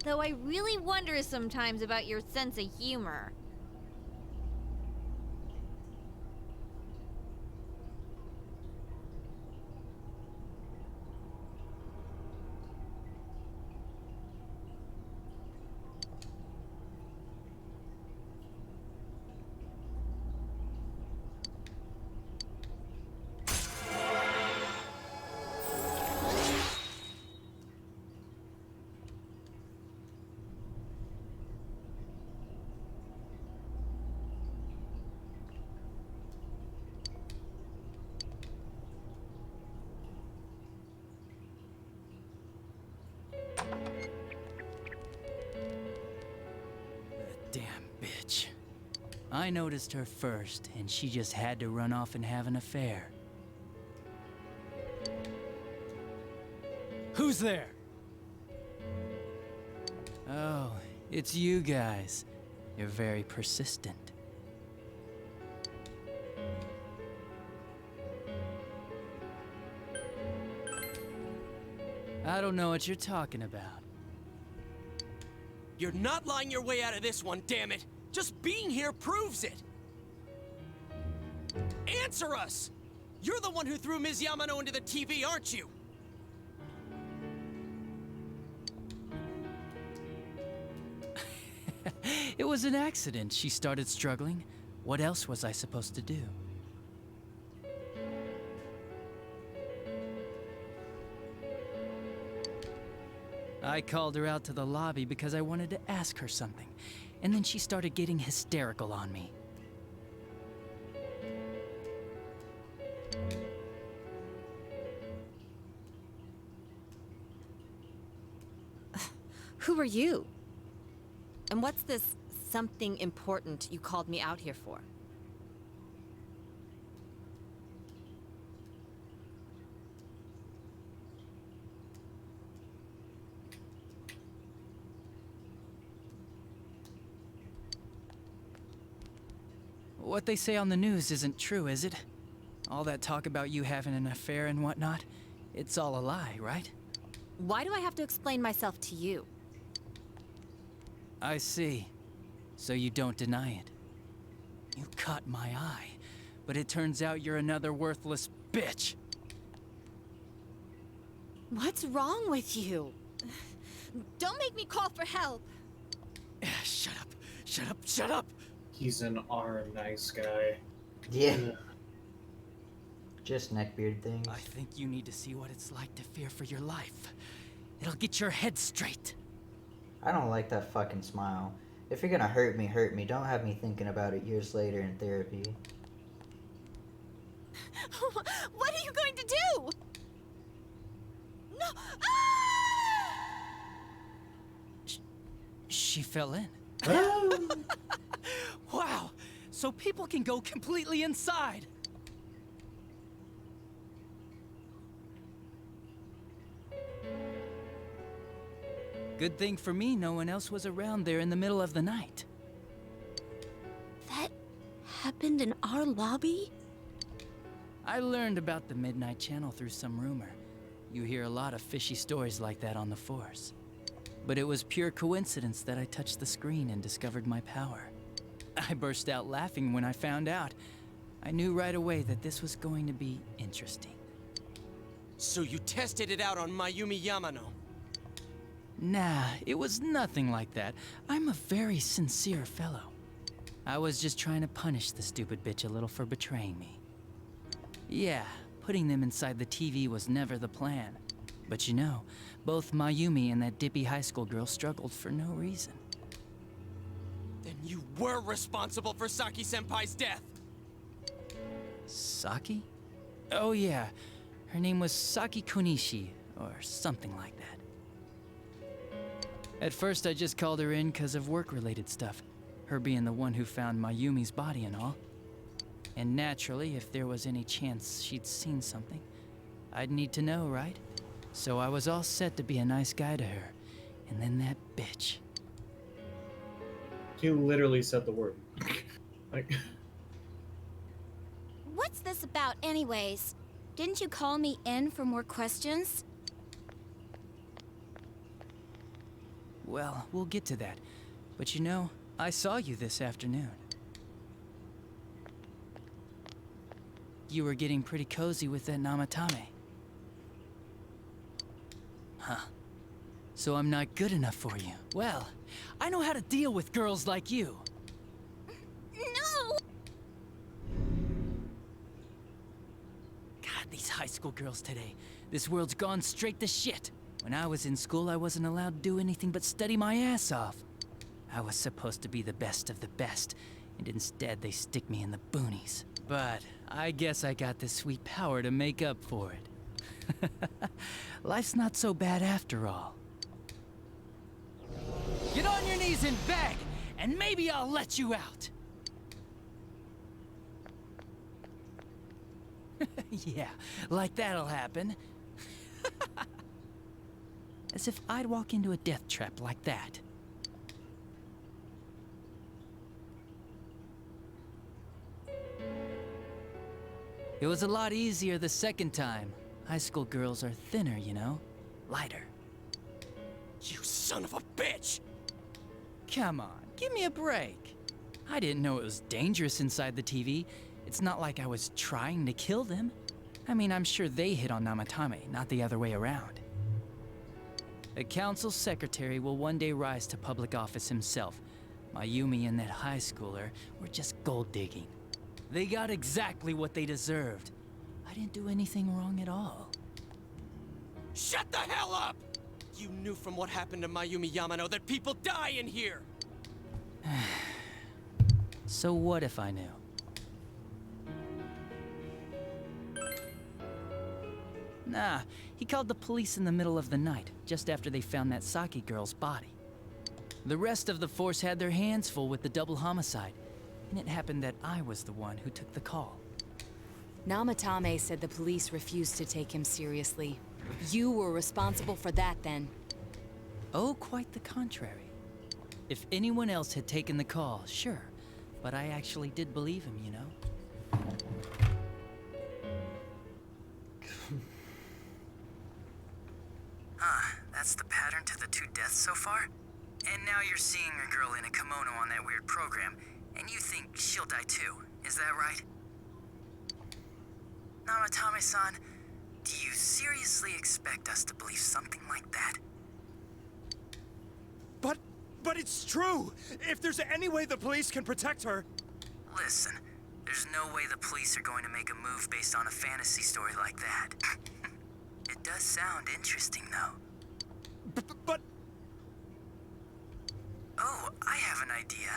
Though I really wonder sometimes about your sense of humor. Damn bitch. I noticed her first, and she just had to run off and have an affair. Who's there? Oh, it's you guys. You're very persistent. I don't know what you're talking about. You're not lying your way out of this one, damn it! Just being here proves it! Answer us! You're the one who threw Ms. Yamano into the TV, aren't you? It was an accident. She started struggling. What else was I supposed to do? I called her out to the lobby because I wanted to ask her something, and then she started getting hysterical on me. Who are you? And what's this something important you called me out here for? What they say on the news isn't true, is it? All that talk about you having an affair and whatnot, it's all a lie, right? Why do I have to explain myself to you? I see. So you don't deny it. You caught my eye, but it turns out you're another worthless bitch. What's wrong with you? Don't make me call for help. Shut up. Shut up. Shut up. He's an arm nice guy. Yeah. Just neckbeard things. I think you need to see what it's like to fear for your life. It'll get your head straight. I don't like that fucking smile. If you're gonna hurt me, hurt me. Don't have me thinking about it years later in therapy. What are you going to do? No! She fell in. Wow! So people can go completely inside! Good thing for me, no one else was around there in the middle of the night. That happened in our lobby? I learned about the Midnight Channel through some rumor. You hear a lot of fishy stories like that on the Force. But it was pure coincidence that I touched the screen and discovered my power. I burst out laughing when I found out. I knew right away that this was going to be interesting. So you tested it out on Mayumi Yamano? Nah, it was nothing like that. I'm a very sincere fellow. I was just trying to punish the stupid bitch a little for betraying me. Yeah, putting them inside the TV was never the plan. But you know, both Mayumi and that dippy high school girl struggled for no reason. Then you were responsible for Saki-senpai's death! Saki? Oh yeah, her name was Saki Konishi, or something like that. At first I just called her in because of work-related stuff, her being the one who found Mayumi's body and all. And naturally, if there was any chance she'd seen something, I'd need to know, right? So I was all set to be a nice guy to her, and then that bitch. You literally said the word. Like... What's this about anyways? Didn't you call me in for more questions? Well, we'll get to that. But you know, I saw you this afternoon. You were getting pretty cozy with that Namatame. Huh. So I'm not good enough for you. Well, I know how to deal with girls like you. No! God, these high school girls today. This world's gone straight to shit. When I was in school, I wasn't allowed to do anything but study my ass off. I was supposed to be the best of the best, and instead they stick me in the boonies. But I guess I got the sweet power to make up for it. Life's not so bad after all. Get on your knees and beg, and maybe I'll let you out. Yeah, like that'll happen. As if I'd walk into a death trap like that. It was a lot easier the second time. High school girls are thinner, you know? Lighter. You son of a bitch! Come on, give me a break. I didn't know it was dangerous inside the TV. It's not like I was trying to kill them. I mean, I'm sure they hit on Namatame, not the other way around. A council secretary will one day rise to public office himself. Mayumi and that high schooler were just gold digging. They got exactly what they deserved. I didn't do anything wrong at all. Shut the hell up! You knew from what happened to Mayumi Yamano that people die in here! So what if I knew? Nah, he called the police in the middle of the night, just after they found that Saki girl's body. The rest of the force had their hands full with the double homicide, and it happened that I was the one who took the call. Namatame said the police refused to take him seriously. You were responsible for that then. Oh, quite the contrary. If anyone else had taken the call, sure. but I actually did believe him, you know? That's the pattern to the 2 deaths so far? And now you're seeing a girl in a kimono on that weird program, and you think she'll die too, is that right? Namatame-san, do you seriously expect us to believe something like that? But it's true! If there's any way the police can protect her... Listen, there's no way the police are going to make a move based on a fantasy story like that. It does sound interesting, though. But... Oh, I have an idea.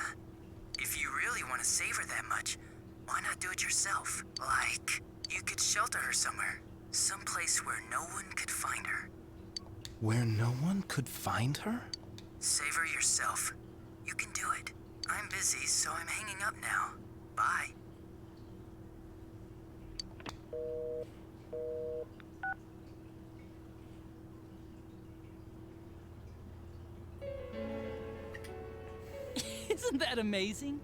If you really want to save her that much, why not do it yourself? Like, you could shelter her somewhere. Someplace where no one could find her. Where no one could find her? Save her yourself. You can do it. I'm busy, so I'm hanging up now. Bye. Isn't that amazing?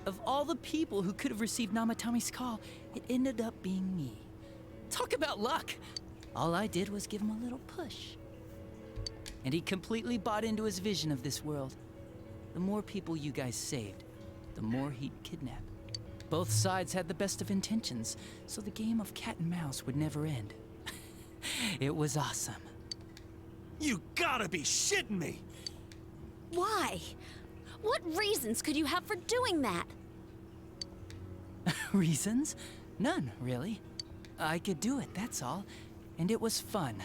Of all the people who could have received Namatame's call, it ended up being me. Talk about luck! All I did was give him a little push. And he completely bought into his vision of this world. The more people you guys saved, the more he'd kidnap. Both sides had the best of intentions, so the game of cat and mouse would never end. It was awesome. You gotta be shitting me! Why? What reasons could you have for doing that? Reasons? None, really. I could do it, that's all. And it was fun.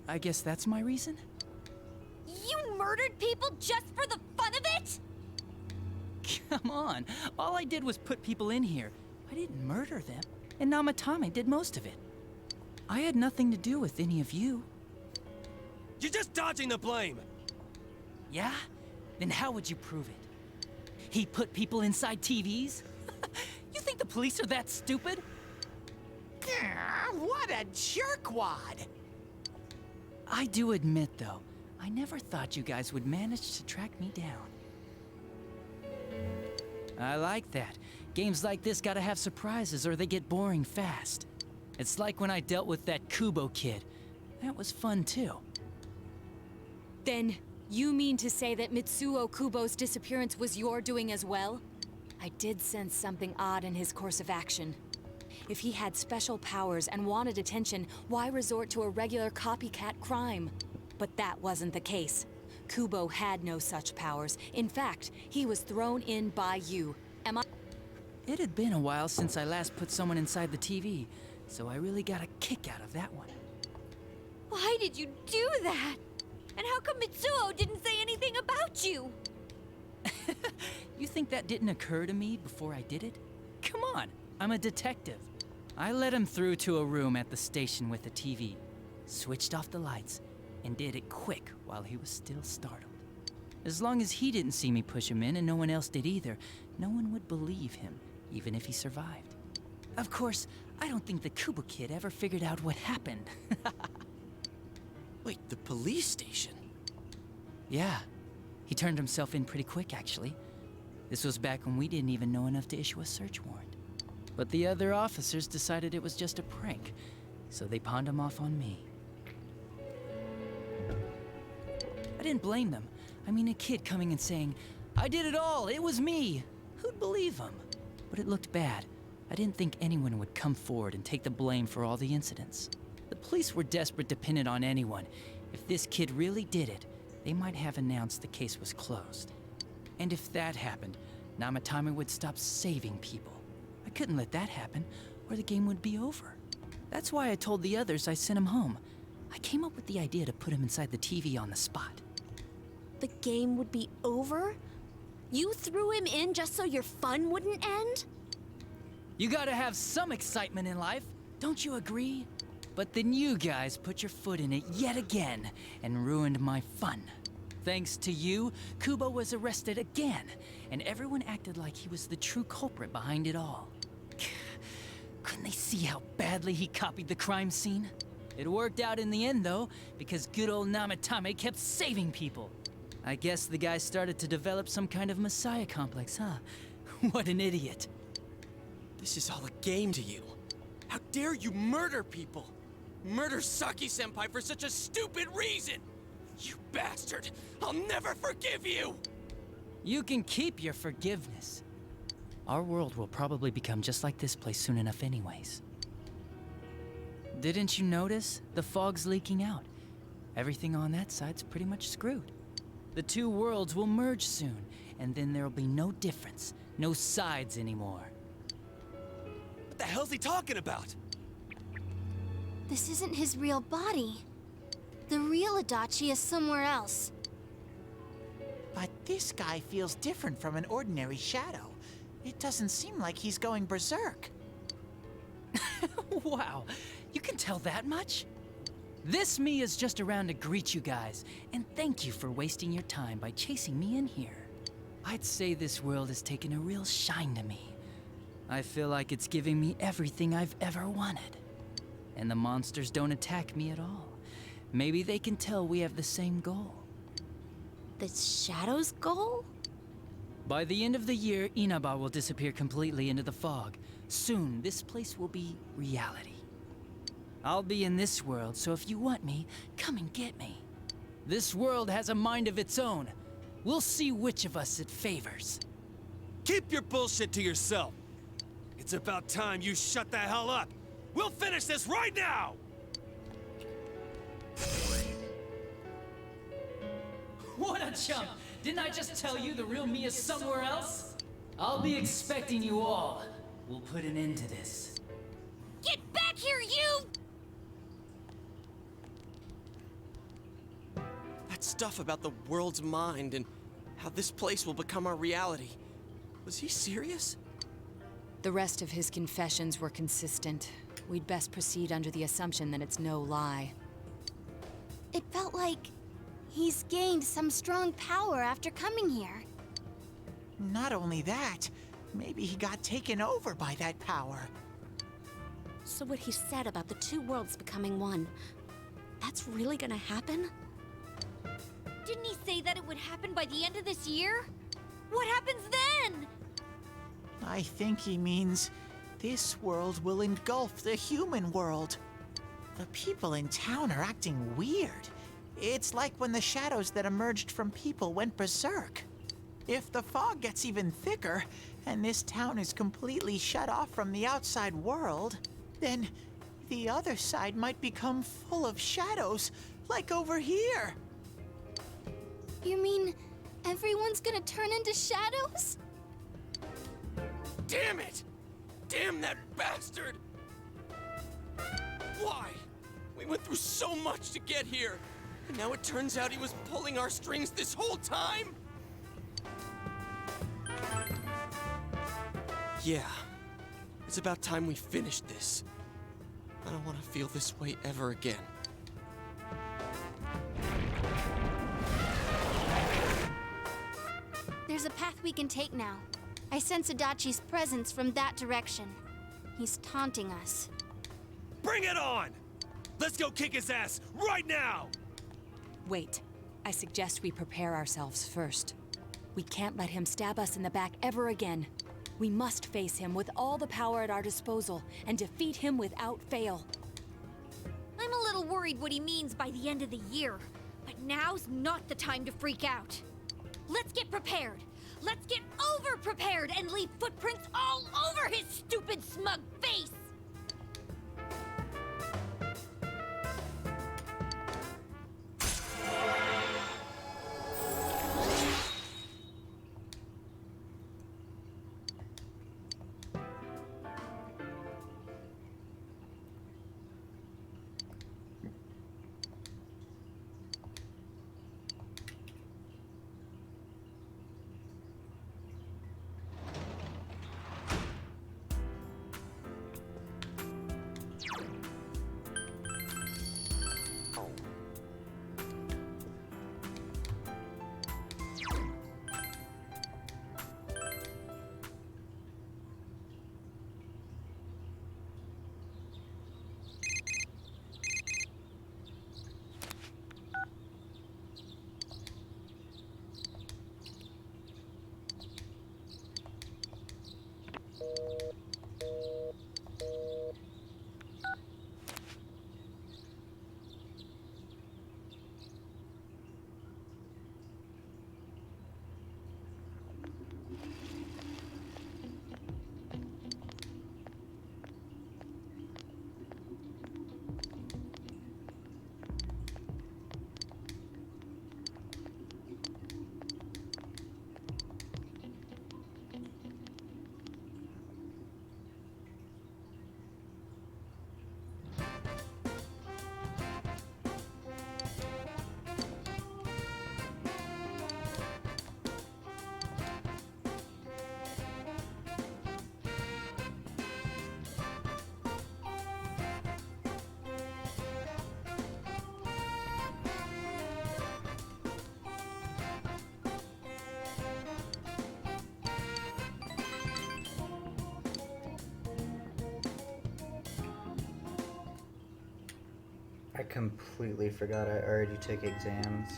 I guess that's my reason? You murdered people just for the fun of it? Come on. All I did was put people in here. I didn't murder them. And Namatame did most of it. I had nothing to do with any of you. You're just dodging the blame! Yeah? Then how would you prove it? He put people inside TVs? You think the police are that stupid? What a jerkwad! I do admit, though, I never thought you guys would manage to track me down. I like that. Games like this gotta have surprises or they get boring fast. It's like when I dealt with that Kubo kid. That was fun, too. Then, you mean to say that Mitsuo Kubo's disappearance was your doing as well? I did sense something odd in his course of action. If he had special powers and wanted attention, why resort to a regular copycat crime? But that wasn't the case. Kubo had no such powers. In fact, he was thrown in by you. Am I? It had been a while since I last put someone inside the TV, so I really got a kick out of that one. Why did you do that? And how come Mitsuo didn't say anything about you? You think that didn't occur to me before I did it? Come on, I'm a detective. I led him through to a room at the station with a TV, switched off the lights, and did it quick while he was still startled. As long as he didn't see me push him in and no one else did either, no one would believe him, even if he survived. Of course, I don't think the Kubo kid ever figured out what happened. Wait, the police station? Yeah, he turned himself in pretty quick, actually. This was back when we didn't even know enough to issue a search warrant. But the other officers decided it was just a prank, so they pawned him off on me. I didn't blame them. I mean, a kid coming and saying, "I did it all, it was me." Who'd believe him? But it looked bad. I didn't think anyone would come forward and take the blame for all the incidents. The police were desperate to pin it on anyone. If this kid really did it, they might have announced the case was closed. And if that happened, Namatame would stop saving people. I couldn't let that happen, or the game would be over. That's why I told the others I sent him home. I came up with the idea to put him inside the TV on the spot. The game would be over? You threw him in just so your fun wouldn't end? You gotta have some excitement in life, don't you agree? But then you guys put your foot in it yet again and ruined my fun. Thanks to you, Kubo was arrested again, and everyone acted like he was the true culprit behind it all. Couldn't they see how badly he copied the crime scene? It worked out in the end, though, because good old Namatame kept saving people. I guess the guy started to develop some kind of messiah complex, huh? What an idiot. This is all a game to you. How dare you murder people? Murder Saki-senpai for such a stupid reason! You bastard! I'll never forgive you! You can keep your forgiveness. Our world will probably become just like this place soon enough anyways. Didn't you notice? The fog's leaking out. Everything on that side's pretty much screwed. The two worlds will merge soon, and then there'll be no difference, no sides anymore. What the hell's he talking about? This isn't his real body. The real Adachi is somewhere else. But this guy feels different from an ordinary shadow. It doesn't seem like he's going berserk. Wow, you can tell that much? This me is just around to greet you guys, and thank you for wasting your time by chasing me in here. I'd say this world has taken a real shine to me. I feel like it's giving me everything I've ever wanted. And the monsters don't attack me at all. Maybe they can tell we have the same goal. The Shadow's goal? By the end of the year, Inaba will disappear completely into the fog. Soon, this place will be reality. I'll be in this world, so if you want me, come and get me. This world has a mind of its own. We'll see which of us it favors. Keep your bullshit to yourself. It's about time you shut the hell up. We'll finish this right now! What a chump! Didn't I just tell you the real me is somewhere else? I'll be expecting you all. We'll put an end to this. Get back here, you! That stuff about the world's mind and how this place will become our reality. Was he serious? The rest of his confessions were consistent. We'd best proceed under the assumption that it's no lie. It felt like he's gained some strong power after coming here. Not only that, maybe he got taken over by that power. So what he said about the two worlds becoming one, that's really gonna happen? Didn't he say that it would happen by the end of this year? What happens then? I think he means this world will engulf the human world. The people in town are acting weird. It's like when the shadows that emerged from people went berserk. If the fog gets even thicker, and this town is completely shut off from the outside world, then the other side might become full of shadows, like over here. You mean everyone's gonna turn into shadows? Damn it! Damn that bastard! Why? We went through so much to get here, and now it turns out he was pulling our strings this whole time? Yeah, it's about time we finished this. I don't want to feel this way ever again. There's a path we can take now. I sense Adachi's presence from that direction. He's taunting us. Bring it on! Let's go kick his ass right now! Wait. I suggest we prepare ourselves first. We can't let him stab us in the back ever again. We must face him with all the power at our disposal and defeat him without fail. I'm a little worried what he means by the end of the year, but now's not the time to freak out. Let's get prepared. Let's get over-prepared and leave footprints all over his stupid, smug face! I completely forgot I already took exams.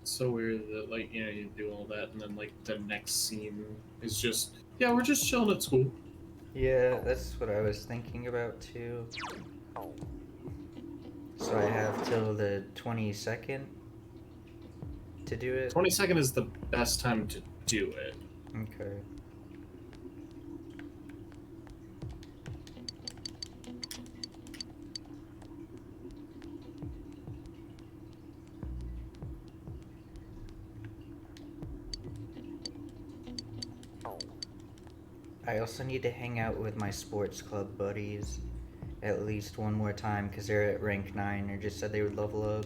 It's so weird that, like, you know, you do all that and then, like, the next scene is just, yeah, we're just chilling at school. Yeah, that's what I was thinking about too. So I have till the 22nd to do it? 22nd is the best time to do it. Okay. I also need to hang out with my sports club buddies at least one more time because they're at rank 9 or just said they would level up.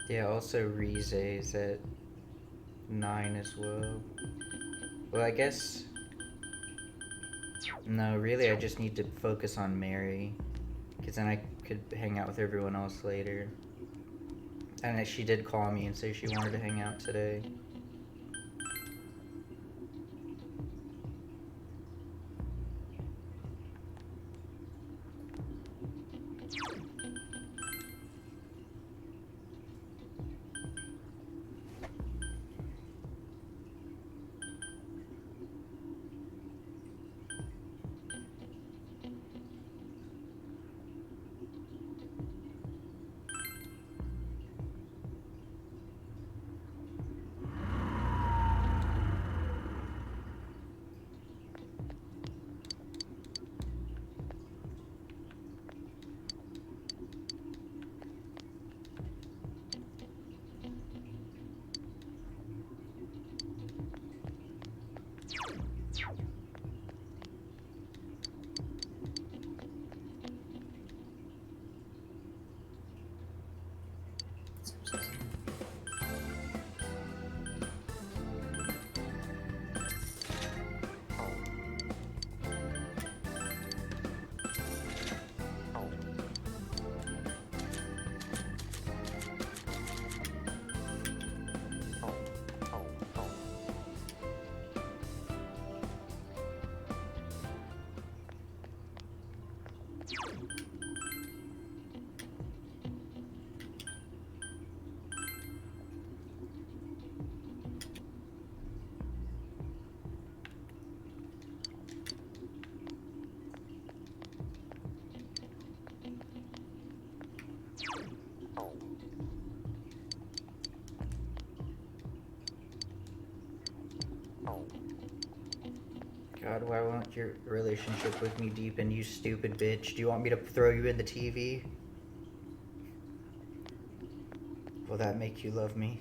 Yeah, also Rize is at 9 as well. Well, I guess... No, really I just need to focus on Mary. Because then I could hang out with everyone else later. And she did call me and say she wanted to hang out today. God, why won't your relationship with me deepen, you stupid bitch? Do you want me to throw you in the TV? Will that make you love me?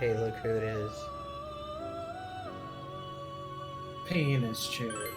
Hey, look who it is. Penis cherry.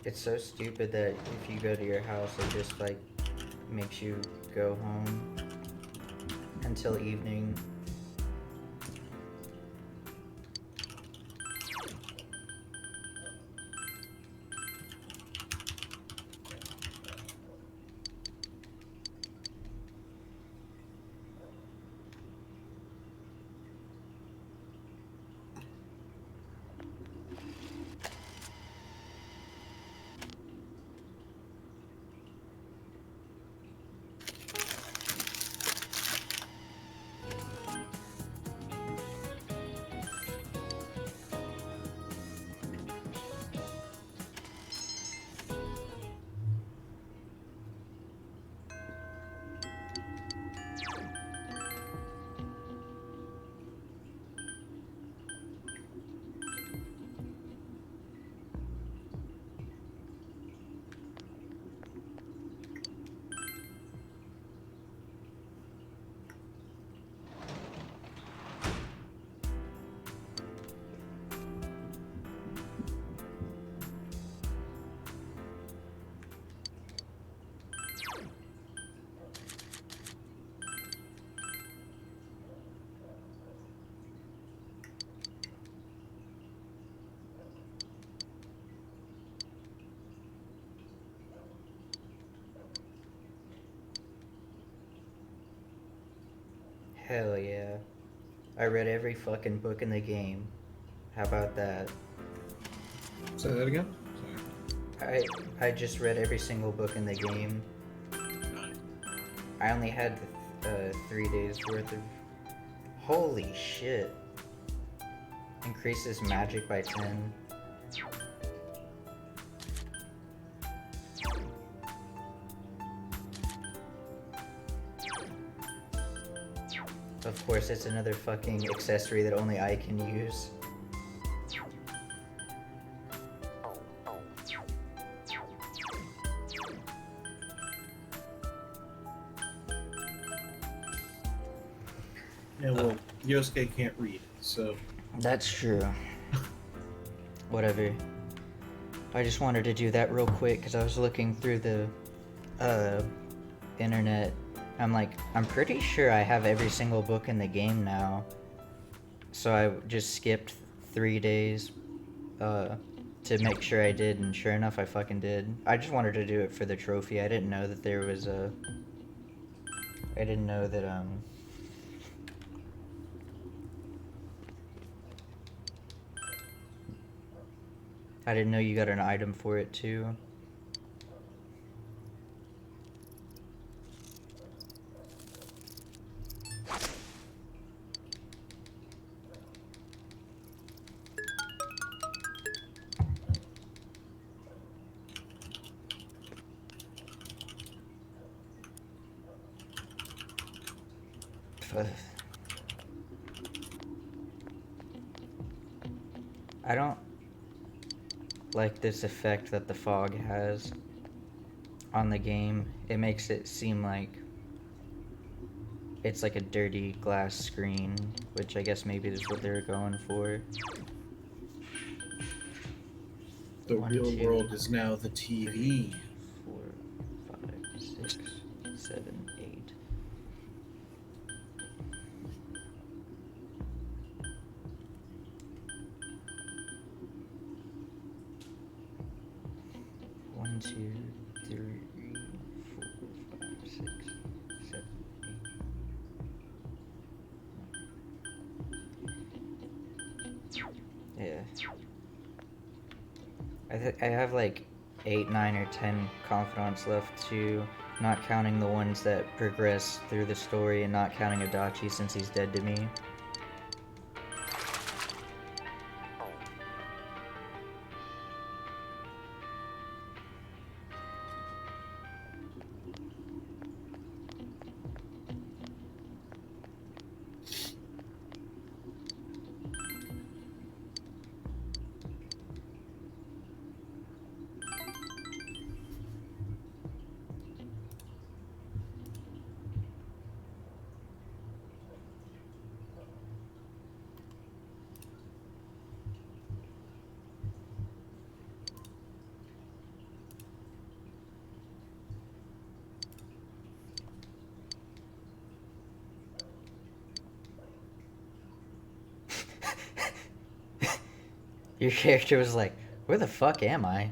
It's so stupid that if you go to your house, it just like makes you go home until evening. Hell yeah. I read every fucking book in the game. How about that? Say that again? I just read every single book in the game. I only had 3 days worth of... Holy shit. Increases magic by 10. Of course, it's another fucking accessory that only I can use. Yeah, well, Yosuke can't read, so... That's true. Whatever. I just wanted to do that real quick because I was looking through the internet. I'm like, I'm pretty sure I have every single book in the game now. So I just skipped 3 days to make sure I did, and sure enough, I fucking did. I just wanted to do it for the trophy. I didn't know that there was a... I didn't know that, I didn't know you got an item for it too. I don't like this effect that the fog has on the game. It makes it seem like it's like a dirty glass screen, which I guess maybe is what they were going for. The real world is now the TV. 4, 5, 6, 7, 8. One, 2, 3, 4, 5, 6, 7, 8. Yeah. I have like 8, 9, or 10 confidants left too, not counting the ones that progress through the story and not counting Adachi since he's dead to me. Your character was like, where the fuck am I?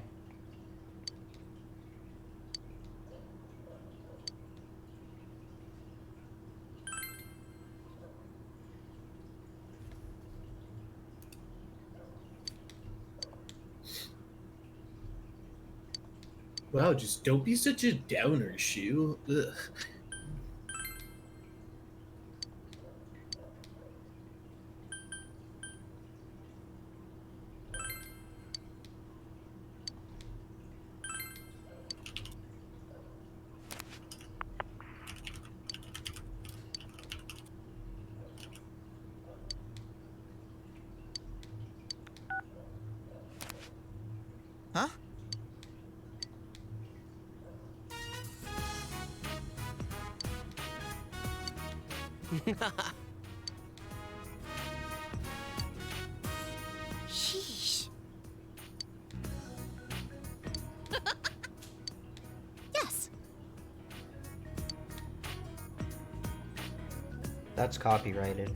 Wow, just don't be such a downer, Shu. Ugh. Huh? Sheesh. Yes. That's copyrighted.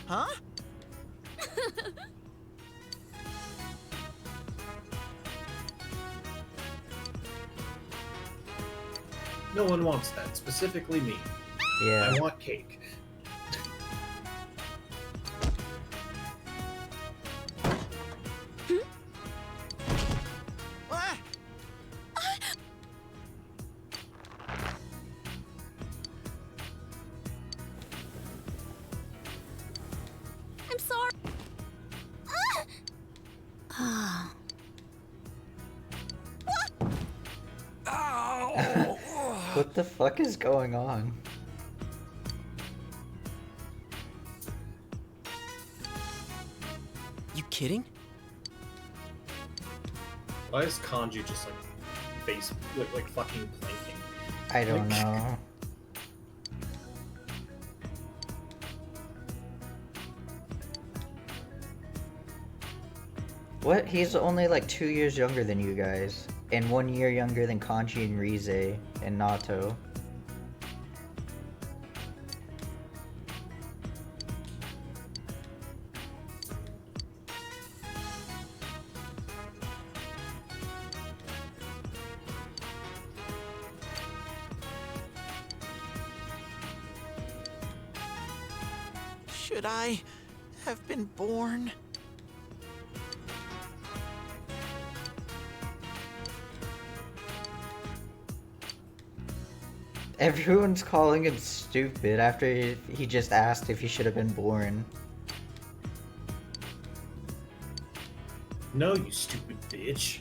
Huh? No one wants that, specifically me. Yeah. I want cake. I'm sorry. Ah. What the fuck is going on? You kidding? Why is Kanji just like face like fucking planking? I don't know. What? He's only like 2 years younger than you guys, and 1 year younger than Kanji and Rize and Nato. Should I have been born? Everyone's calling him stupid after he just asked if he should have been born. No, you stupid bitch.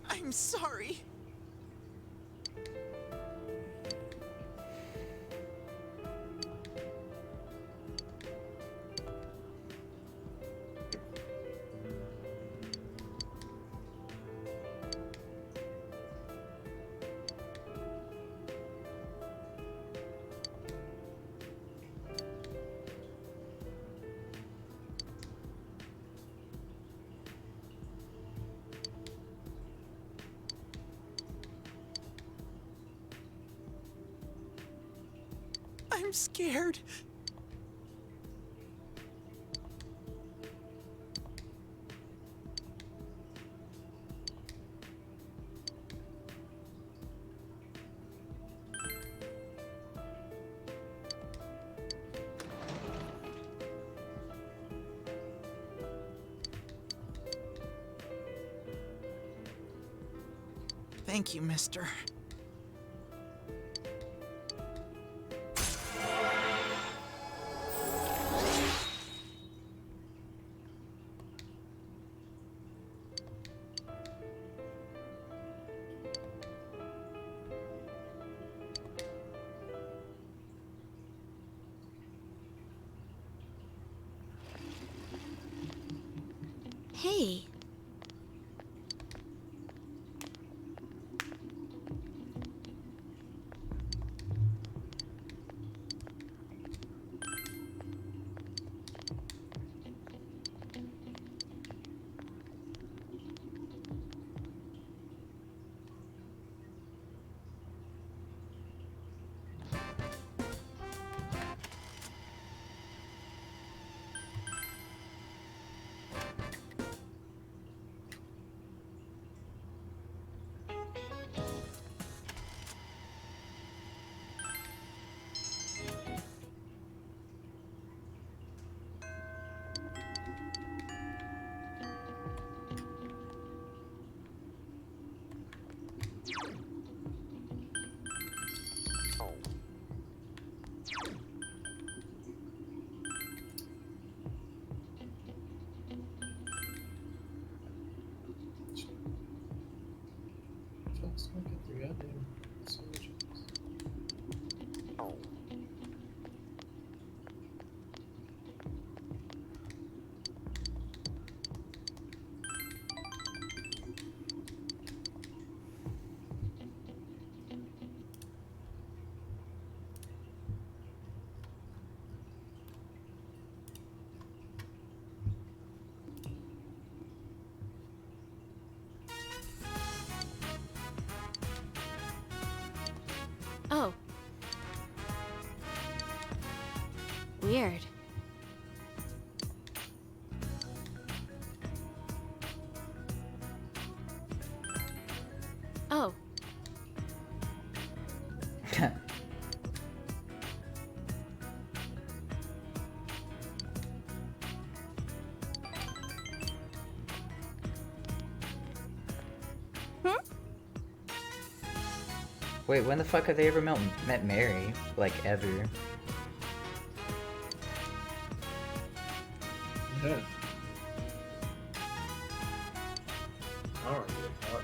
I'm sorry. I'm scared. Thank you, mister. Hey. Oh. Weird. Oh. Wait, when the fuck have they ever met Mary? Like, ever? Yeah. I don't really know.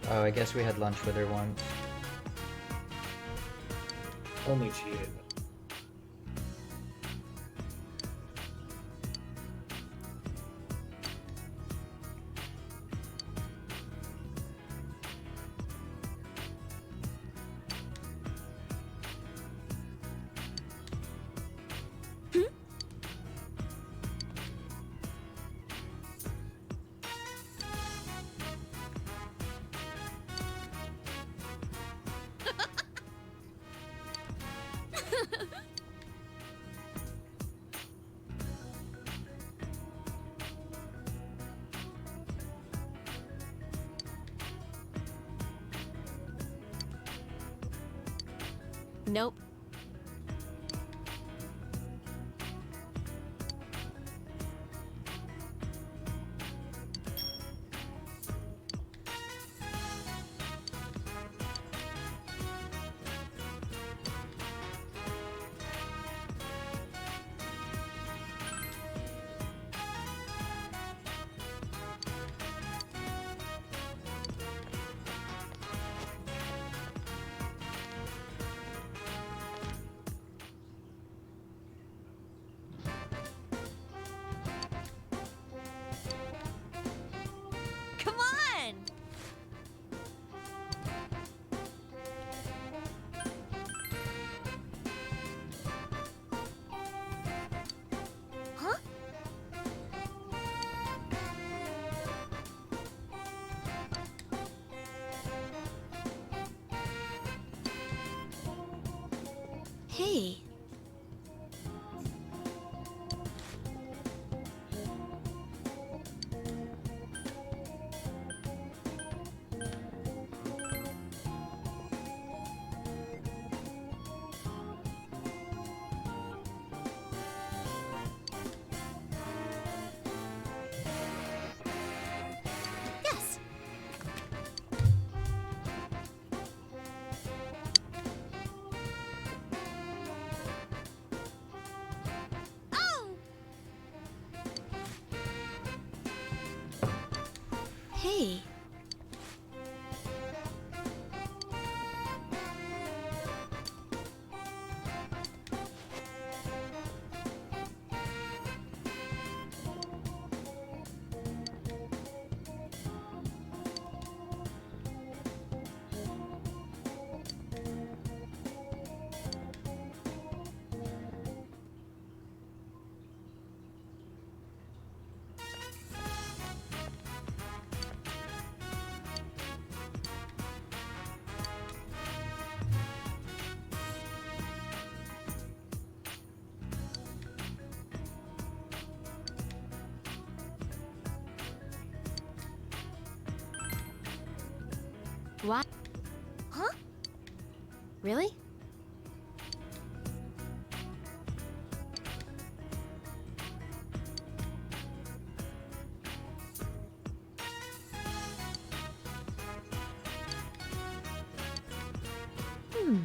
Oh, I guess we had lunch with her once. Only cheated. Nope. Come on! Huh? Hey. Yes. Oh. Hey. What? Huh? Really? Hmm.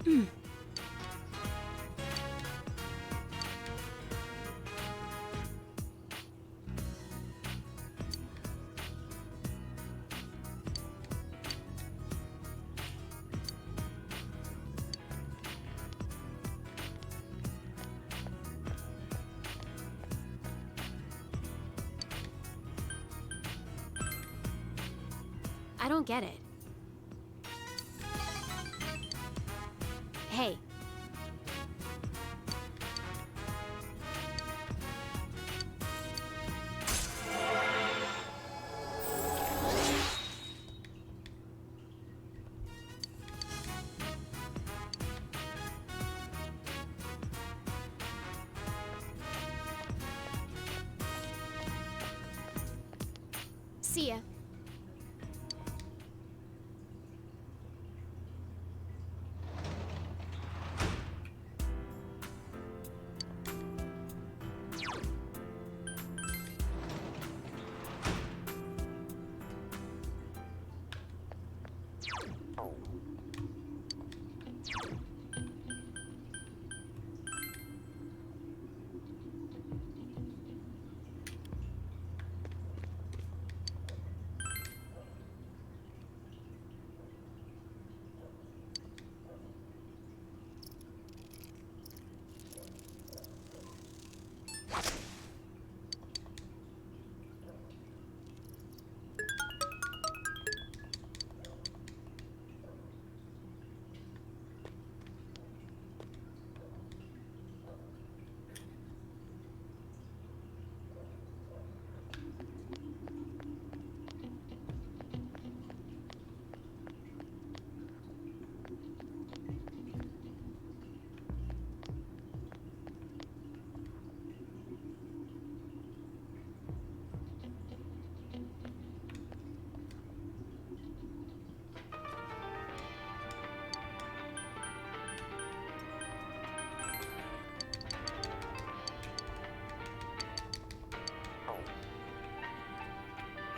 Hmm. I don't get it. Hey. See ya.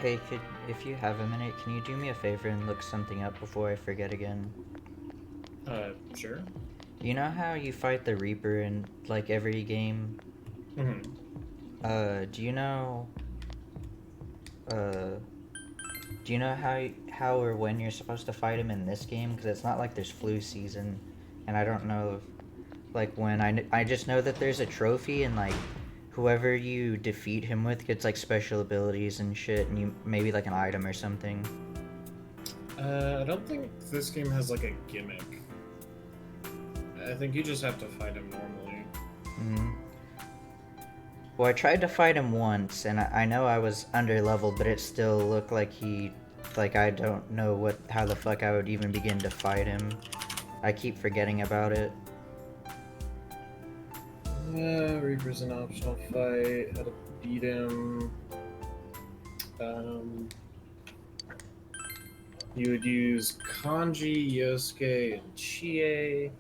Hey, if you have a minute, can you do me a favor and look something up before I forget again? Sure. You know how you fight the Reaper in, like, every game? Mm-hmm. Do you know how or when you're supposed to fight him in this game? Because it's not like there's flu season, and I don't know, like, when. I just know that there's a trophy, and, like, whoever you defeat him with gets, like, special abilities and shit, and you maybe, like, an item or something. I don't think this game has, like, a gimmick. I think you just have to fight him normally. Mm-hmm. Well, I tried to fight him once, and I know I was under-leveled, but it still looked like I don't know how the fuck I would even begin to fight him. I keep forgetting about it. Reaper's an optional fight. How to beat him. You would use Kanji, Yosuke, and Chie.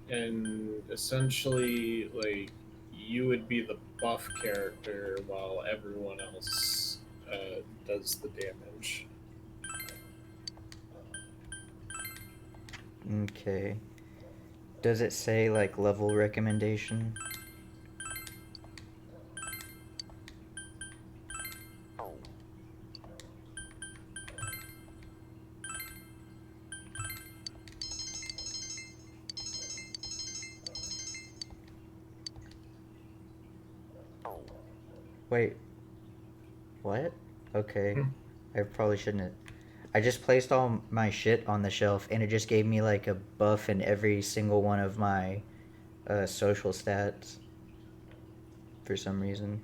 And essentially, like, you would be the buff character while everyone else does the damage. Okay. Does it say, like, level recommendation? Wait. What? Okay. I probably shouldn't have. I just placed all my shit on the shelf, and it just gave me, like, a buff in every single one of my social stats. For some reason.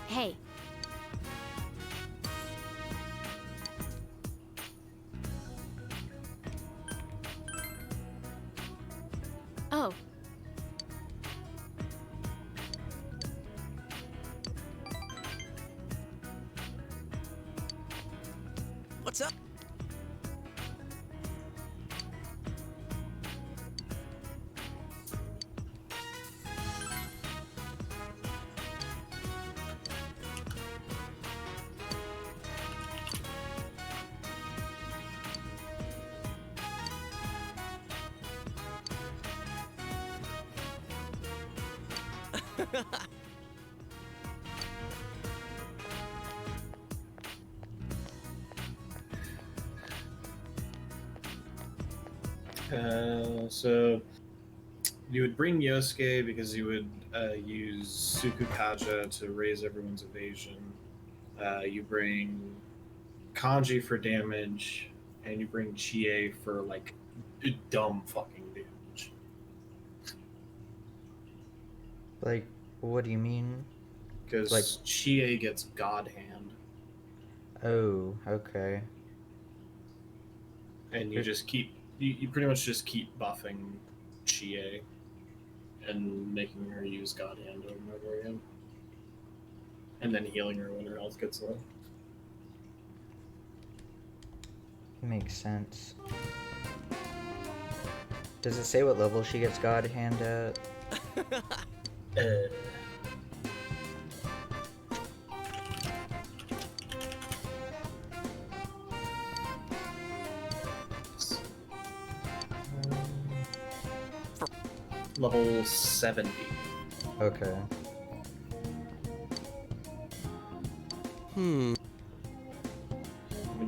Hey. Oh, What's up? So you would bring Yosuke because you would use Sukukaja to raise everyone's evasion. You bring Kanji for damage, and you bring Chie for like dumb fucking damage. Like, what do you mean? Because Like- Chie gets God Hand, Oh, okay. and you just keep you pretty much just keep buffing Chie and making her use God Hand over and over again, and then healing her when her health gets low. Makes sense. Does it say what level she gets God Hand at? Level 70. Okay. When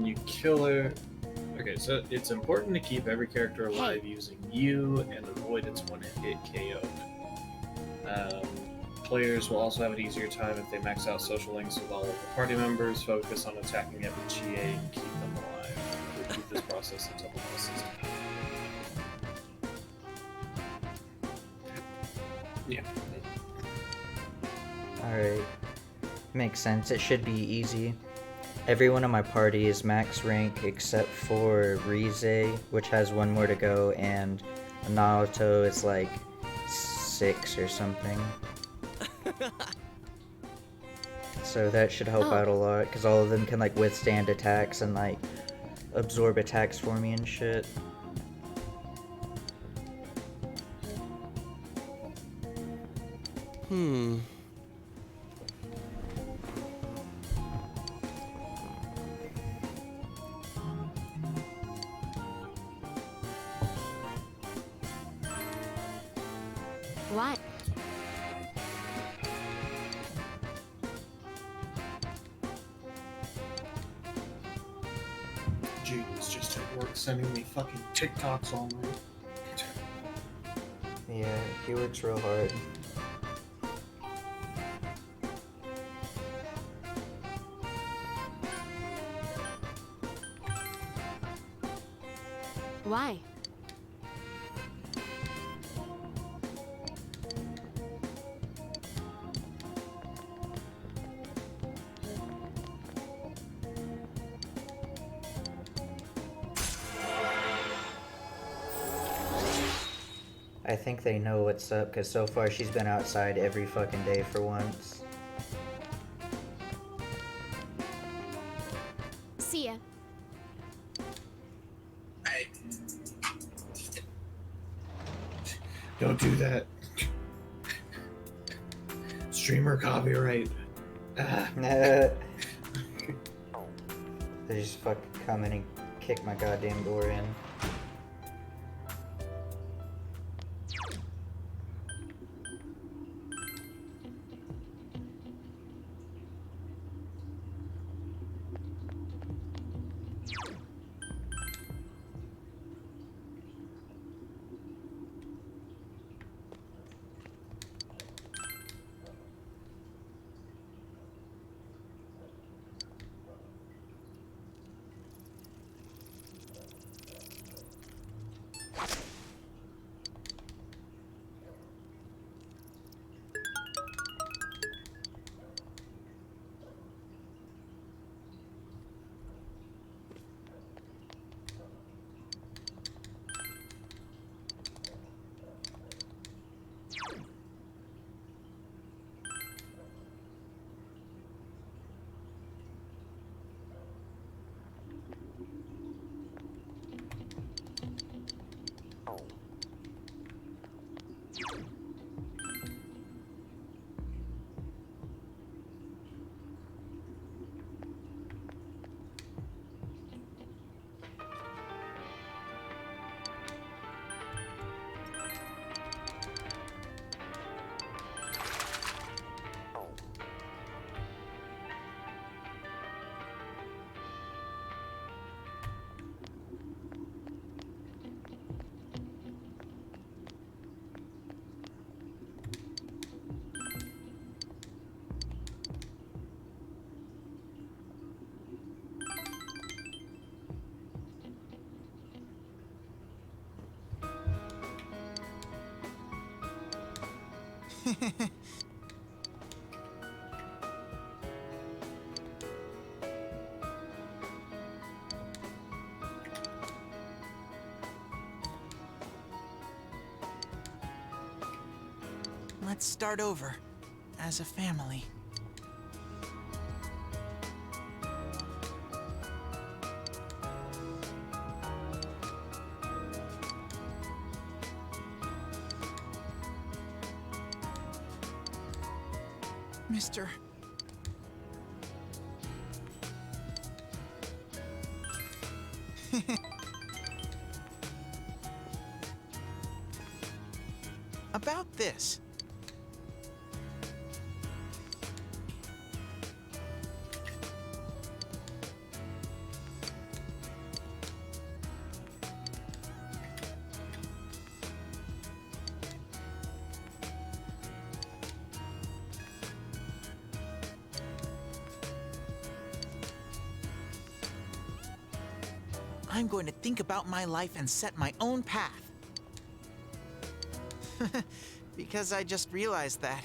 you kill her. Okay, so it's important to keep every character alive using you and avoid its one-hit KO. Players will also have an easier time if they max out social links with all of the party members, focus on attacking every GA, and keep them alive. Repeat this process until the boss is done. Yeah. Alright. Makes sense. It should be easy. Everyone in my party is max rank except for Rize, which has one more to go, and Naoto is like 6 or something. So that should help out a lot, because all of them can like withstand attacks and like absorb attacks for me and shit. What? Jude's just at work sending me fucking TikToks all night. Yeah, he works real hard. Why? I think they know what's up, because so far she's been outside every fucking day for once. See ya. Don't do that. Streamer copyright. Ah. They just fucking come in and kick my goddamn door in. Let's start over, as a family. Mr. About this. I'm going to think about my life and set my own path. Because I just realized that.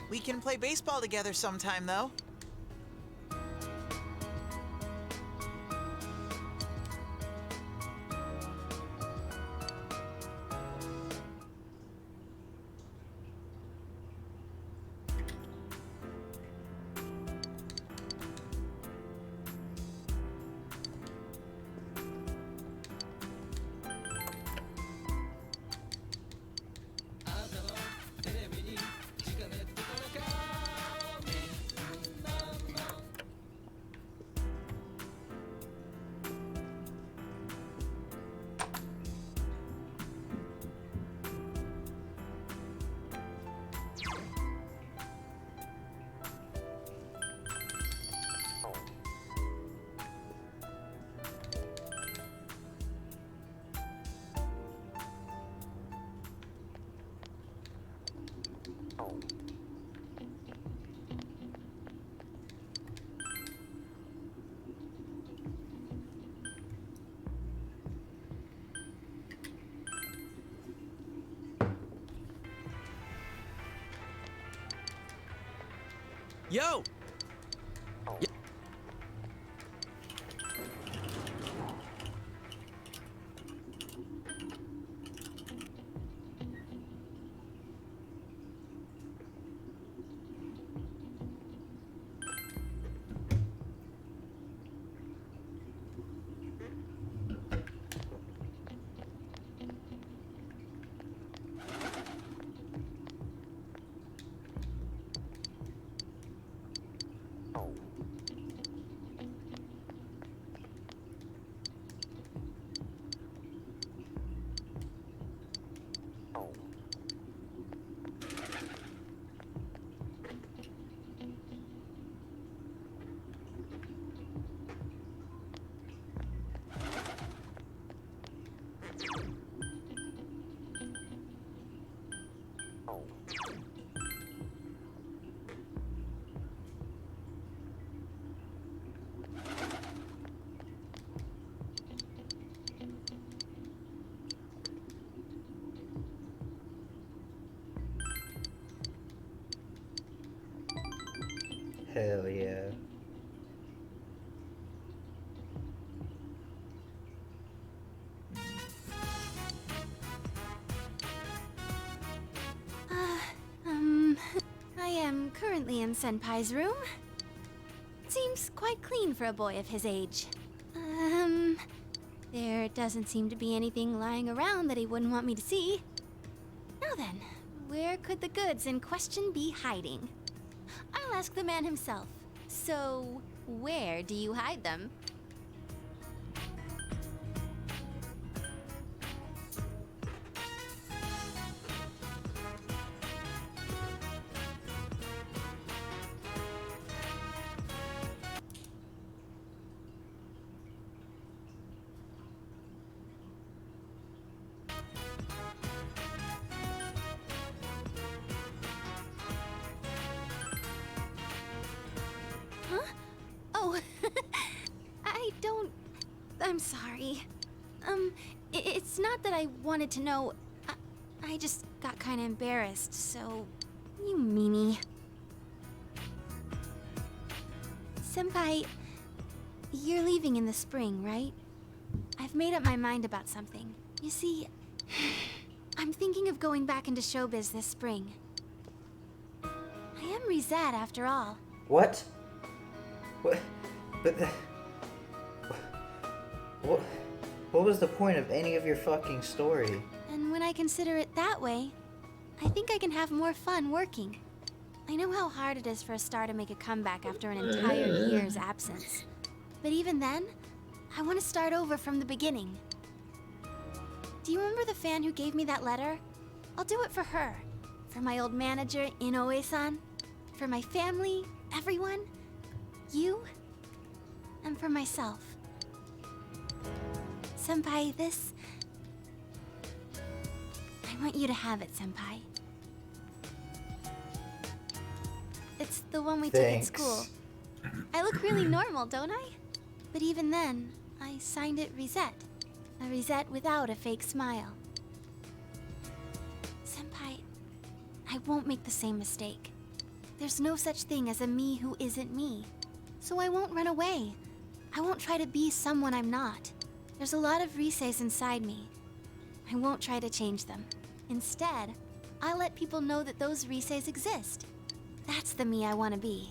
We can play baseball together sometime, though. Yo! Hell yeah. I am currently in Senpai's room. Seems quite clean for a boy of his age. There doesn't seem to be anything lying around that he wouldn't want me to see. Now then, where could the goods in question be hiding? I'll ask the man himself. So, where do you hide them? Oh, I'm sorry. It's not that I wanted to know. I just got kind of embarrassed, so... You meanie. Senpai, you're leaving in the spring, right? I've made up my mind about something. You see, I'm thinking of going back into showbiz this spring. I am Rizette, after all. What? What? But what was the point of any of your fucking story? And when I consider it that way, I think I can have more fun working. I know how hard it is for a star to make a comeback after an entire year's absence. But even then, I want to start over from the beginning. Do you remember the fan who gave me that letter? I'll do it for her. For my old manager, Inoue-san. For my family, everyone. You. And for myself. Senpai, this... I want you to have it, Senpai. It's the one we Thanks. took at school. I look really normal, don't I? But even then, I signed it Rizette. A Rizette without a fake smile. Senpai, I won't make the same mistake. There's no such thing as a me who isn't me. So I won't run away. I won't try to be someone I'm not. There's a lot of Riseis inside me. I won't try to change them. Instead, I'll let people know that those Riseis exist. That's the me I want to be.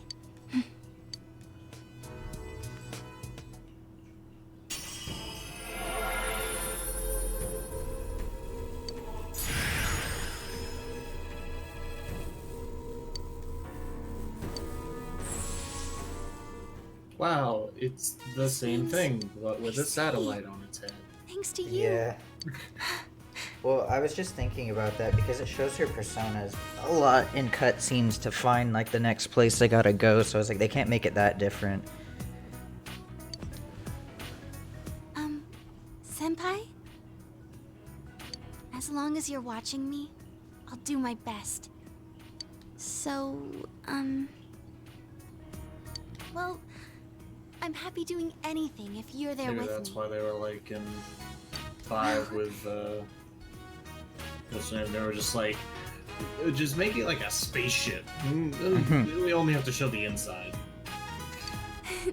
Wow, it's the same thing, but with a satellite on its head. Thanks to you. Yeah. Well, I was just thinking about that because it shows her personas a lot in cutscenes to find like the next place they gotta go. So I was like, they can't make it that different. Senpai? As long as you're watching me, I'll do my best. So, well, I'm happy doing anything if you're there Maybe with that's me. why they were like in 5 with what's the name? They were just like, just make it like a spaceship. We only have to show the inside. Oh,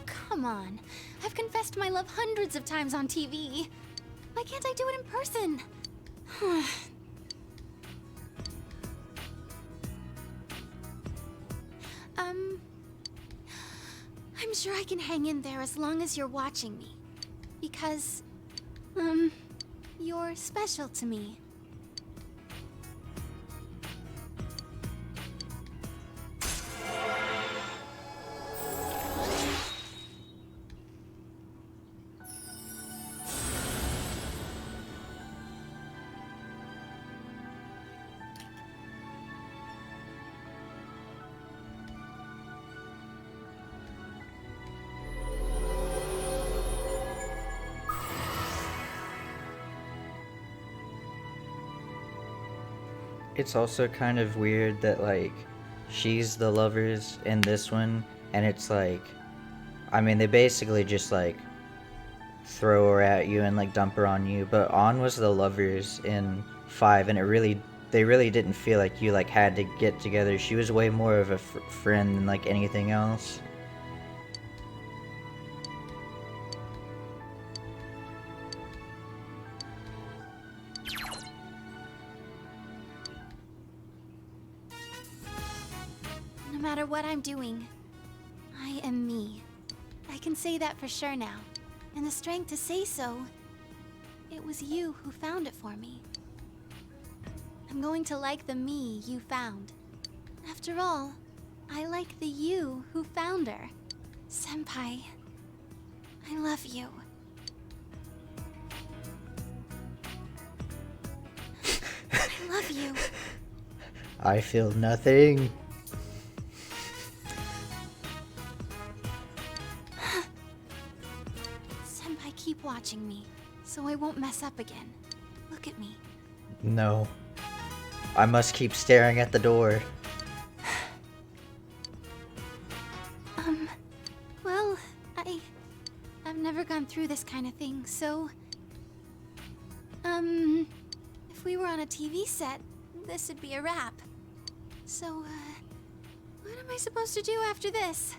come on. I've confessed my love hundreds of times on TV. Why can't I do it in person? I'm sure I can hang in there as long as you're watching me. Because, you're special to me. It's also kind of weird that like she's the lovers in this one, and it's like, I mean, they basically just like throw her at you and like dump her on you, but On was the lovers in 5, and they really didn't feel like you like had to get together. She was way more of a friend than like anything else. No matter what I'm doing, I am me. I can say that for sure now. And the strength to say so, it was you who found it for me. I'm going to like the me you found. After all, I like the you who found her. Senpai, I love you. I love you. I feel nothing. Senpai, keep watching me, so I won't mess up again. Look at me. No. I must keep staring at the door. Well, I've never gone through this kind of thing, so... if we were on a TV set, this would be a wrap. So, what am I supposed to do after this?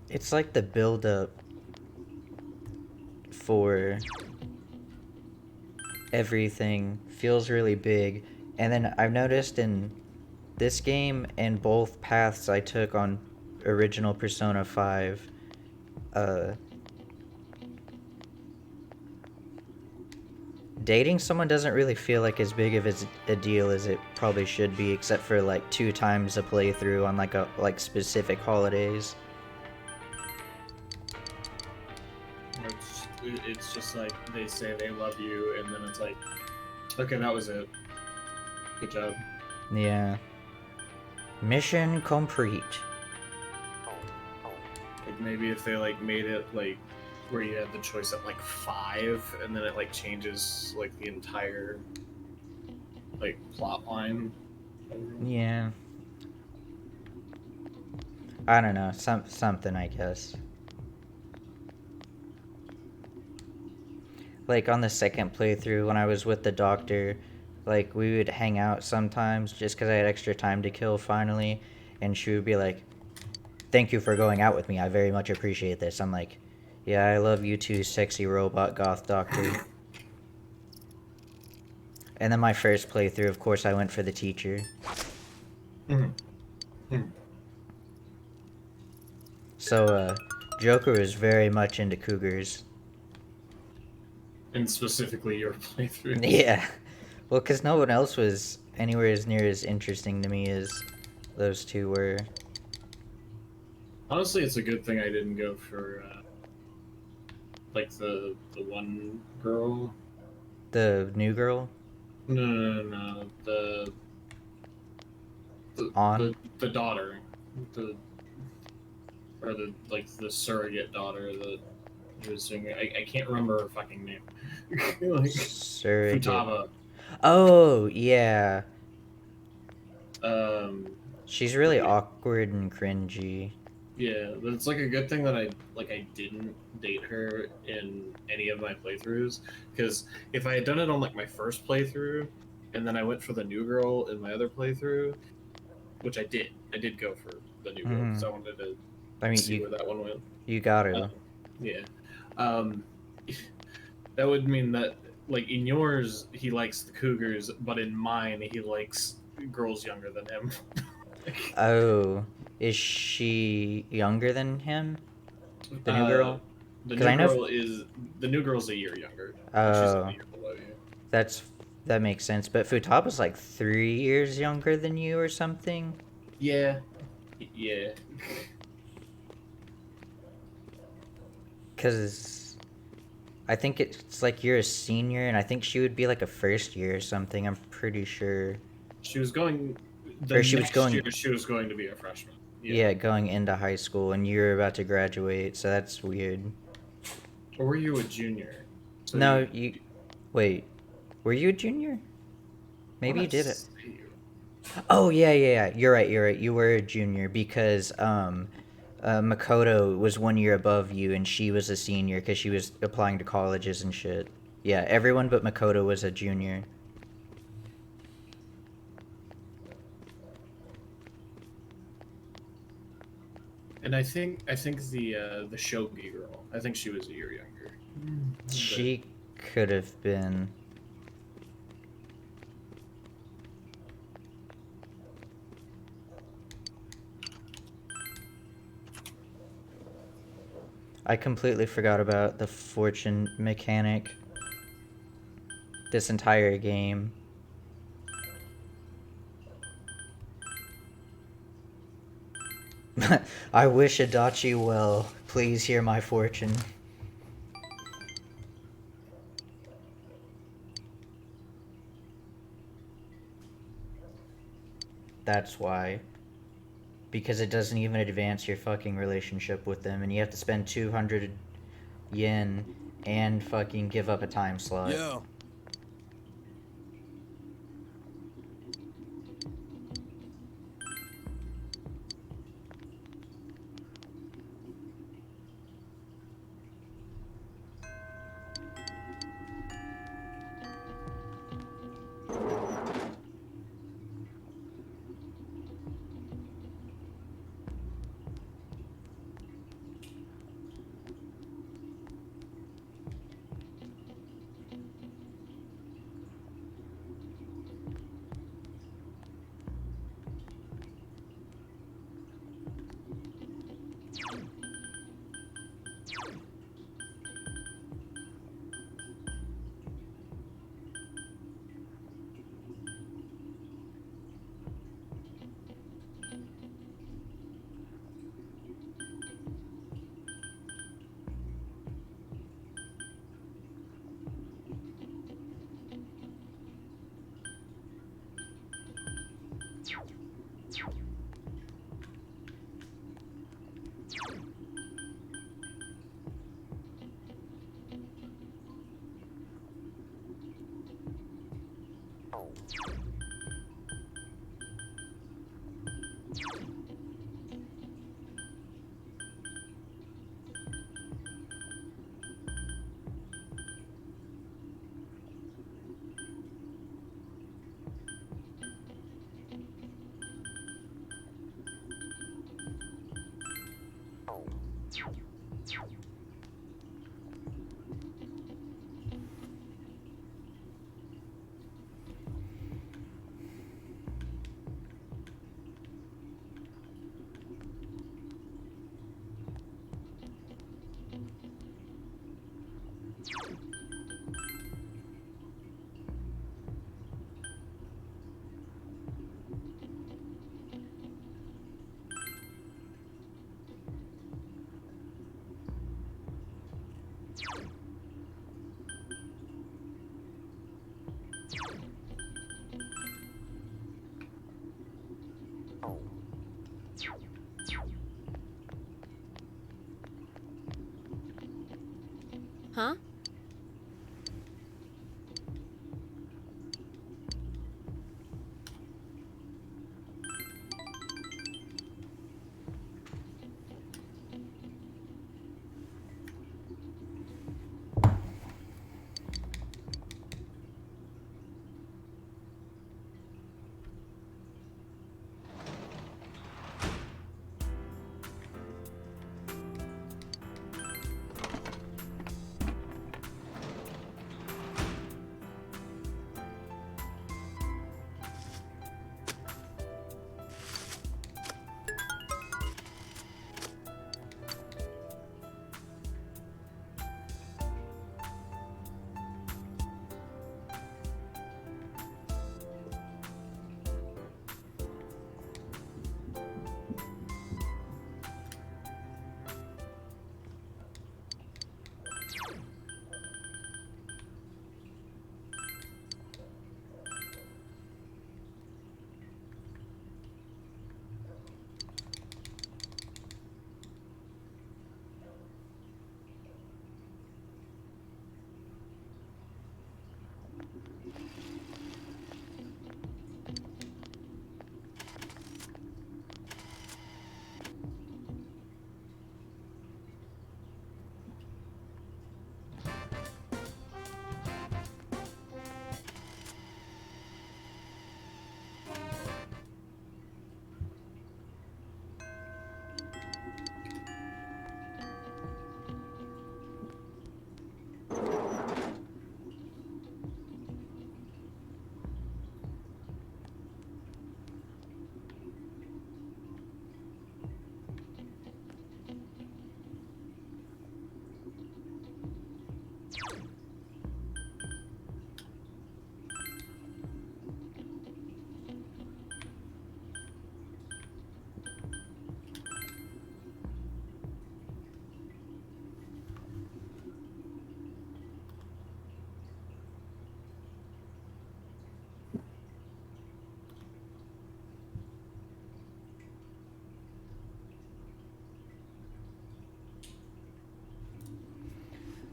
It's like the build-up for everything feels really big, and then I've noticed in this game and both paths I took on original Persona 5, dating someone doesn't really feel like as big of a deal as it probably should be, except for like 2 times a playthrough on like specific holidays. It's just like they say they love you, and then it's like, okay, that was it. Good job. Yeah. Mission complete. Like maybe if they like made it like where you had the choice at like 5, and then it like changes like the entire like plot line. Yeah. I don't know, something I guess. Like on the second playthrough when I was with the doctor, like we would hang out sometimes just because I had extra time to kill finally, and she would be like, "Thank you for going out with me, I very much appreciate this." I'm like, "Yeah, I love you too, sexy robot goth doctor." And then my first playthrough, of course, I went for the teacher. So, Joker is very much into cougars. And specifically your playthrough. Yeah. Well, because no one else was anywhere as near as interesting to me as those two were. Honestly, it's a good thing I didn't go for, like, the one girl. The new girl? No. The daughter. The surrogate daughter that he was doing. I can't remember her fucking name. Like, Surrogate. Futaba. Oh, yeah. She's really yeah. awkward and cringy. Yeah, but it's like a good thing that I didn't date her in any of my playthroughs, because if I had done it on like my first playthrough, and then I went for the new girl in my other playthrough, which I did go for the new girl because I wanted to see where that one went. You gotta. Yeah. That would mean that, like, in yours, he likes the cougars, but in mine, he likes girls younger than him. Oh, is she younger than him? The new girl? The new girl's a year younger. She's a year below you. That makes sense, but Futaba's like 3 years younger than you or something? Yeah. Because I think it's like you're a senior, and I think she would be like a first year or something. I'm pretty sure. She was going. She was going to be a freshman. Yeah, going into high school, and you're about to graduate, so that's weird. Or were you a junior? So no, wait. Were you a junior? Maybe you did it. Oh yeah. You're right. You were a junior because Makoto was 1 year above you, and she was a senior because she was applying to colleges and shit. Yeah, everyone but Makoto was a junior. And I think the Shogi girl, I think she was a year younger. She could have been. I completely forgot about the fortune mechanic this entire game. I wish Adachi well. Please hear my fortune. That's why. Because it doesn't even advance your fucking relationship with them, and you have to spend 200 yen and fucking give up a time slot. Yo. Huh?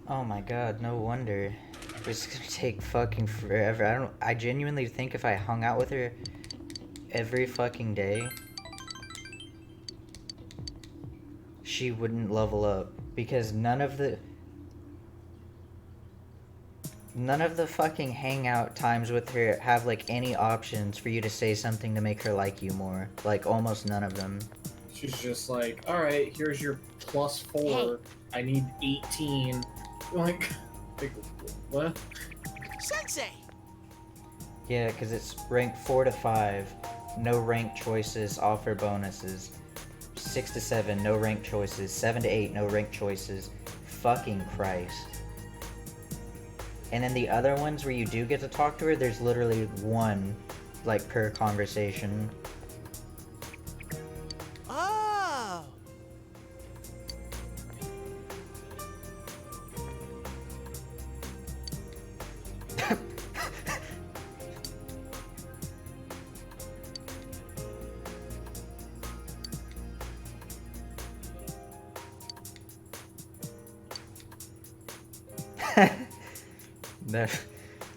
Oh my god, no wonder. It's gonna take fucking forever. I genuinely think if I hung out with her every fucking day, she wouldn't level up. Because none of the fucking hangout times with her have like any options for you to say something to make her like you more. Like almost none of them. She's just like, alright, here's your +4. Hey. I need 18. Like what? Sensei! Yeah, because it's rank 4 to 5. No rank choices offer bonuses. 6 to 7, no rank choices. 7 to 8, no rank choices. Fucking Christ. And then the other ones where you do get to talk to her, there's literally one, like, per conversation. Oh!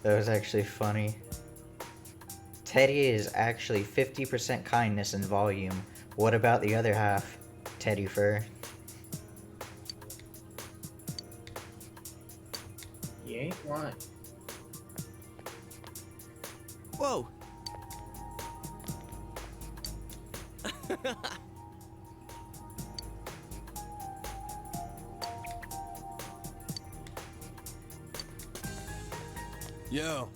That was actually funny. Teddy is actually 50% kindness in volume. What about the other half, Teddy Fur? You ain't lying. Whoa! Yo.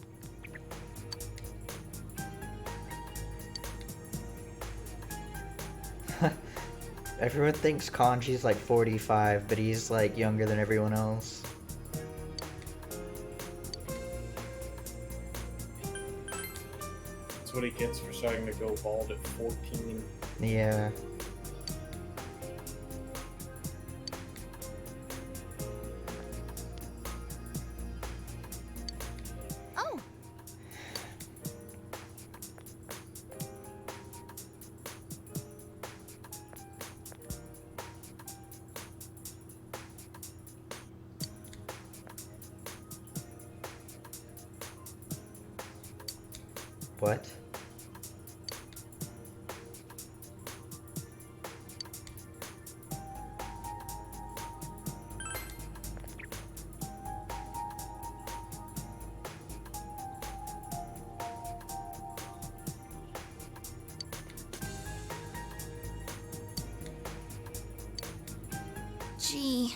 Everyone thinks Kanji's like 45, but he's like younger than everyone else. That's what he gets for starting to go bald at 14. Yeah. Oh, What? gee.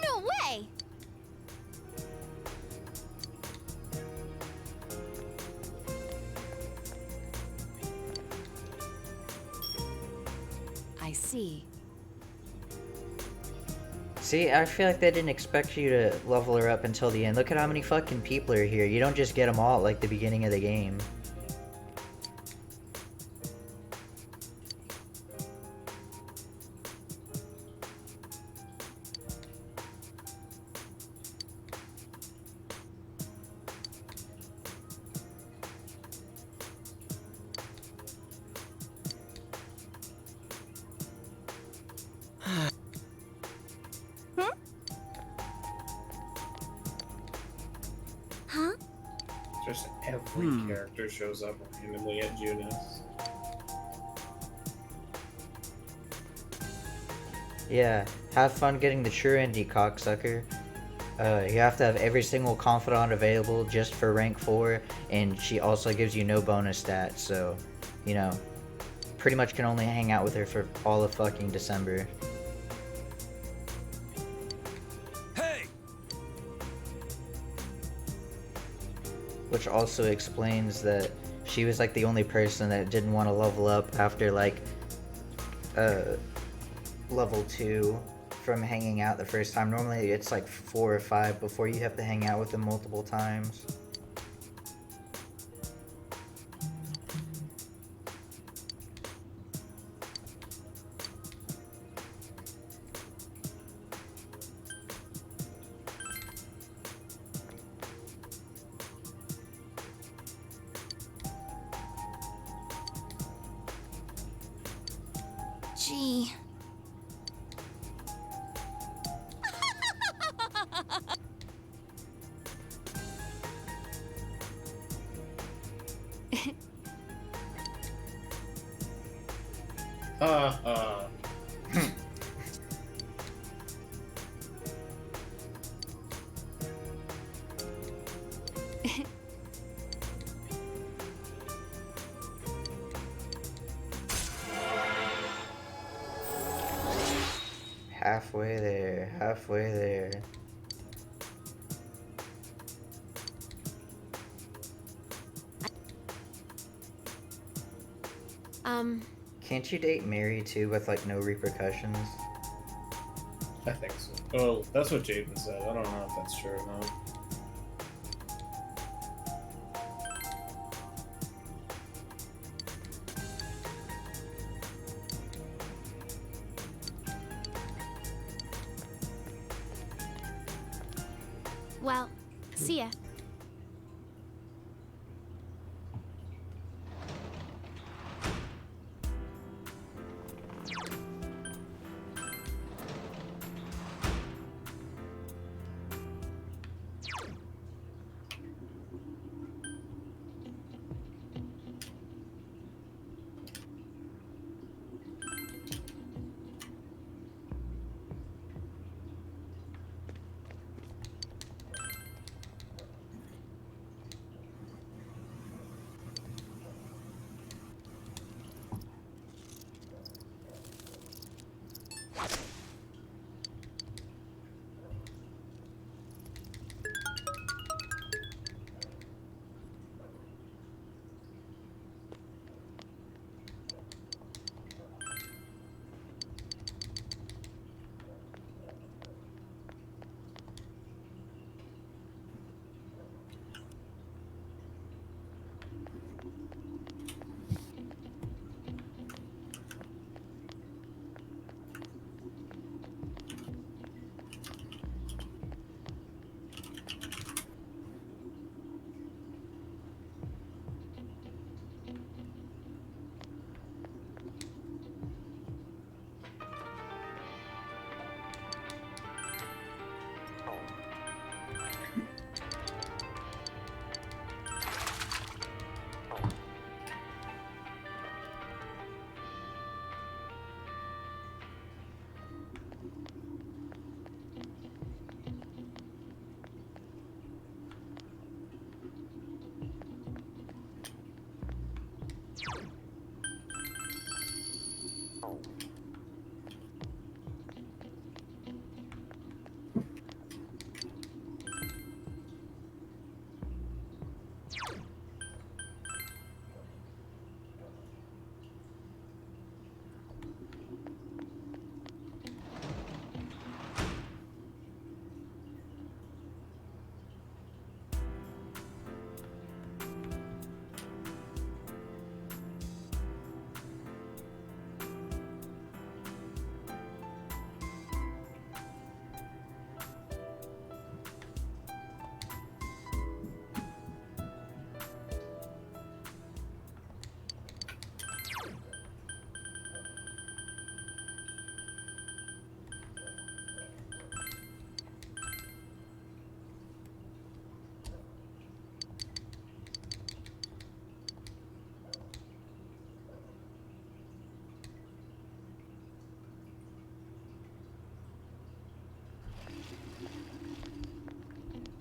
No way! I see. See, I feel like they didn't expect you to level her up until the end. Look at how many fucking people are here. You don't just get them all at like the beginning of the game. Huh? Just every character shows up randomly at Junis. Yeah, have fun getting the true indie, cocksucker. You have to have every single confidant available just for rank 4, and she also gives you no bonus stats, so, you know, pretty much can only hang out with her for all of fucking December. Hey! Which also explains that she was like the only person that didn't want to level up after like, level 2 from hanging out the first time. Normally it's like 4 or 5 before you have to hang out with them multiple times. Gee. Halfway there, halfway there. Can't you date Mary too with like no repercussions? I think so. Well, that's what Jaden said. I don't know if that's true or not. Well, see ya.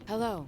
Hello.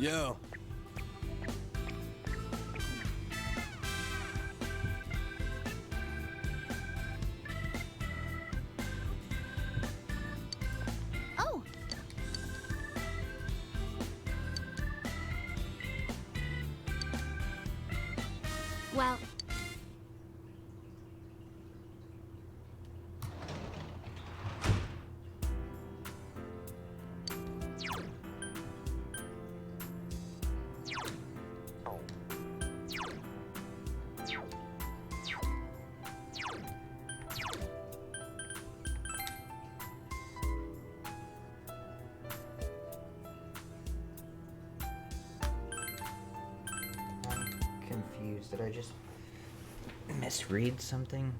Yo. Oh! Well, I'm confused. Did I just misread something?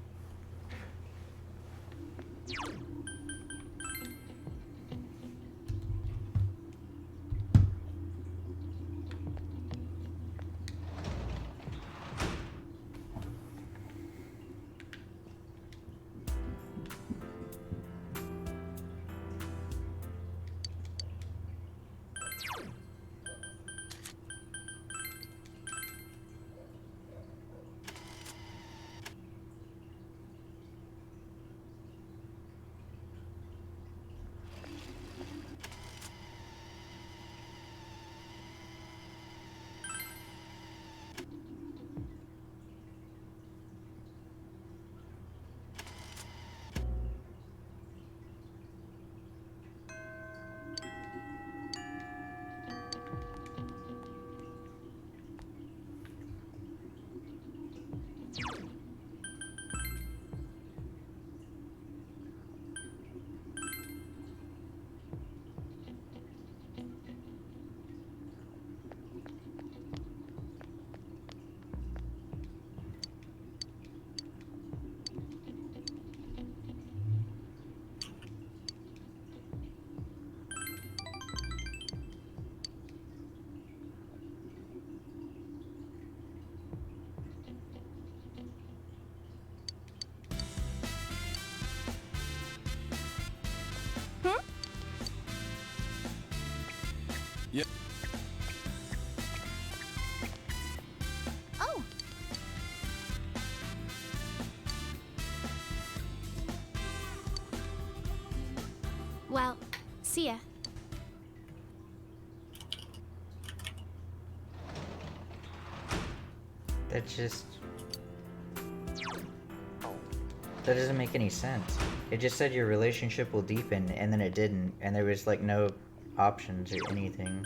Yep. oh! Well, see ya. That just... That doesn't make any sense. It just said your relationship will deepen, and then it didn't, and there was like no options or anything.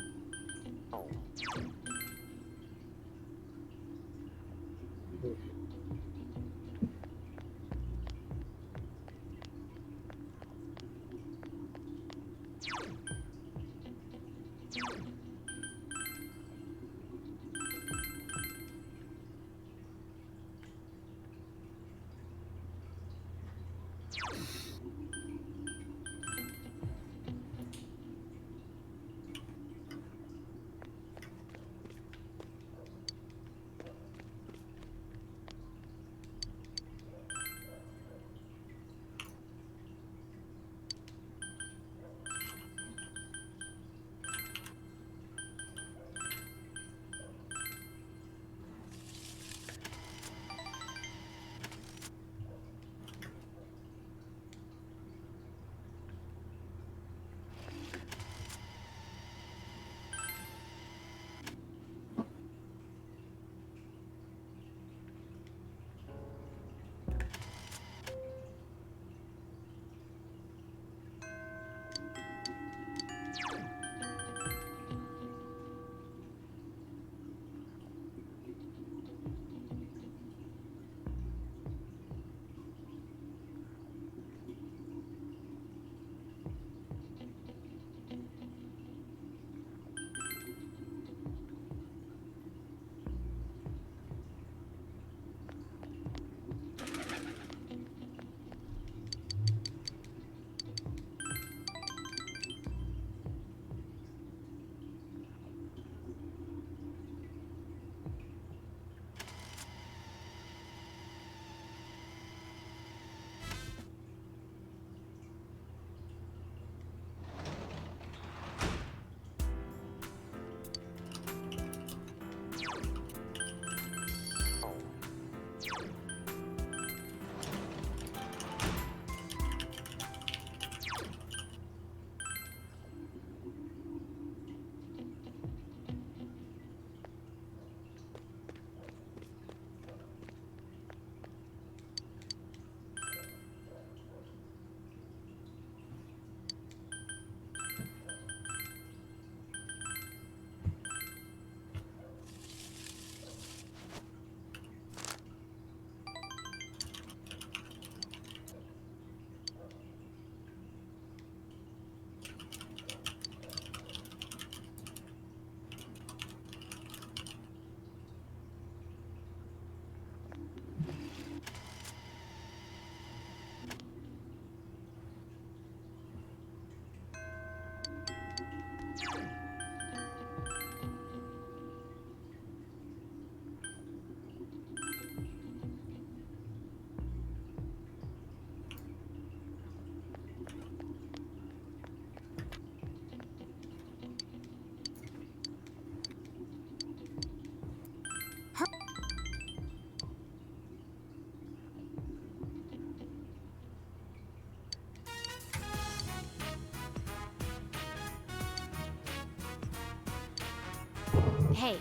Hey.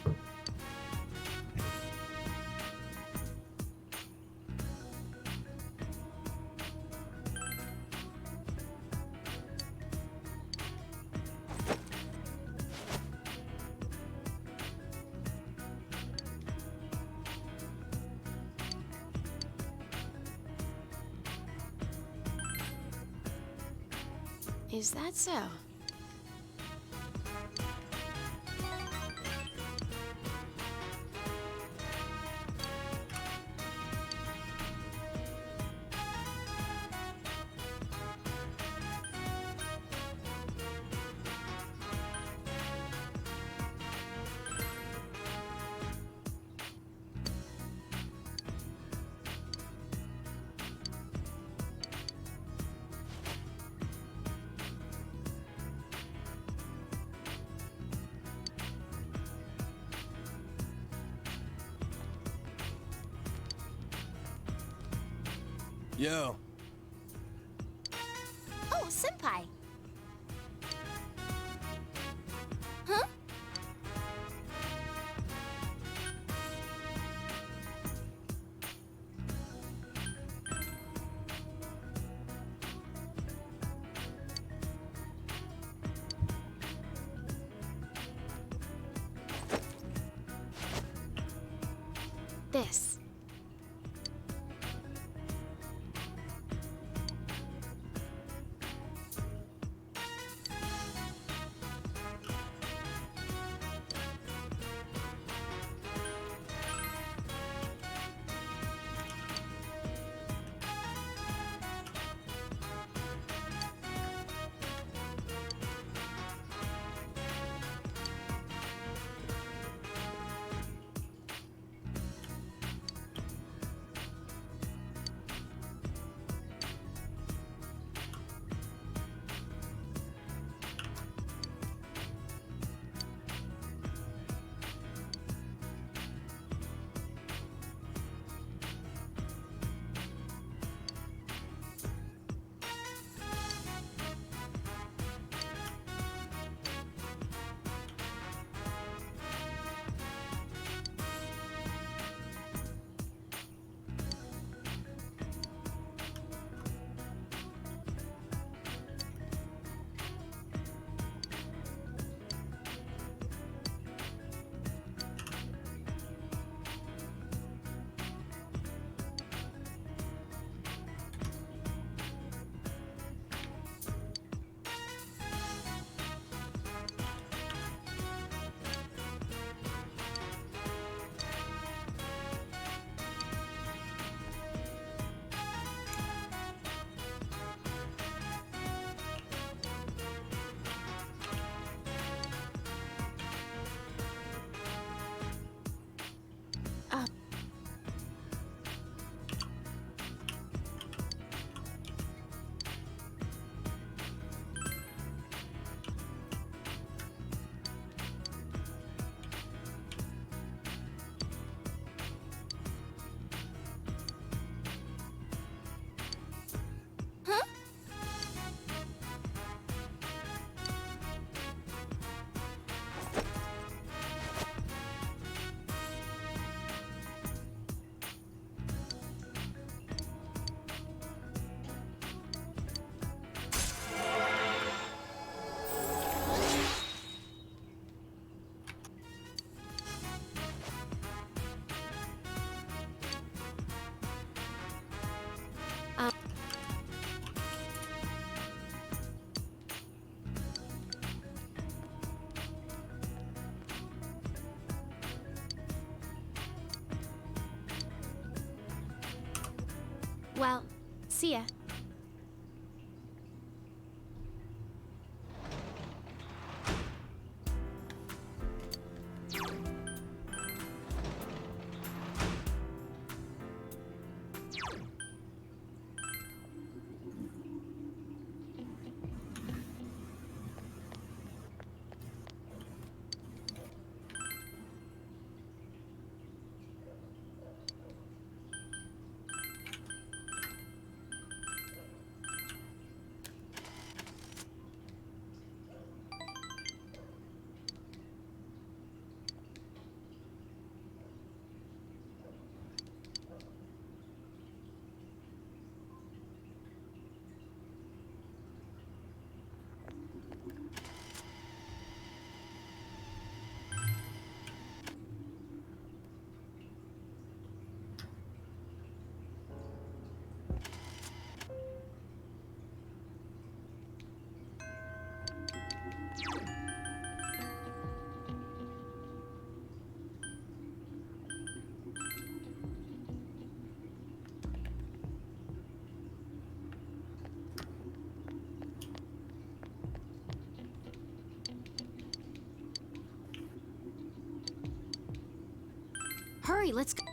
Is that so? Yo. Oh, Senpai. Huh? This. Well, see ya. hurry, let's go.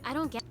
I don't get.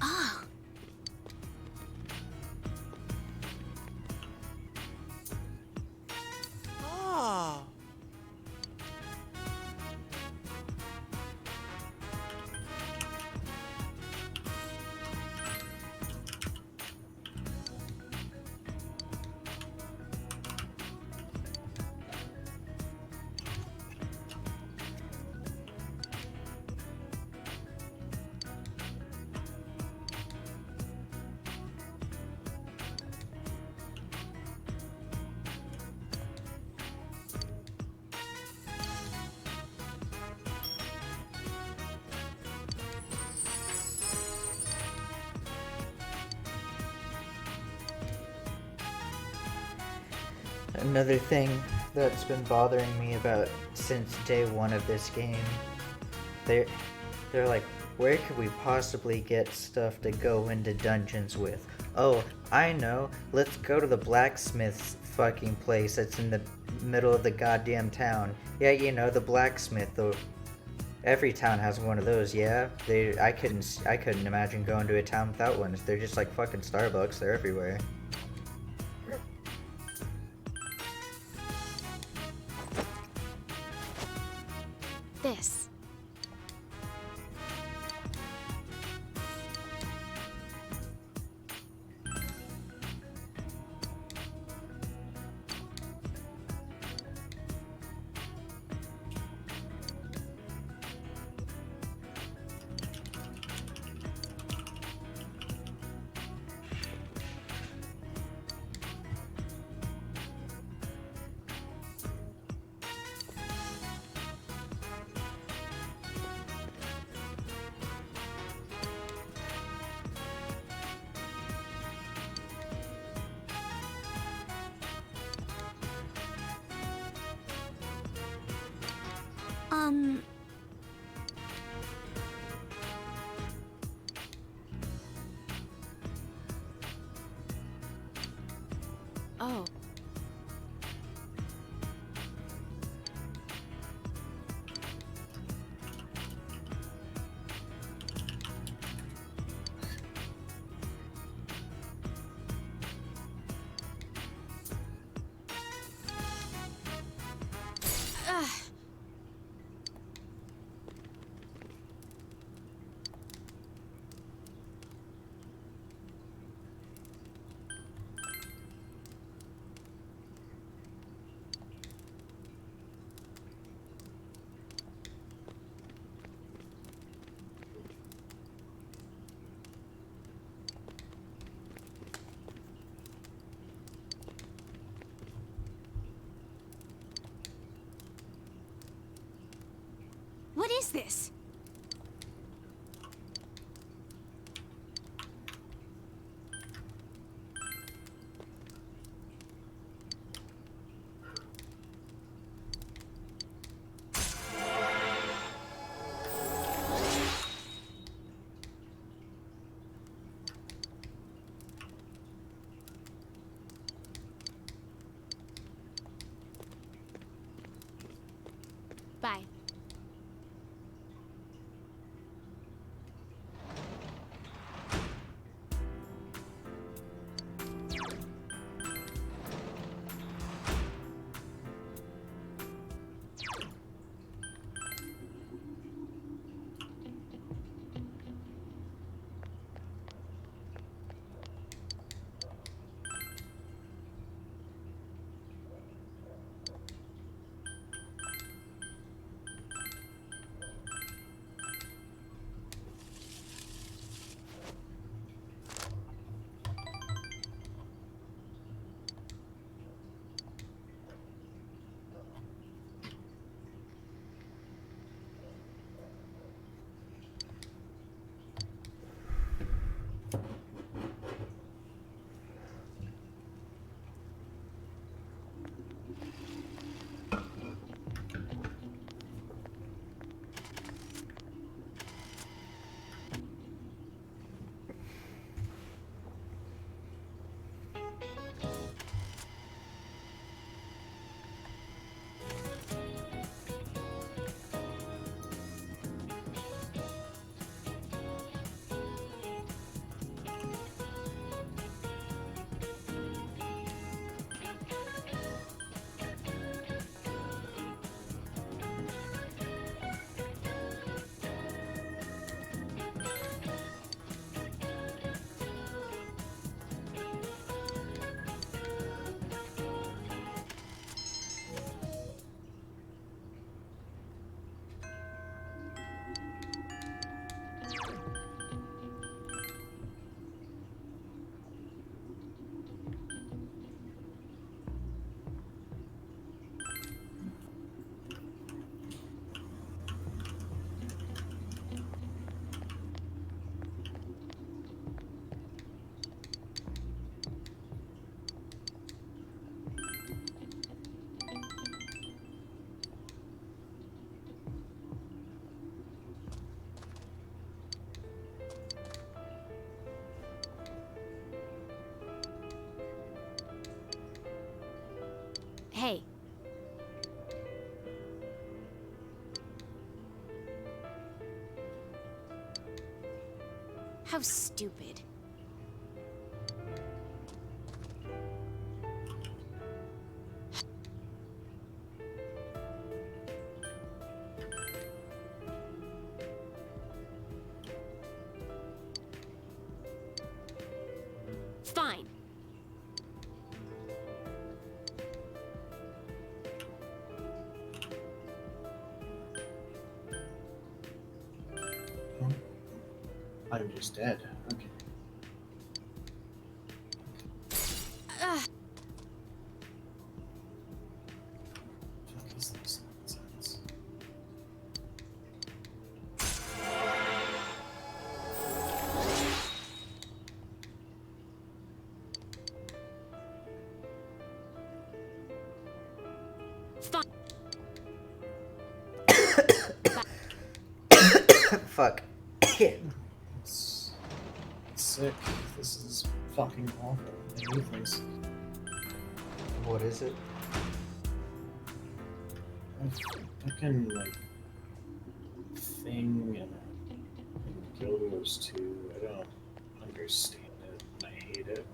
Ah. Ah. Another thing that's been bothering me about since day one of this game, they're like, where could we possibly get stuff to go into dungeons with? Oh, I know, let's go to the blacksmith's fucking place that's in the middle of the goddamn town. Yeah, you know, the blacksmith, though. Every town has one of those, yeah? I couldn't imagine going to a town without one. They're just like fucking Starbucks, they're everywhere. This. Oh. What is this? Bye. Hey. How stupid. Fine. I'm just dead. Okay. Fuck is this nonsense? Fuck. It's sick. This is fucking awful. I hate this. What is it? Fucking like thing and Guild Wars 2. I don't understand it. And I hate it.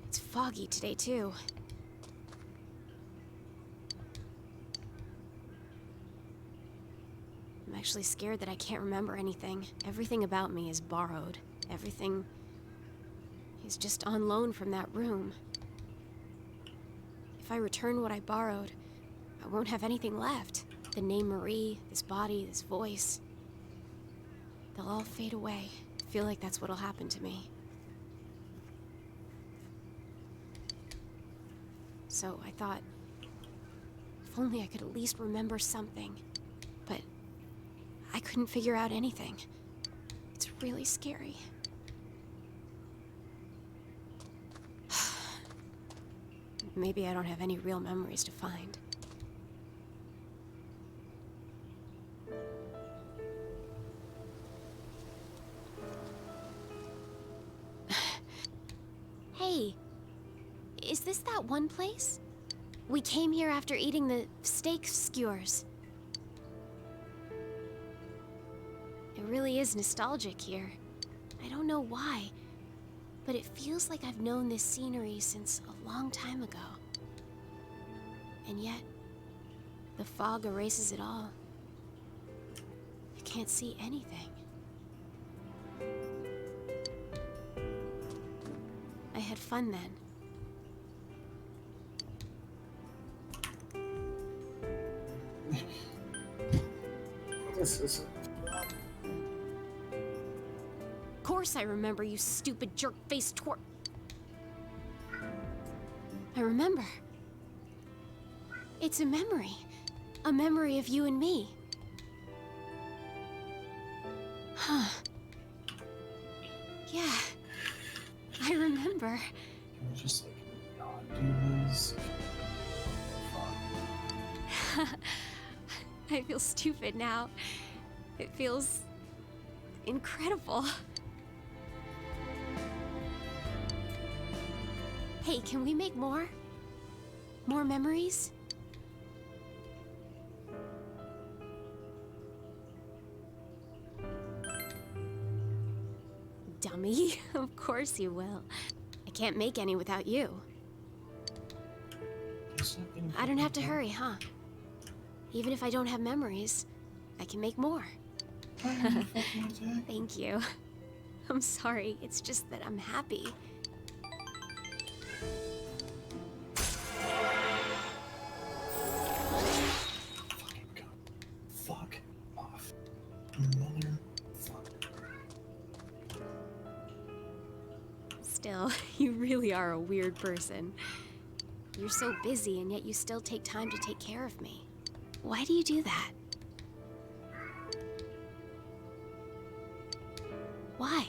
It's foggy today, too. I'm actually scared that I can't remember anything. Everything about me is borrowed. Everything is just on loan from that room. If I return what I borrowed, I won't have anything left. The name Marie, this body, this voice, they'll all fade away. I feel like that's what'll happen to me. So I thought, if only I could at least remember something. But I couldn't figure out anything. It's really scary. Maybe I don't have any real memories to find. Hey, is this that one place? We came here after eating the steak skewers. It really is nostalgic here. I don't know why, but it feels like I've known this scenery since a long time ago. And yet, the fog erases it all. I can't see anything. I had had fun then. This is. Of course I remember, you stupid jerk-faced twerp. I remember. It's a memory. A memory of you and me. Huh. Yeah. I remember. Can we just like not do this? I feel stupid now. It feels incredible. Hey, can we make more? More memories? Dummy. Of course you will. I can't make any without you. I don't have to hurry, huh? Even if I don't have memories, I can make more. Thank you. I'm sorry, it's just that I'm happy. Fuck off. Motherfucker. Still, you really are a weird person. You're so busy, and yet you still take time to take care of me. Why do you do that? Why?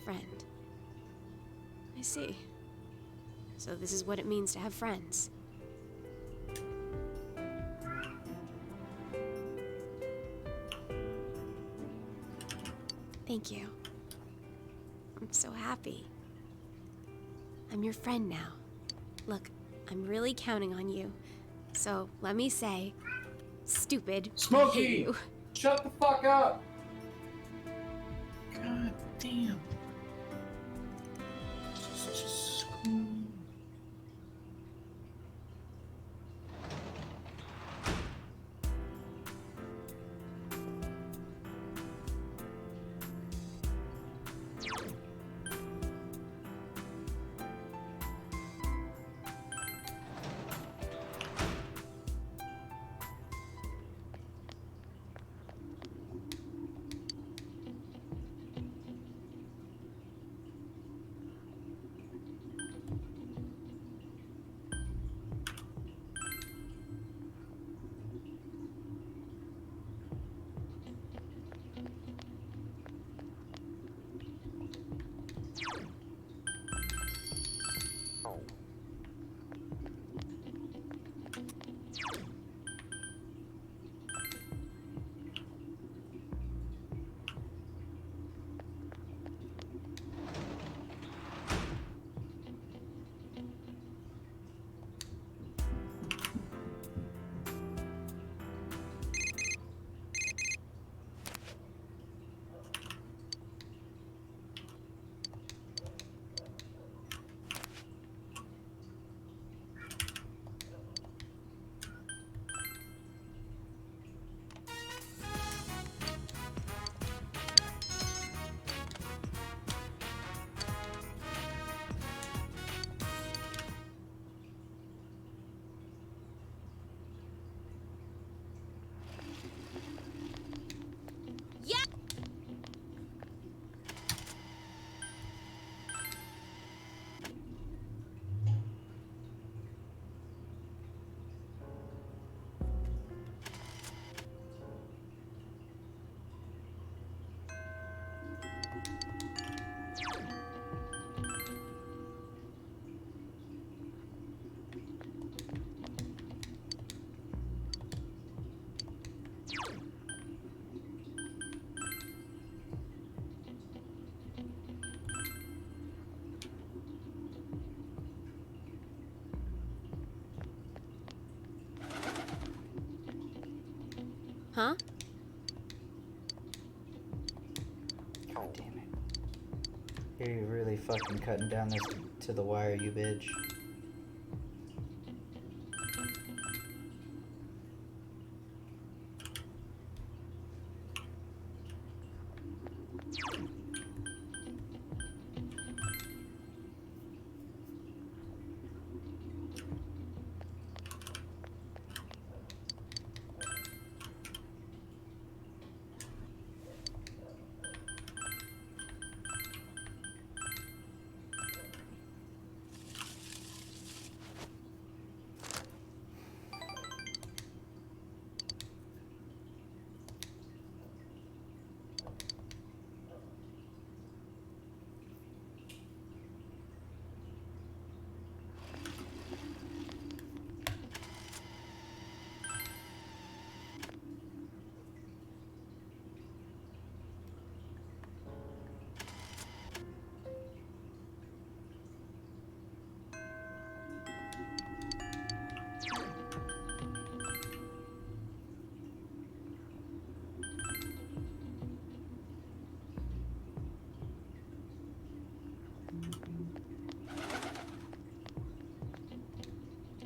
Friend. I see. So this is what it means to have friends. Thank you. I'm so happy. I'm your friend now. Look, I'm really counting on you. So let me say, stupid. Smokey! I hate you. Shut the fuck up! God damn. Just Huh? God damn it. You're really fucking cutting down this to the wire, you bitch.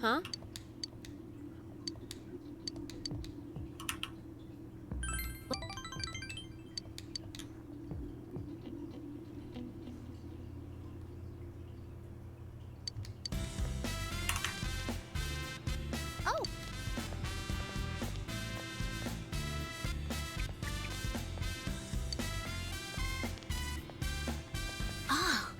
Huh? Oh! Ah!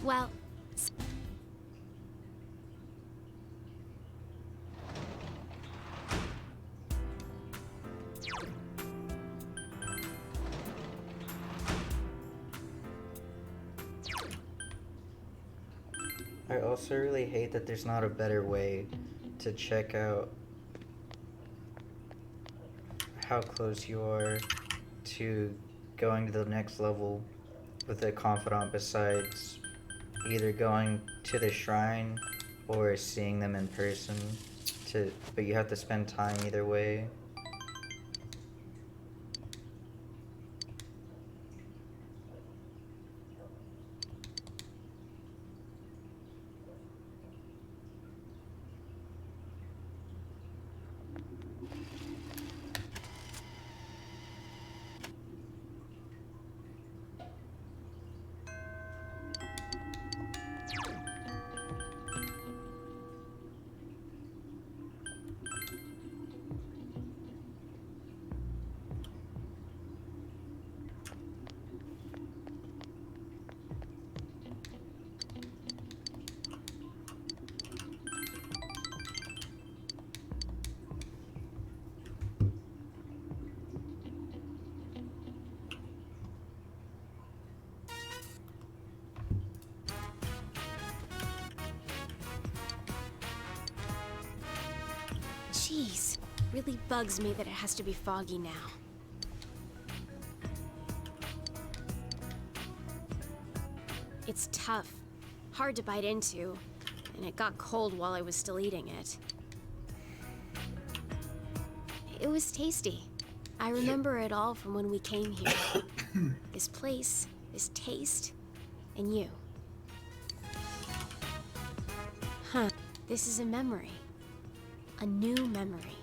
Well, I also really hate that there's not a better way to check out how close you are to going to the next level with a confidant besides either going to the shrine or seeing them in person, but you have to spend time either way. jeez. Really bugs me that it has to be foggy now. It's tough, hard to bite into, and it got cold while I was still eating it. It was tasty. I remember it all from when we came here. This place, this taste, and you. Huh. This is a memory. A new memory.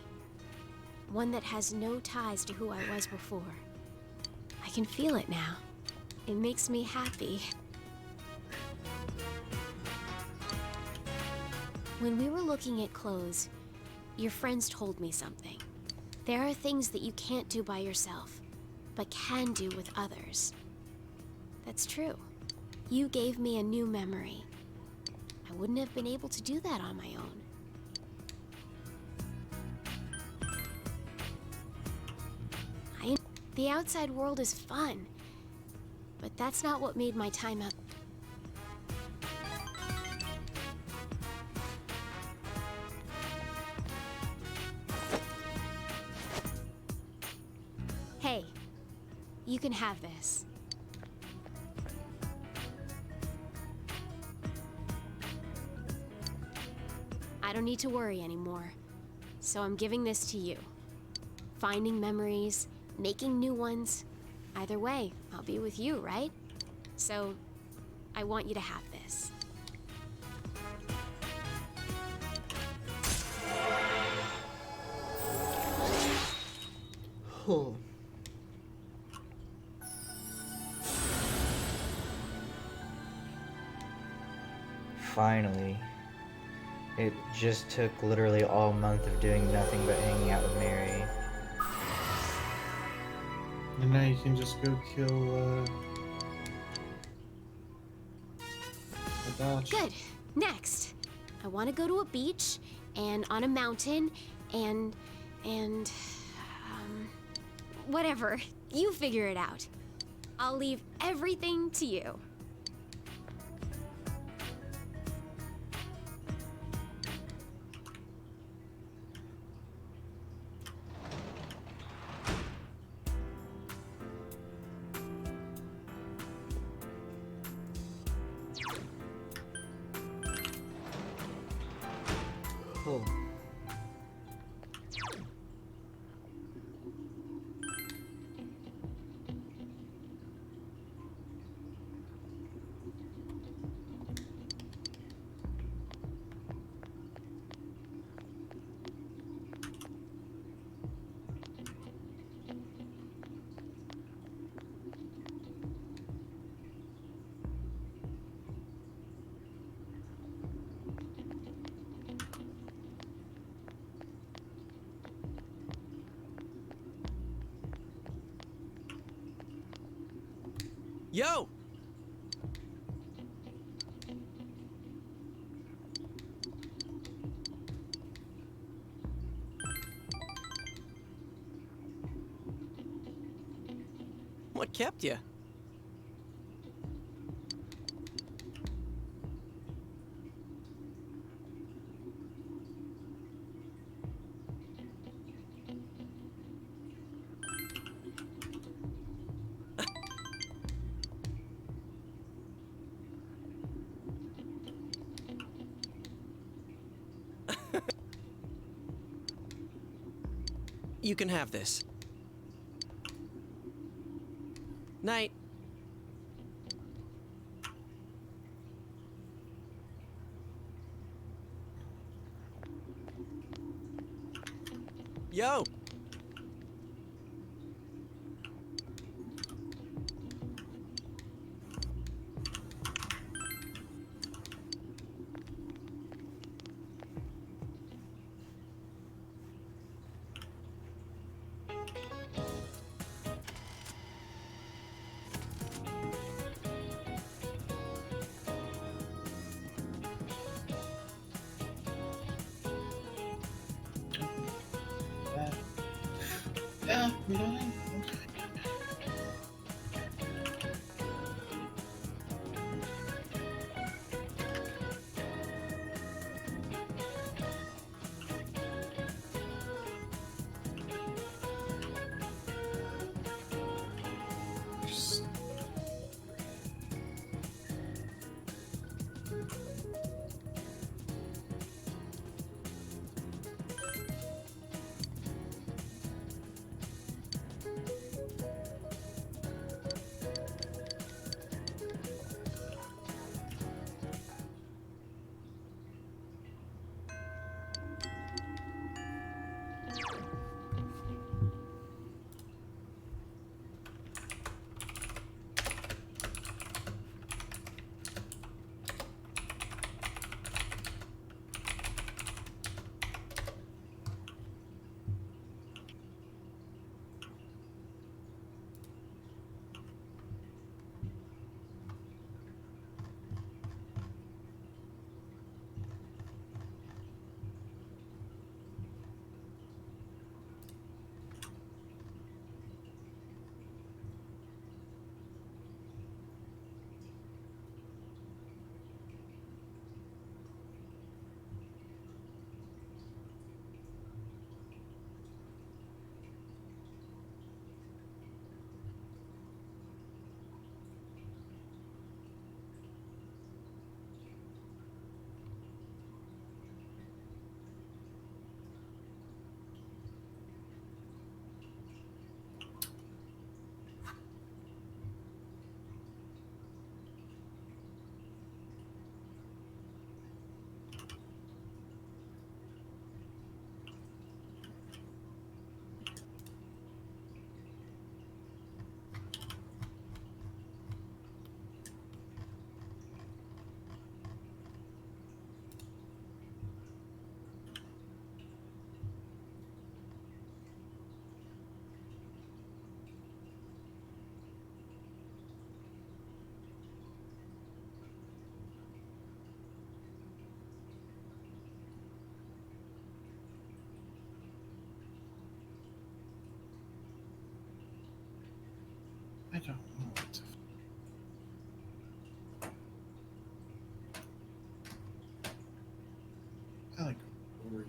One that has no ties to who I was before. I can feel it now. It makes me happy. When we were looking at clothes, your friends told me something. There are things that you can't do by yourself, but can do with others. That's true. You gave me a new memory. I wouldn't have been able to do that on my own. The outside world is fun, but that's not what made my time up. Hey, you can have this. I don't need to worry anymore, so I'm giving this to you. Finding memories, making new ones. Either way, I'll be with you, right? So, I want you to have this. Oh. Finally. It just took literally all month of doing nothing but hanging out with Mary. And now you can just go kill, Adachi. Good. Next, I want to go to a beach and on a mountain and whatever. You figure it out. I'll leave everything to you. Oh. Yo! What kept you? You can have this. Night. Yo! Yeah, you know what? I don't know what to. I like Ori.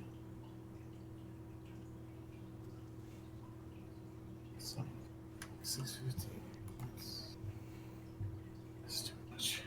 Something 650. That's too much.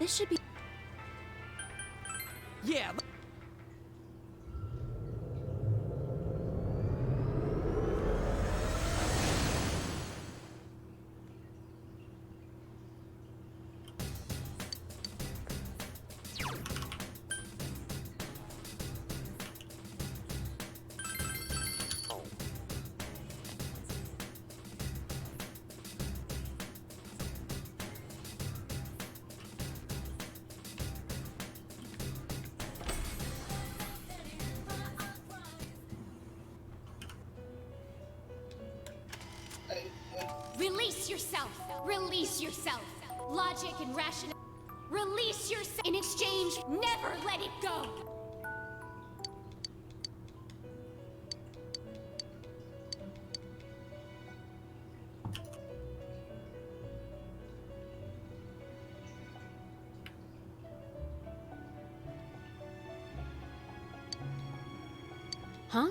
This should be. Yeah. Release yourself! Release yourself! Logic and rationale. Release yourself! In exchange, never let it go! Huh?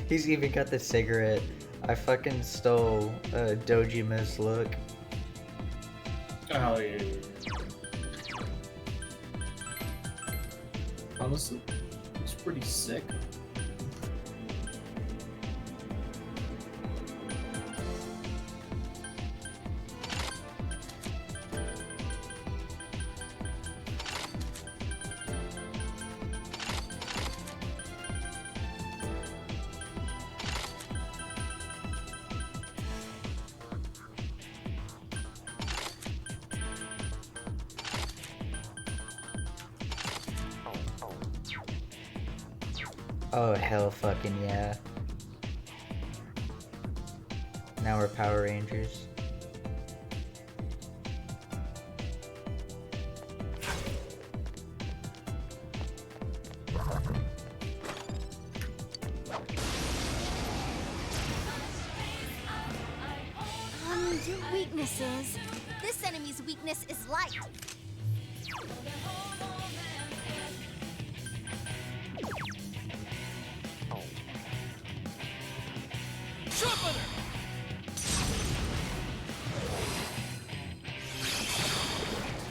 He's even got the cigarette. I fucking stole Dojima's look. Oh, yeah. Honestly, it's pretty sick. Oh, hell fucking yeah. Now we're Power Rangers. Your weaknesses. This enemy's weakness is light.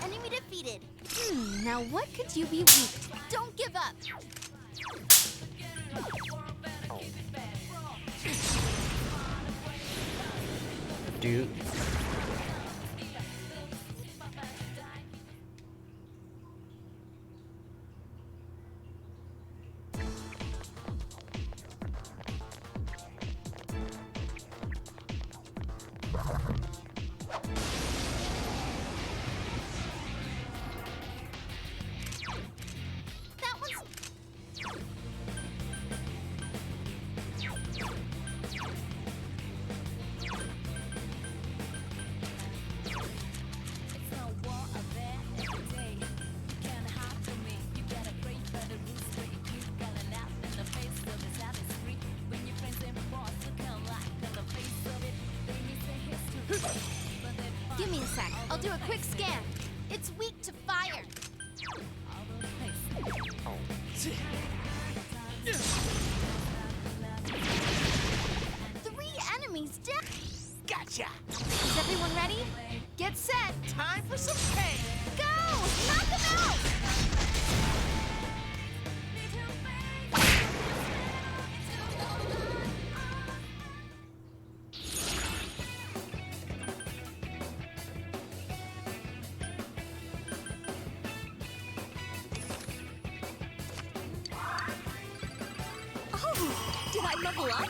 Enemy defeated. Now what could you be weak to? Don't give up. Dude. That one's... Give me a sec. I'll do a quick scan. It's weak to fire. Three enemies down. Gotcha. Is everyone ready? Get set. Time for some pain. Go! Knock them out! Oh, did I level up?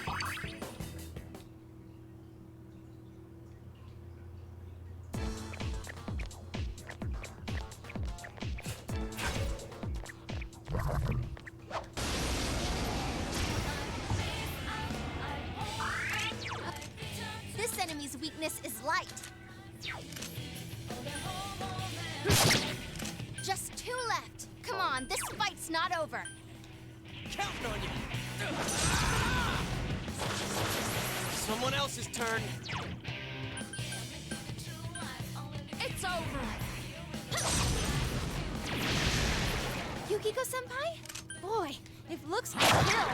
This enemy's weakness is light. Just two left. Come on, this fight's not over. Counting on you. Someone else's turn. It's over. Yukiko-senpai? Boy, it looks like a kill.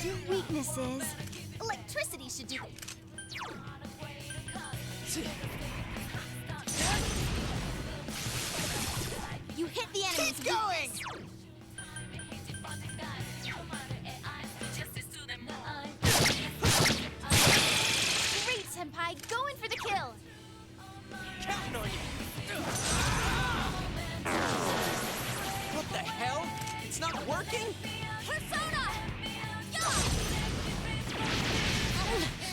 Your weaknesses. Electricity should do. You hit the enemy's Keep going! Great, Senpai! Go in for the kill! Counting on you. What the hell? It's not working? Persona!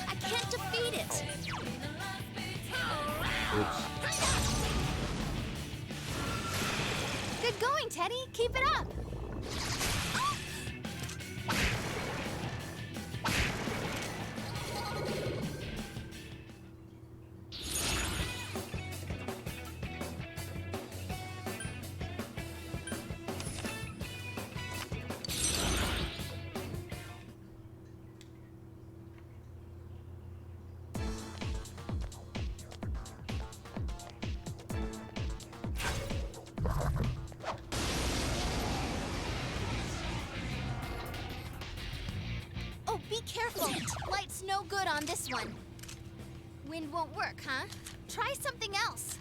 I can't defeat it! Good going, Teddy! Keep it up! Oh, be careful! Light's no good on this one. Wind won't work, huh? Try something else.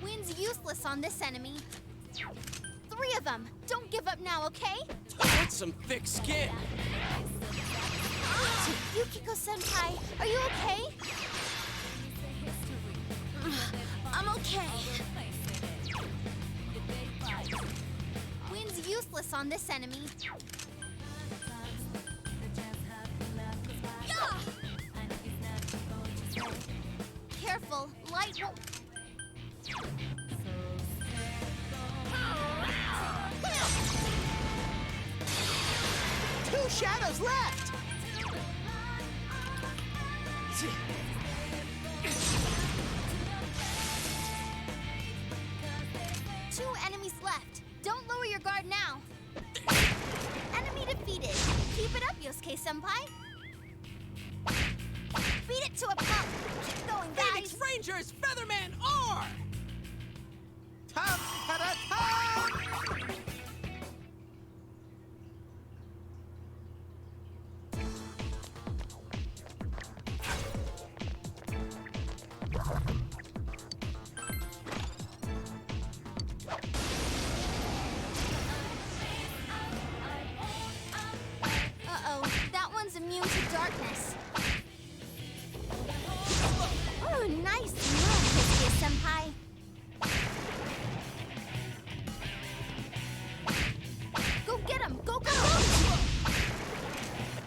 Wind's useless on this enemy. 3 of them. Don't give up now, okay? That's some thick skin. Yukiko-senpai, are you okay? I'm okay. Wind's useless on this enemy. Yeah! Careful, light won't... Two shadows left! 2 enemies left. Don't lower your guard now. Enemy defeated. Keep it up, Yosuke-senpai. Beat it to a pulp. Keep going, guys. Phoenix Rangers, Featherman R! Tam-ta-da-tam! Uh-oh, that one's immune to darkness. Oh, nice move, Yosuke-senpai. Go get him! Go, go!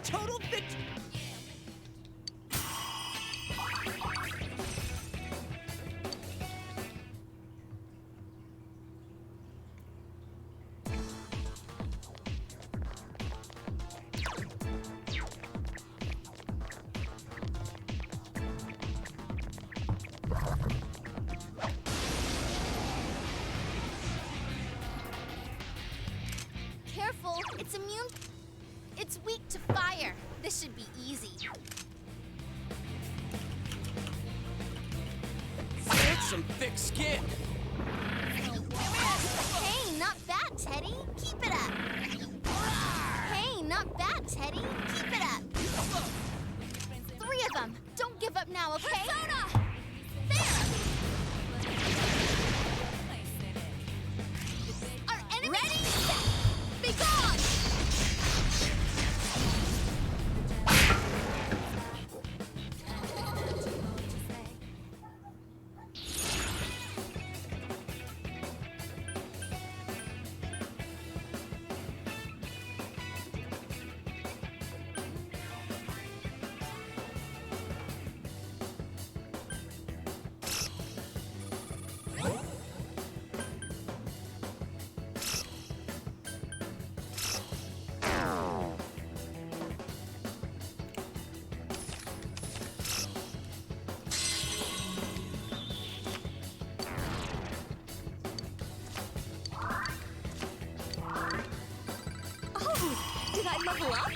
Total victory! Careful, it's immune. It's weak to fire. This should be easy. That's some thick skin. Hey, not bad, Teddy. Keep it up. Hey, not bad, Teddy. Keep it up. 3 of them. Don't give up now, okay? Persona! Our enemy... Ready? Be gone! Oh, did I level up?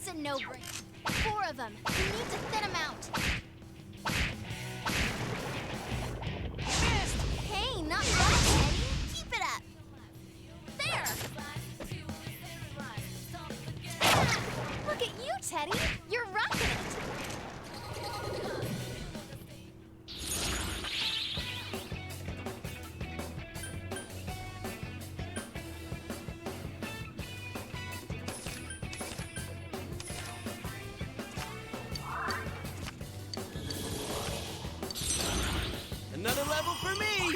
a no-brainer. 4 of them. You need to thin them out. Hey, not bad, Teddy. Keep it up. There. Look at you, Teddy. You're rocking it. Another level for me!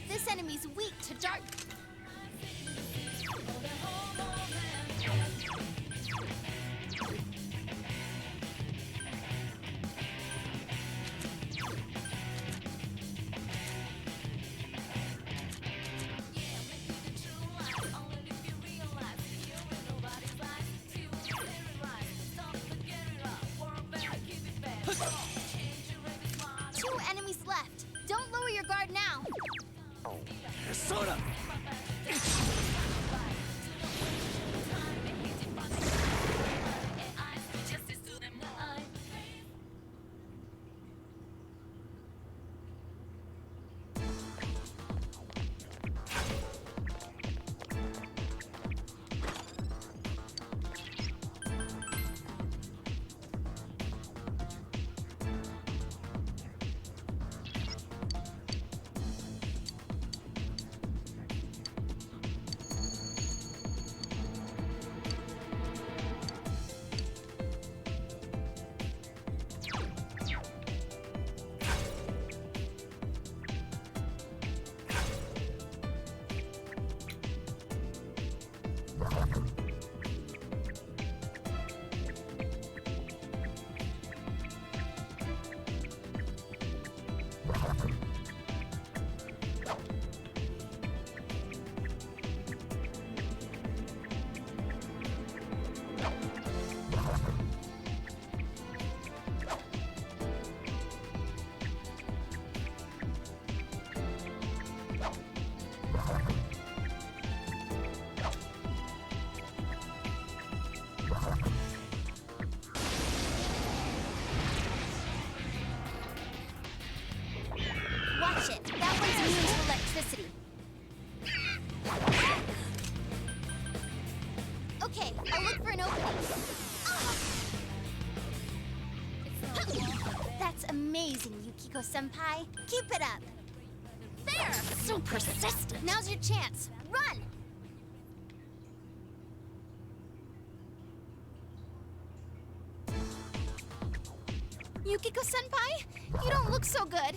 This enemy's weak to dark. Two enemies left. Don't lower your guard now. Persona! Watch it. That one's immune to electricity. Okay, I'll look for an opening. That's amazing, Yukiko-senpai. Keep it up. There! So persistent. Now's your chance. Run! Yukiko-senpai, you don't look so good.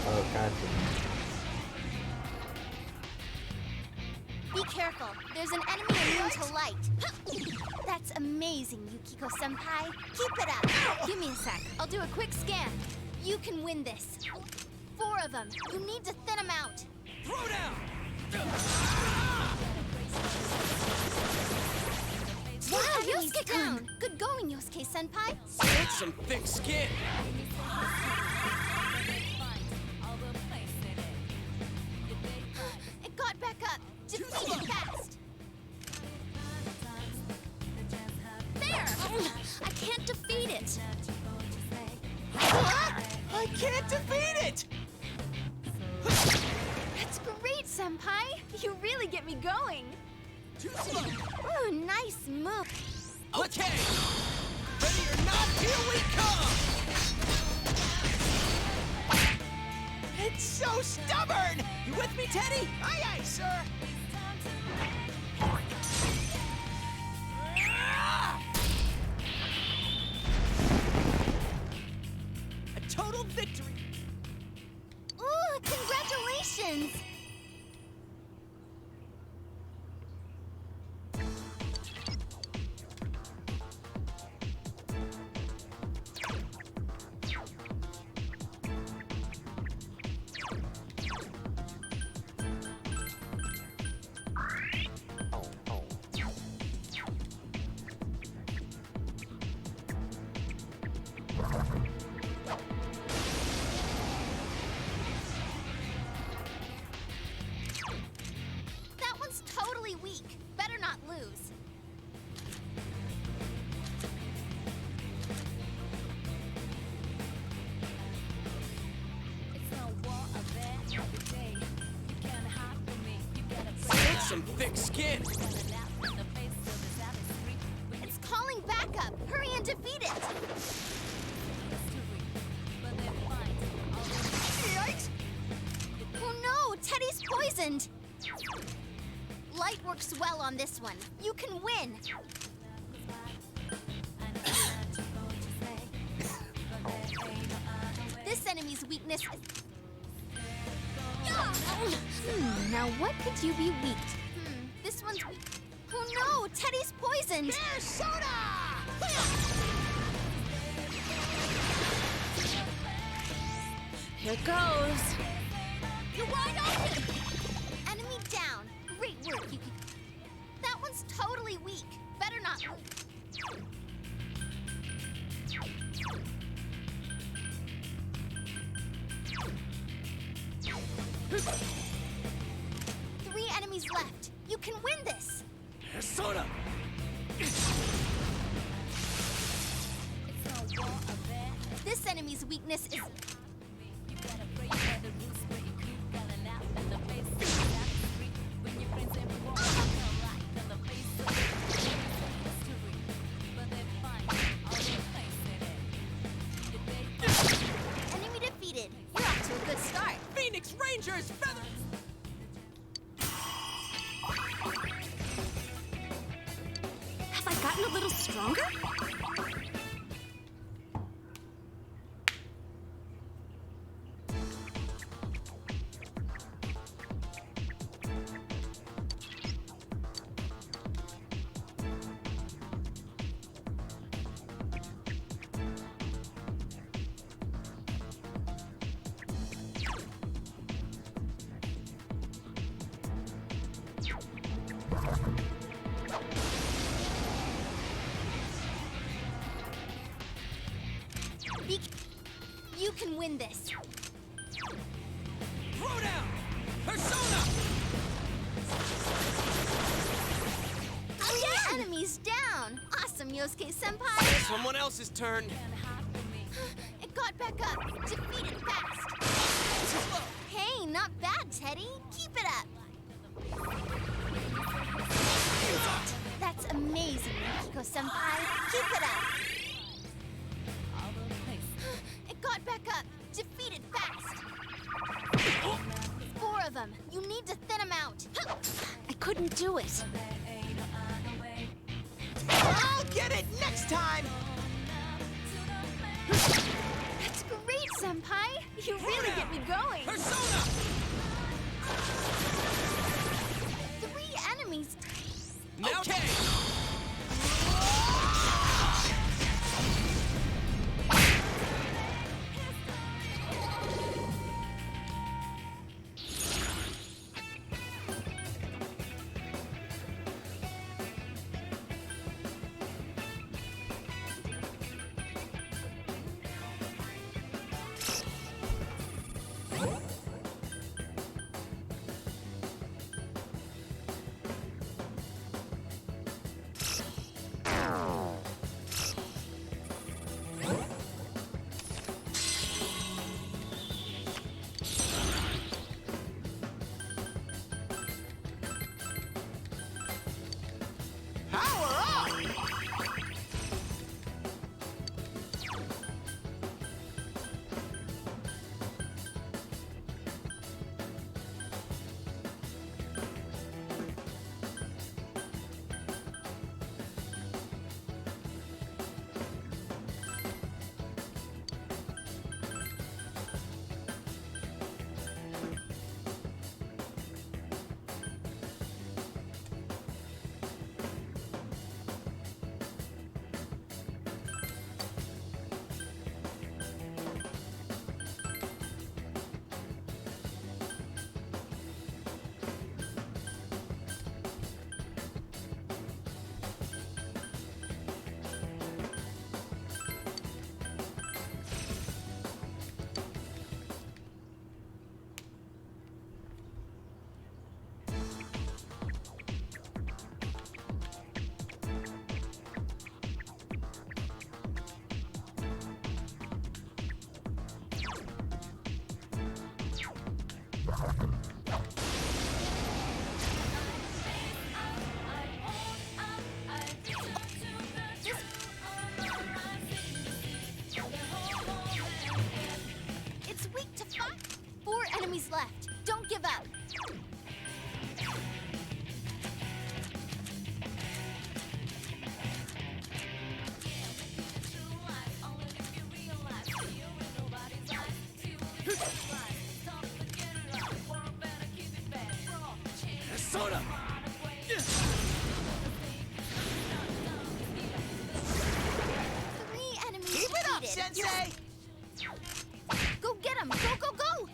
Oh, God. Be careful. There's an enemy immune to light. That's amazing, Yukiko-senpai. Keep it up. Give me a sec. I'll do a quick scan. You can win this. 4 of them. You need to thin them out. Throw down! Wow, Yosuke down. Good going, Yosuke-senpai. That's some thick skin! It got back up. Defeat it fast. There! I can't defeat it. can't defeat it! That's great, Senpai! You really get me going! Too slow! Ooh, nice move! Okay! Ready or not, here we come! It's so stubborn! You with me, Teddy? Aye, aye, sir! A total victory! Ooh, congratulations! That one's totally weak. Better not lose. Get some thick skin! It's calling backup. Hurry and defeat it. Yikes! Oh no, Teddy's poisoned. Light works well on this one. You can win. This enemy's weakness is... Now what could you be weak to? This one's weak. Oh no, Teddy's poisoned. Here's soda! Here goes. You're wide open. Enemy down. Great work. You can... That one's totally weak. Better not lose. Three enemies left. You can win this. Here's soda! This enemy's weakness is... Enemy defeated. You're off to a good start. Phoenix Rangers feathers! Have I gotten a little stronger? You can win this. Throw down! Persona! Three enemies down. Awesome, Yosuke-senpai. Someone else's turn. It got back up. Defeat it fast. Hey, not bad, Teddy. Keep it up. That's amazing, Yukiko-senpai. Keep it up. It got back up. Defeat it fast. Four of them. You need to thin them out. I couldn't do it. I'll get it next time! That's great, Senpai. You really get me going. Persona! Three enemies. Okay! It's weak to fire. 4 enemies left. Don't give up. Soda! 3 enemies Keep it up, defeated. Sensei! Go get him! Go, go, go!